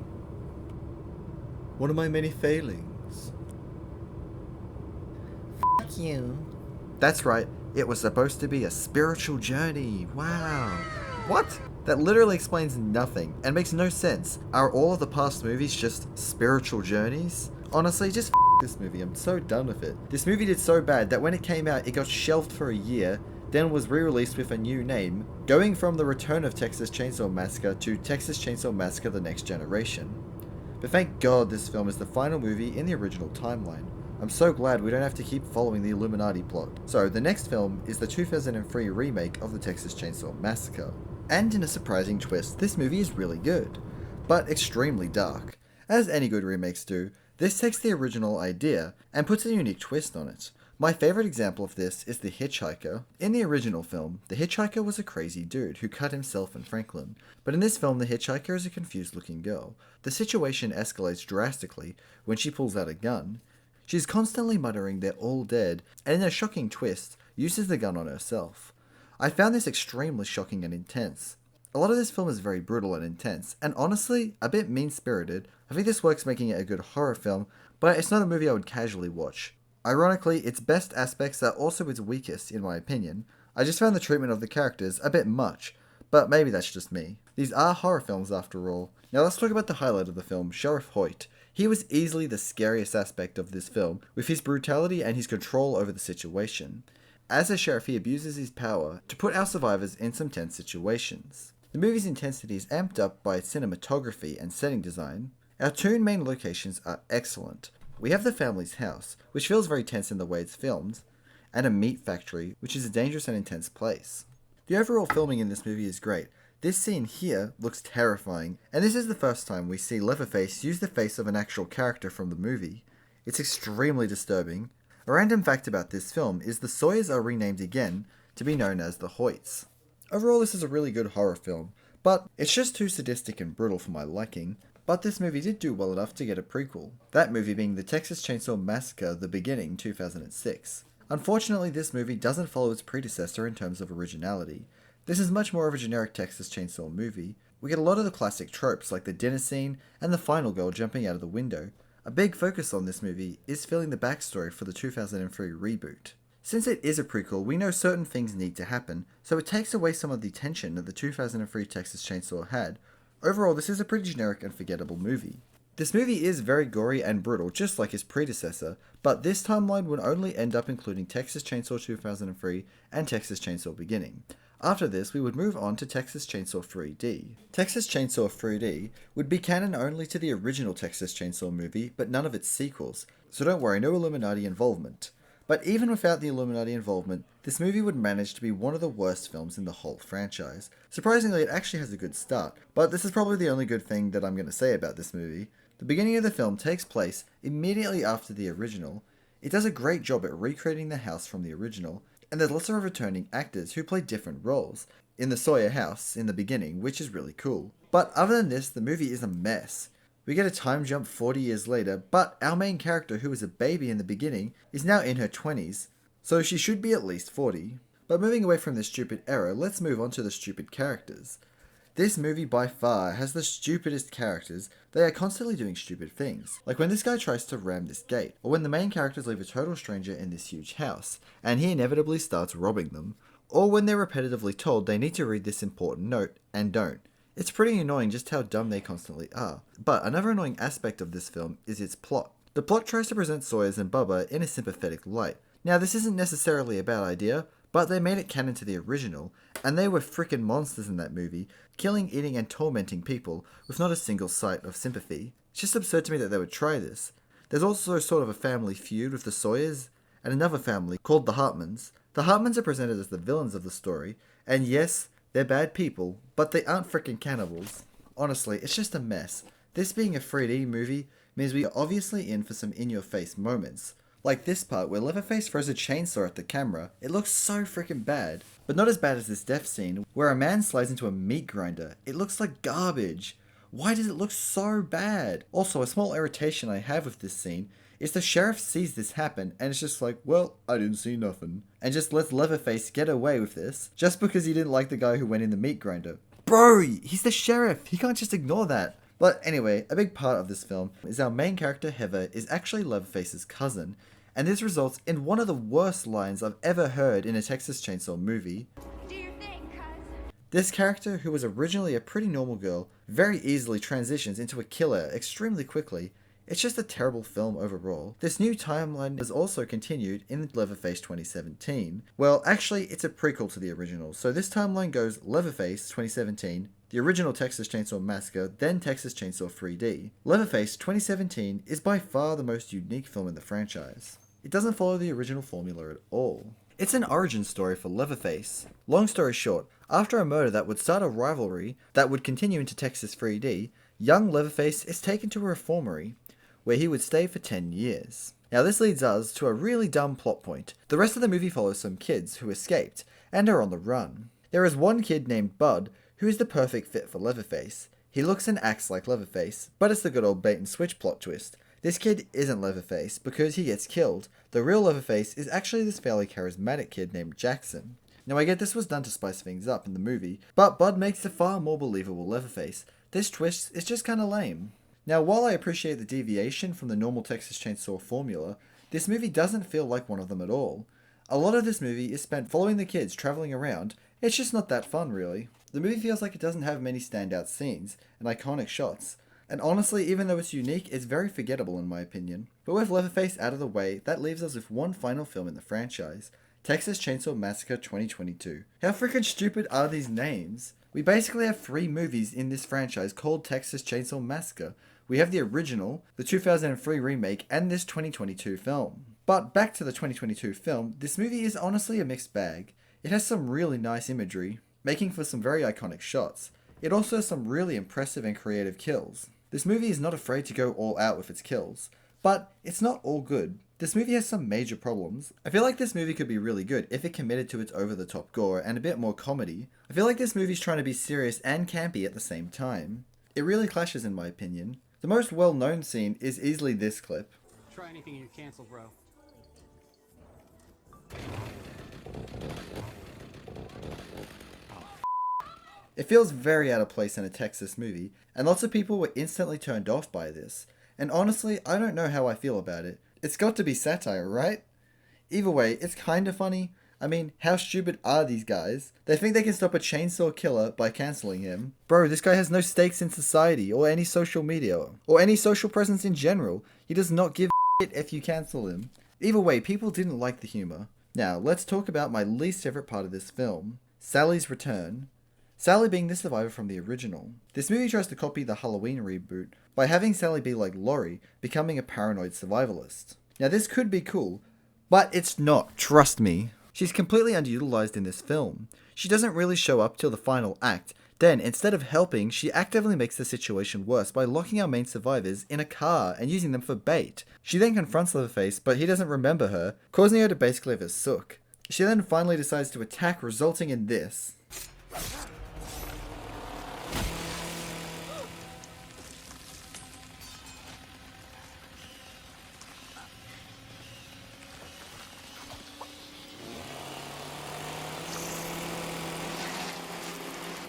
One of my many failings. Fuck you. That's right, it was supposed to be a spiritual journey. Wow. What? That literally explains nothing and makes no sense. Are all of the past movies just spiritual journeys? Honestly, just this movie. I'm so done with it. This movie did so bad that when it came out, it got shelved for a year, then was re-released with a new name, going from The Return of Texas Chainsaw Massacre to Texas Chainsaw Massacre: The Next Generation. But thank God this film is the final movie in the original timeline. I'm so glad we don't have to keep following the Illuminati plot. So, the next film is the 2003 remake of the Texas Chainsaw Massacre. And in a surprising twist, this movie is really good, but extremely dark. As any good remakes do, this takes the original idea and puts a unique twist on it. My favourite example of this is The Hitchhiker. In the original film, the hitchhiker was a crazy dude who cut himself and Franklin, but in this film the hitchhiker is a confused looking girl. The situation escalates drastically when she pulls out a gun. She's constantly muttering they're all dead, and in a shocking twist, uses the gun on herself. I found this extremely shocking and intense. A lot of this film is very brutal and intense, and honestly, a bit mean-spirited. I think this works making it a good horror film, but it's not a movie I would casually watch. Ironically, its best aspects are also its weakest, in my opinion. I just found the treatment of the characters a bit much, but maybe that's just me. These are horror films after all. Now let's talk about the highlight of the film, Sheriff Hoyt. He was easily the scariest aspect of this film, with his brutality and his control over the situation. As a sheriff, he abuses his power to put our survivors in some tense situations. The movie's intensity is amped up by its cinematography and setting design. Our two main locations are excellent. We have the family's house, which feels very tense in the way it's filmed, and a meat factory, which is a dangerous and intense place. The overall filming in this movie is great. This scene here looks terrifying, and this is the first time we see Leatherface use the face of an actual character from the movie. It's extremely disturbing. A random fact about this film is the Sawyers are renamed again to be known as the Hoyts. Overall, this is a really good horror film, but it's just too sadistic and brutal for my liking. But this movie did do well enough to get a prequel, that movie being the Texas Chainsaw Massacre: The Beginning 2006. Unfortunately, this movie doesn't follow its predecessor in terms of originality. This is much more of a generic Texas Chainsaw movie. We get a lot of the classic tropes like the dinner scene and the final girl jumping out of the window. A big focus on this movie is filling the backstory for the 2003 reboot. Since it is a prequel, we know certain things need to happen, so it takes away some of the tension that the 2003 Texas Chainsaw had. Overall, this is a pretty generic and forgettable movie. This movie is very gory and brutal, just like its predecessor, but this timeline would only end up including Texas Chainsaw 2003 and Texas Chainsaw Beginning. After this, we would move on to Texas Chainsaw 3D. Texas Chainsaw 3D would be canon only to the original Texas Chainsaw movie, but none of its sequels, so don't worry, no Illuminati involvement. But even without the Illuminati involvement, this movie would manage to be one of the worst films in the whole franchise. Surprisingly, it actually has a good start, but this is probably the only good thing that I'm going to say about this movie. The beginning of the film takes place immediately after the original. It does a great job at recreating the house from the original, and there's lots of returning actors who play different roles in the Sawyer house in the beginning, which is really cool. But other than this, the movie is a mess. We get a time jump 40 years later, but our main character, who was a baby in the beginning, is now in her 20s, so she should be at least 40. But moving away from this stupid era, let's move on to the stupid characters. This movie by far has the stupidest characters. They are constantly doing stupid things, like when this guy tries to ram this gate, or when the main characters leave a total stranger in this huge house, and he inevitably starts robbing them, or when they're repetitively told they need to read this important note, and don't. It's pretty annoying just how dumb they constantly are. But another annoying aspect of this film is its plot. The plot tries to present Sawyers and Bubba in a sympathetic light. Now this isn't necessarily a bad idea, but they made it canon to the original, and they were frickin' monsters in that movie, killing, eating, and tormenting people with not a single sight of sympathy. It's just absurd to me that they would try this. There's also sort of a family feud with the Sawyers, and another family called the Hartmans. The Hartmans are presented as the villains of the story, and yes, they're bad people, but they aren't frickin' cannibals. Honestly, it's just a mess. This being a 3D movie means we are obviously in for some in-your-face moments. Like this part where Leatherface throws a chainsaw at the camera. It looks so freaking bad. But not as bad as this death scene where a man slides into a meat grinder. It looks like garbage. Why does it look so bad? Also, a small irritation I have with this scene is the sheriff sees this happen and it's just like, well, I didn't see nothing. And just lets Leatherface get away with this just because he didn't like the guy who went in the meat grinder. Bro, he's the sheriff. He can't just ignore that. But anyway, a big part of this film is our main character Heather is actually Leatherface's cousin. And this results in one of the worst lines I've ever heard in a Texas Chainsaw movie. Do your thing, cuz. This character, who was originally a pretty normal girl, very easily transitions into a killer extremely quickly. It's just a terrible film overall. This new timeline is also continued in Leatherface 2017. Well, actually, it's a prequel to the original, so this timeline goes Leatherface 2017, the original Texas Chainsaw Massacre, then Texas Chainsaw 3D. Leatherface 2017 is by far the most unique film in the franchise. It doesn't follow the original formula at all. It's an origin story for Leatherface. Long story short, after a murder that would start a rivalry that would continue into Texas 3D, young Leatherface is taken to a reformatory, where he would stay for 10 years. Now this leads us to a really dumb plot point. The rest of the movie follows some kids who escaped and are on the run. There is one kid named Bud who is the perfect fit for Leatherface. He looks and acts like Leatherface, but it's the good old bait and switch plot twist. This kid isn't Leatherface because he gets killed. The real Leatherface is actually this fairly charismatic kid named Jackson. Now I get this was done to spice things up in the movie, but Bud makes a far more believable Leatherface. This twist is just kinda lame. Now while I appreciate the deviation from the normal Texas Chainsaw formula, this movie doesn't feel like one of them at all. A lot of this movie is spent following the kids traveling around. It's just not that fun really. The movie feels like it doesn't have many standout scenes and iconic shots. And honestly, even though it's unique, it's very forgettable in my opinion. But with Leatherface out of the way, that leaves us with one final film in the franchise, Texas Chainsaw Massacre 2022. How freaking stupid are these names? We basically have 3 movies in this franchise called Texas Chainsaw Massacre. We have the original, the 2003 remake, and this 2022 film. But back to the 2022 film, this movie is honestly a mixed bag. It has some really nice imagery, making for some very iconic shots. It also has some really impressive and creative kills. This movie is not afraid to go all out with its kills, but it's not all good. This movie has some major problems. I feel like this movie could be really good if it committed to its over-the-top gore and a bit more comedy. I feel like this movie's trying to be serious and campy at the same time. It really clashes in my opinion. The most well-known scene is easily this clip. Try anything and you cancel, bro. It feels very out of place in a Texas movie, and lots of people were instantly turned off by this. And honestly, I don't know how I feel about it. It's got to be satire, right? Either way, it's kinda funny. I mean, how stupid are these guys? They think they can stop a chainsaw killer by cancelling him. Bro, this guy has no stakes in society, or any social media, or any social presence in general. He does not give a shit if you cancel him. Either way, people didn't like the humor. Now, let's talk about my least favorite part of this film, Sally's return. Sally being the survivor from the original. This movie tries to copy the Halloween reboot by having Sally be like Laurie, becoming a paranoid survivalist. Now this could be cool, but it's not, trust me. She's completely underutilized in this film. She doesn't really show up till the final act. Then, instead of helping, she actively makes the situation worse by locking our main survivors in a car and using them for bait. She then confronts Leatherface, but he doesn't remember her, causing her to basically have a sook. She then finally decides to attack, resulting in this.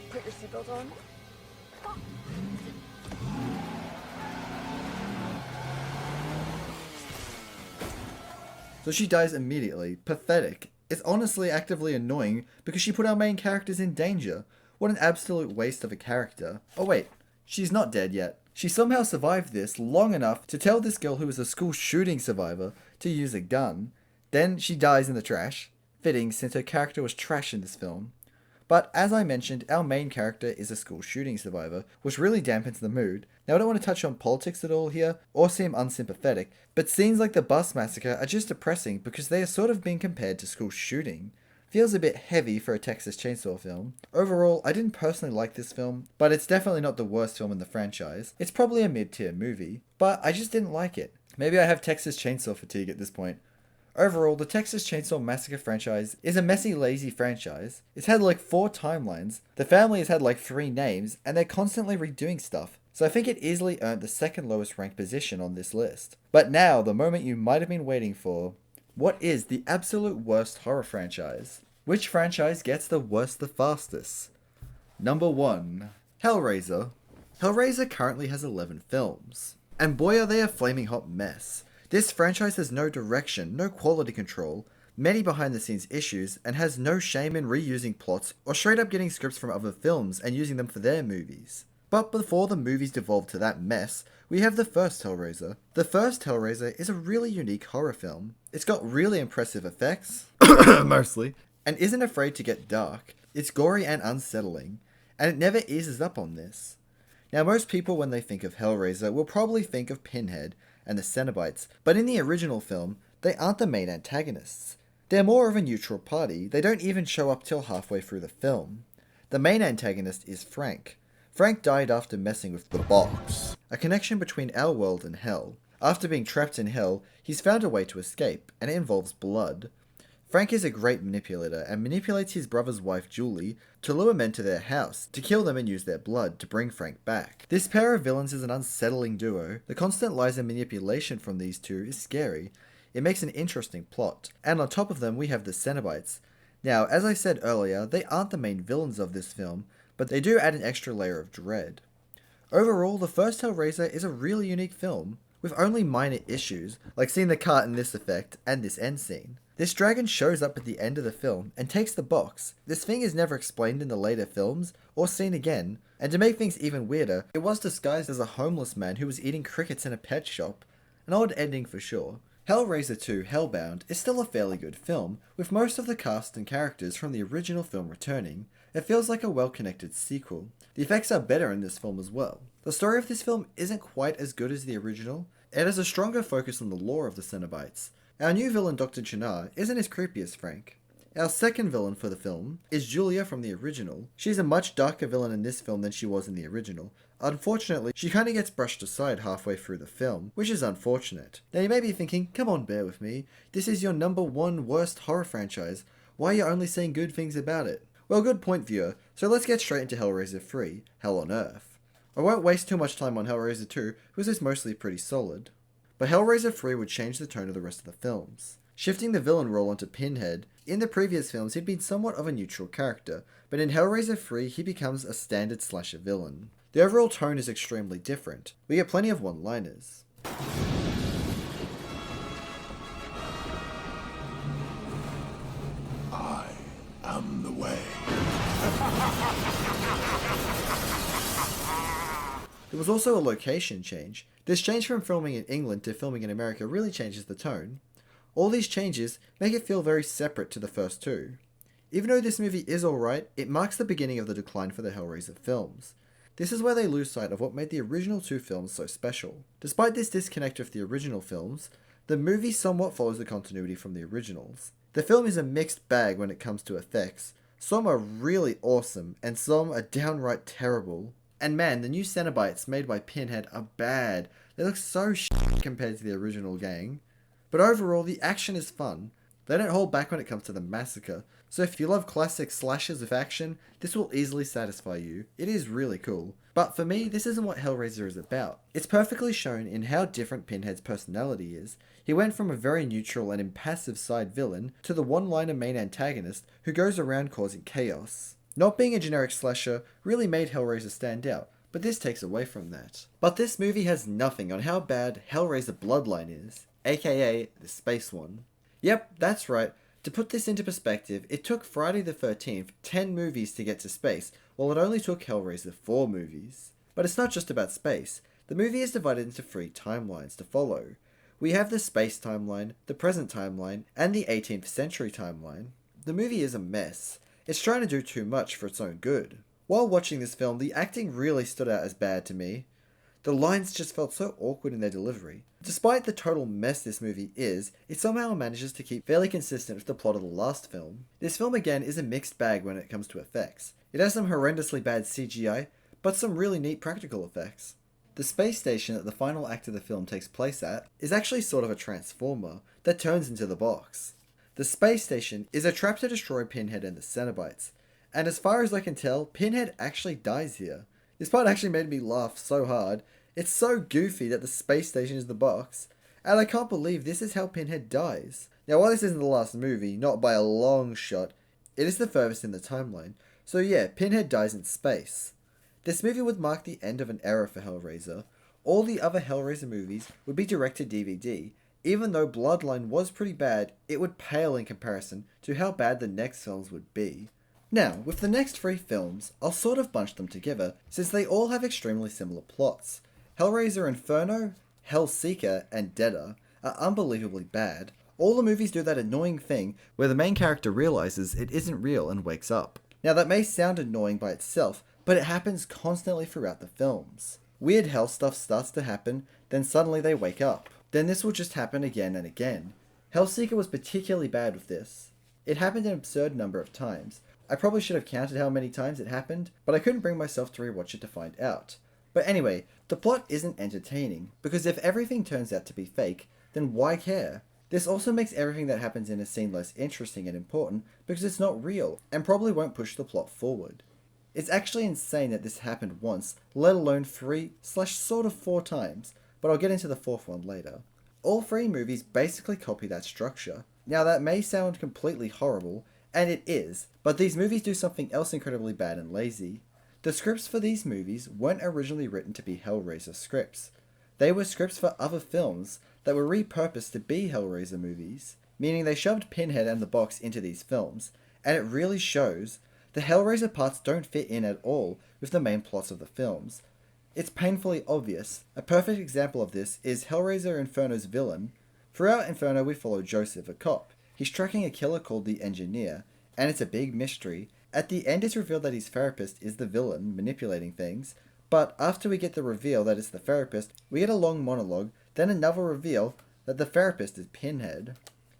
Put your seatbelt on. So she dies immediately. Pathetic. It's honestly actively annoying because she put our main characters in danger. What an absolute waste of a character. Oh wait, she's not dead yet. She somehow survived this long enough to tell this girl who was a school shooting survivor to use a gun. Then she dies in the trash. Fitting since her character was trash in this film. But as I mentioned, our main character is a school shooting survivor, which really dampens the mood. Now I don't want to touch on politics at all here, or seem unsympathetic, but scenes like the bus massacre are just depressing because they are sort of being compared to school shooting. Feels a bit heavy for a Texas Chainsaw film. Overall, I didn't personally like this film, but it's definitely not the worst film in the franchise. It's probably a mid-tier movie, but I just didn't like it. Maybe I have Texas Chainsaw fatigue at this point. Overall, the Texas Chainsaw Massacre franchise is a messy, lazy franchise. It's had like 4 timelines, the family has had like 3 names, and they're constantly redoing stuff. so I think it easily earned the second lowest ranked position on this list. But now, the moment you might have been waiting for. What is the absolute worst horror franchise? Which franchise gets the worst the fastest? Number 1. Hellraiser. Hellraiser currently has 11 films. And boy are they a flaming hot mess. This franchise has no direction, no quality control, many behind the scenes issues, and has no shame in reusing plots or straight up getting scripts from other films and using them for their movies. But before the movies devolved to that mess, we have the first Hellraiser. The first Hellraiser is a really unique horror film. It's got really impressive effects, mostly, and isn't afraid to get dark. It's gory and unsettling, and it never eases up on this. Now most people when they think of Hellraiser will probably think of Pinhead and the Cenobites, but in the original film, they aren't the main antagonists. They're more of a neutral party, they don't even show up till halfway through the film. The main antagonist is Frank. Frank died after messing with the box, a connection between our world and hell. After being trapped in hell, he's found a way to escape, and it involves blood. Frank is a great manipulator and manipulates his brother's wife Julie to lure men to their house, to kill them and use their blood to bring Frank back. This pair of villains is an unsettling duo. The constant lies and manipulation from these two is scary. It makes an interesting plot. And on top of them we have the Cenobites. Now, as I said earlier, they aren't the main villains of this film, but they do add an extra layer of dread. Overall, the first Hellraiser is a really unique film, with only minor issues, like seeing the cart in this effect and this end scene. This dragon shows up at the end of the film and takes the box. This thing is never explained in the later films, or seen again, and to make things even weirder, it was disguised as a homeless man who was eating crickets in a pet shop. An odd ending for sure. Hellraiser 2 Hellbound is still a fairly good film, with most of the cast and characters from the original film returning. It feels like a well-connected sequel. The effects are better in this film as well. The story of this film isn't quite as good as the original. It has a stronger focus on the lore of the Cenobites. Our new villain Dr. Chinar isn't as creepy as Frank. Our second villain for the film is Julia from the original. She's a much darker villain in this film than she was in the original. Unfortunately, she kinda gets brushed aside halfway through the film, which is unfortunate. Now you may be thinking, come on, bear with me. This is your number 1 worst horror franchise. Why are you only saying good things about it? Well, good point, viewer, so let's get straight into Hellraiser 3, Hell on Earth. I won't waste too much time on Hellraiser 2, because it's mostly pretty solid. But Hellraiser 3 would change the tone of the rest of the films. Shifting the villain role onto Pinhead, in the previous films he'd been somewhat of a neutral character, but in Hellraiser 3 he becomes a standard slasher villain. The overall tone is extremely different. We get plenty of one-liners. I am the way. There was also a location change. This change from filming in England to filming in America really changes the tone. All these changes make it feel very separate to the first two. Even though this movie is alright, it marks the beginning of the decline for the Hellraiser films. This is where they lose sight of what made the original two films so special. Despite this disconnect with the original films, the movie somewhat follows the continuity from the originals. The film is a mixed bag when it comes to effects. Some are really awesome, and some are downright terrible. And man, the new Cenobites made by Pinhead are bad. They look so shit compared to the original gang. But overall, the action is fun. They don't hold back when it comes to the massacre. So if you love classic slashers with action, this will easily satisfy you. It is really cool. But for me, this isn't what Hellraiser is about. It's perfectly shown in how different Pinhead's personality is. He went from a very neutral and impassive side villain to the one-liner main antagonist who goes around causing chaos. Not being a generic slasher really made Hellraiser stand out, but this takes away from that. But this movie has nothing on how bad Hellraiser Bloodline is, aka the space one. Yep, that's right. To put this into perspective, it took Friday the 13th 10 movies to get to space, while it only took Hellraiser 4 movies. But it's not just about space. The movie is divided into 3 timelines to follow. We have the space timeline, the present timeline, and the 18th century timeline. The movie is a mess. It's trying to do too much for its own good. While watching this film, the acting really stood out as bad to me. The lines just felt so awkward in their delivery. Despite the total mess this movie is, it somehow manages to keep fairly consistent with the plot of the last film. This film again is a mixed bag when it comes to effects. It has some horrendously bad CGI, but some really neat practical effects. The space station that the final act of the film takes place at is actually sort of a transformer that turns into the box. The space station is a trap to destroy Pinhead and the Cenobites, and as far as I can tell, Pinhead actually dies here. This part actually made me laugh so hard. It's so goofy that the space station is the box. And I can't believe this is how Pinhead dies. Now, while this isn't the last movie, not by a long shot, it is the furthest in the timeline. So yeah, Pinhead dies in space. This movie would mark the end of an era for Hellraiser. All the other Hellraiser movies would be direct to DVD. Even though Bloodline was pretty bad, it would pale in comparison to how bad the next films would be. Now, with the next 3 films, I'll sort of bunch them together since they all have extremely similar plots. Hellraiser Inferno, Hellseeker, and Deader are unbelievably bad. All the movies do that annoying thing where the main character realizes it isn't real and wakes up. Now that may sound annoying by itself, but it happens constantly throughout the films. Weird hell stuff starts to happen, then suddenly they wake up. Then this will just happen again and again. Hellseeker was particularly bad with this. It happened an absurd number of times. I probably should have counted how many times it happened, but I couldn't bring myself to rewatch it to find out. But anyway, the plot isn't entertaining, because if everything turns out to be fake, then why care? This also makes everything that happens in a scene less interesting and important because it's not real, and probably won't push the plot forward. It's actually insane that this happened once, let alone 3/4 times, but I'll get into the 4th one later. All 3 movies basically copy that structure. Now that may sound completely horrible, and it is, but these movies do something else incredibly bad and lazy. The scripts for these movies weren't originally written to be Hellraiser scripts. They were scripts for other films that were repurposed to be Hellraiser movies, meaning they shoved Pinhead and the box into these films, and it really shows. The Hellraiser parts don't fit in at all with the main plots of the films. It's painfully obvious. A perfect example of this is Hellraiser Inferno's villain. Throughout Inferno we follow Joseph, a cop. He's tracking a killer called the Engineer, and it's a big mystery. At the end it's revealed that his therapist is the villain, manipulating things, but after we get the reveal that it's the therapist, we get a long monologue, then another reveal that the therapist is Pinhead.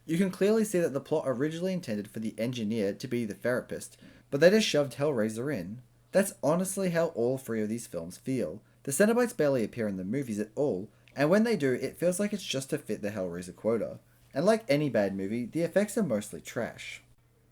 You can clearly see that the plot originally intended for the Engineer to be the therapist, but they just shoved Hellraiser in. That's honestly how all 3 of these films feel. The Cenobites barely appear in the movies at all, and when they do, it feels like it's just to fit the Hellraiser quota. And like any bad movie, the effects are mostly trash.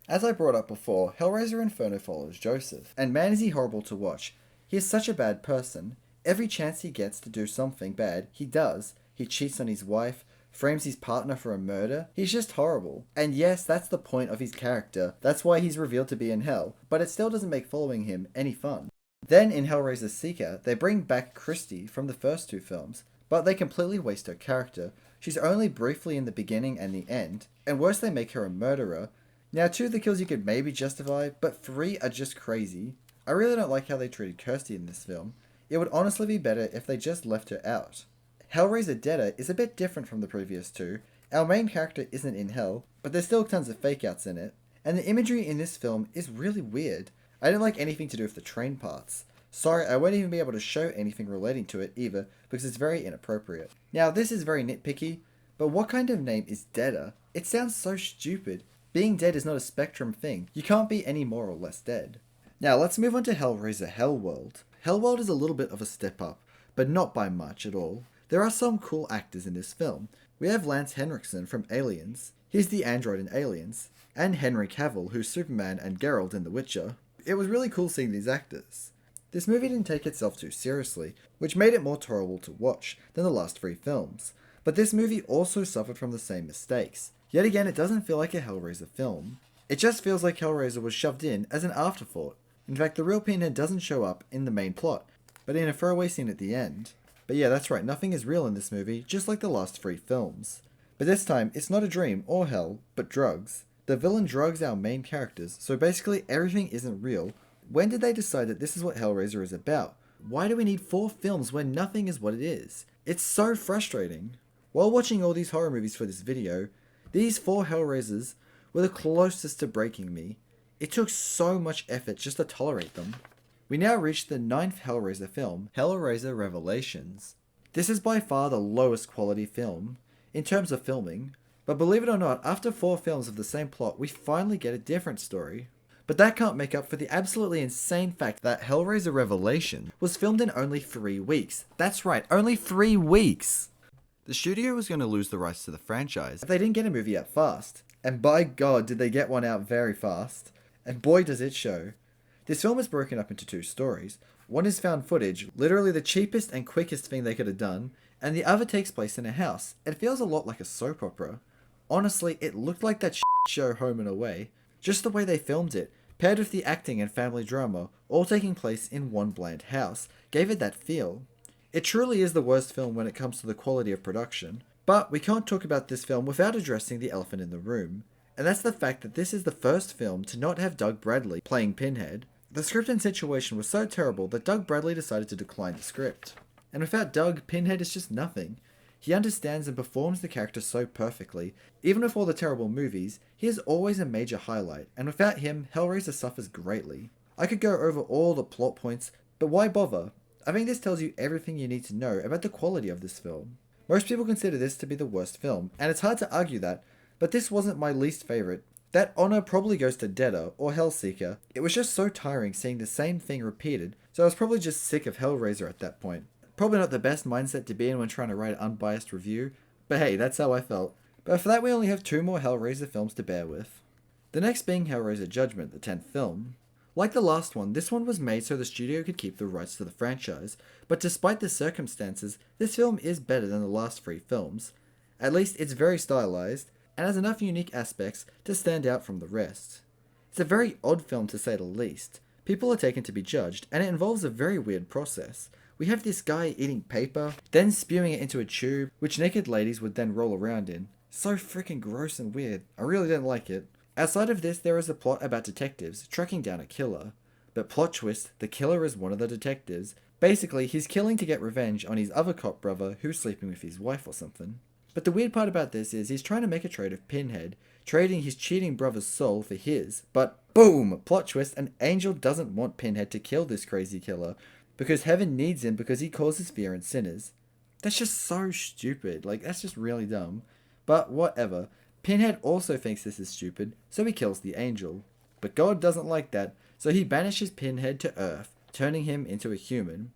As I brought up before, Hellraiser Inferno follows Joseph, and man is he horrible to watch. He is such a bad person. Every chance he gets to do something bad, he does. He cheats on his wife, frames his partner for a murder. He's just horrible. And yes, that's the point of his character. That's why he's revealed to be in hell, but it still doesn't make following him any fun. Then in Hellraiser Seeker, they bring back Christy from the first 2 films, but they completely waste her character. She's only briefly in the beginning and the end, and worse, they make her a murderer. Now 2 of the kills you could maybe justify, but 3 are just crazy. I really don't like how they treated Kirsty in this film. It would honestly be better if they just left her out. Hellraiser Deader is a bit different from the previous 2. Our main character isn't in hell, but there's still tons of fake outs in it, and the imagery in this film is really weird. I didn't like anything to do with the train parts. Sorry, I won't even be able to show anything relating to it either, because it's very inappropriate. Now this is very nitpicky, but what kind of name is Deader? It sounds so stupid. Being dead is not a spectrum thing. You can't be any more or less dead. Now let's move on to Hellraiser Hellworld. Hellworld is a little bit of a step up, but not by much at all. There are some cool actors in this film. We have Lance Henriksen from Aliens. He's the android in Aliens. And Henry Cavill, who's Superman and Geralt in The Witcher. It was really cool seeing these actors. This movie didn't take itself too seriously, which made it more tolerable to watch than the last 3 films. But this movie also suffered from the same mistakes. Yet again, it doesn't feel like a Hellraiser film. It just feels like Hellraiser was shoved in as an afterthought. In fact, the real Pinhead doesn't show up in the main plot, but in a throwaway scene at the end. But yeah, that's right, nothing is real in this movie, just like the last 3 films. But this time, it's not a dream or hell, but drugs. The villain drugs our main characters, so basically everything isn't real. When did they decide that this is what Hellraiser is about? Why do we need 4 films when nothing is what it is? It's so frustrating. While watching all these horror movies for this video, these 4 Hellraisers were the closest to breaking me. It took so much effort just to tolerate them. We now reach the 9th Hellraiser film, Hellraiser Revelations. This is by far the lowest quality film, in terms of filming, but believe it or not, after 4 films of the same plot, we finally get a different story. But that can't make up for the absolutely insane fact that Hellraiser Revelation was filmed in only 3 weeks. That's right, only 3 weeks! The studio was going to lose the rights to the franchise if they didn't get a movie out fast. And by God, did they get one out very fast. And boy does it show. This film is broken up into 2 stories. One is found footage, literally the cheapest and quickest thing they could have done, and the other takes place in a house. It feels a lot like a soap opera. Honestly, it looked like that show Home and Away. Just the way they filmed it, paired with the acting and family drama, all taking place in one bland house, gave it that feel. It truly is the worst film when it comes to the quality of production. But we can't talk about this film without addressing the elephant in the room, and that's the fact that this is the first film to not have Doug Bradley playing Pinhead. The script and situation was so terrible that Doug Bradley decided to decline the script. And without Doug, Pinhead is just nothing. He understands and performs the character so perfectly. Even with all the terrible movies, he is always a major highlight, and without him, Hellraiser suffers greatly. I could go over all the plot points, but why bother? I think this tells you everything you need to know about the quality of this film. Most people consider this to be the worst film, and it's hard to argue that, but this wasn't my least favourite. That honour probably goes to Deader or Hellseeker. It was just so tiring seeing the same thing repeated, so I was probably just sick of Hellraiser at that point. Probably not the best mindset to be in when trying to write an unbiased review, but hey, that's how I felt. But for that we only have 2 more Hellraiser films to bear with. The next being Hellraiser Judgment, the 10th film. Like the last one, this one was made so the studio could keep the rights to the franchise, but despite the circumstances, this film is better than the last 3 films. At least it's very stylized, and has enough unique aspects to stand out from the rest. It's a very odd film to say the least. People are taken to be judged, and it involves a very weird process. We have this guy eating paper, then spewing it into a tube, which naked ladies would then roll around in. So freaking gross and weird. I really didn't like it. Outside of this, there is a plot about detectives tracking down a killer. But plot twist, the killer is one of the detectives. Basically, he's killing to get revenge on his other cop brother who's sleeping with his wife or something. But the weird part about this is he's trying to make a trade of Pinhead, trading his cheating brother's soul for his. But boom! Plot twist, an angel doesn't want Pinhead to kill this crazy killer, because heaven needs him because he causes fear in sinners. That's just so stupid. Like, that's just really dumb. But whatever. Pinhead also thinks this is stupid, so he kills the angel. But God doesn't like that, so he banishes Pinhead to Earth, turning him into a human.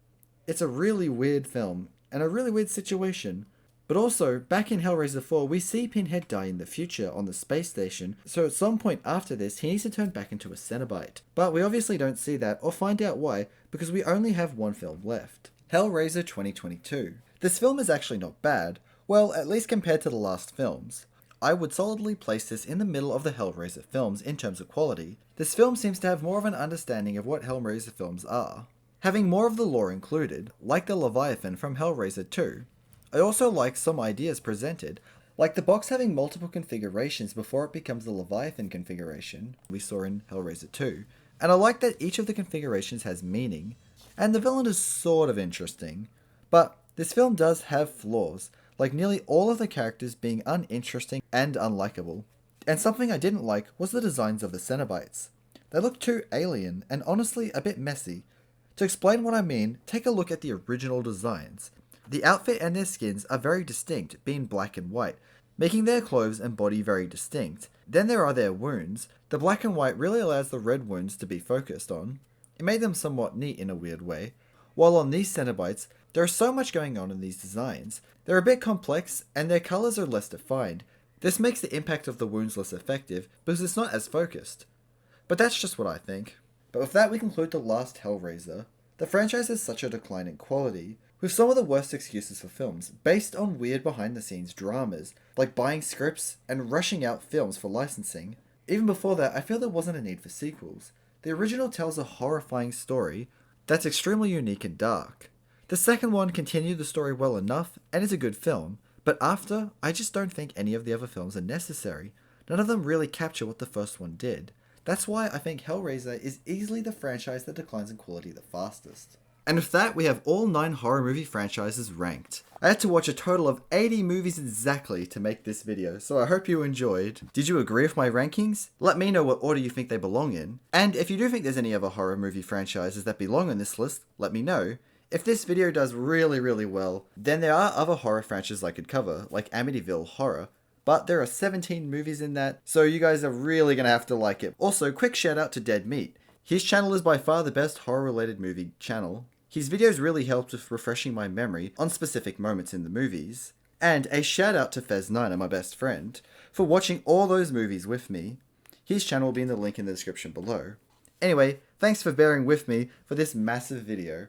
It's a really weird film, and a really weird situation. But also, back in Hellraiser 4, we see Pinhead die in the future on the space station, so at some point after this, he needs to turn back into a Cenobite. But we obviously don't see that, or find out why, because we only have 1 film left. Hellraiser 2022. This film is actually not bad, well, at least compared to the last films. I would solidly place this in the middle of the Hellraiser films in terms of quality. This film seems to have more of an understanding of what Hellraiser films are, having more of the lore included, like the Leviathan from Hellraiser 2. I also like some ideas presented, like the box having multiple configurations before it becomes the Leviathan configuration we saw in Hellraiser 2, and I like that each of the configurations has meaning, and the villain is sort of interesting. But this film does have flaws, like nearly all of the characters being uninteresting and unlikable. And something I didn't like was the designs of the Cenobites. They look too alien, and honestly a bit messy. To explain what I mean, take a look at the original designs. The outfit and their skins are very distinct, being black and white, making their clothes and body very distinct. Then there are their wounds. The black and white really allows the red wounds to be focused on. It made them somewhat neat in a weird way. While on these Cenobites, there is so much going on in these designs. They're a bit complex, and their colours are less defined. This makes the impact of the wounds less effective, because it's not as focused. But that's just what I think. But with that we conclude the last Hellraiser. The franchise has such a decline in quality, with some of the worst excuses for films, based on weird behind-the-scenes dramas, like buying scripts and rushing out films for licensing. Even before that, I feel there wasn't a need for sequels. The original tells a horrifying story that's extremely unique and dark. The second one continued the story well enough, and is a good film, but after, I just don't think any of the other films are necessary. None of them really capture what the first one did. That's why I think Hellraiser is easily the franchise that declines in quality the fastest. And with that, we have all 9 horror movie franchises ranked. I had to watch a total of 80 movies exactly to make this video, so I hope you enjoyed. Did you agree with my rankings? Let me know what order you think they belong in. And if you do think there's any other horror movie franchises that belong on this list, let me know. If this video does really well, then there are other horror franchises I could cover, like Amityville Horror, but there are 17 movies in that, so you guys are really gonna have to like it. Also, quick shout out to Dead Meat. His channel is by far the best horror related movie channel. His videos really helped with refreshing my memory on specific moments in the movies. And a shout out to Fez9, my best friend, for watching all those movies with me. His channel will be in the link in the description below. Anyway, thanks for bearing with me for this massive video.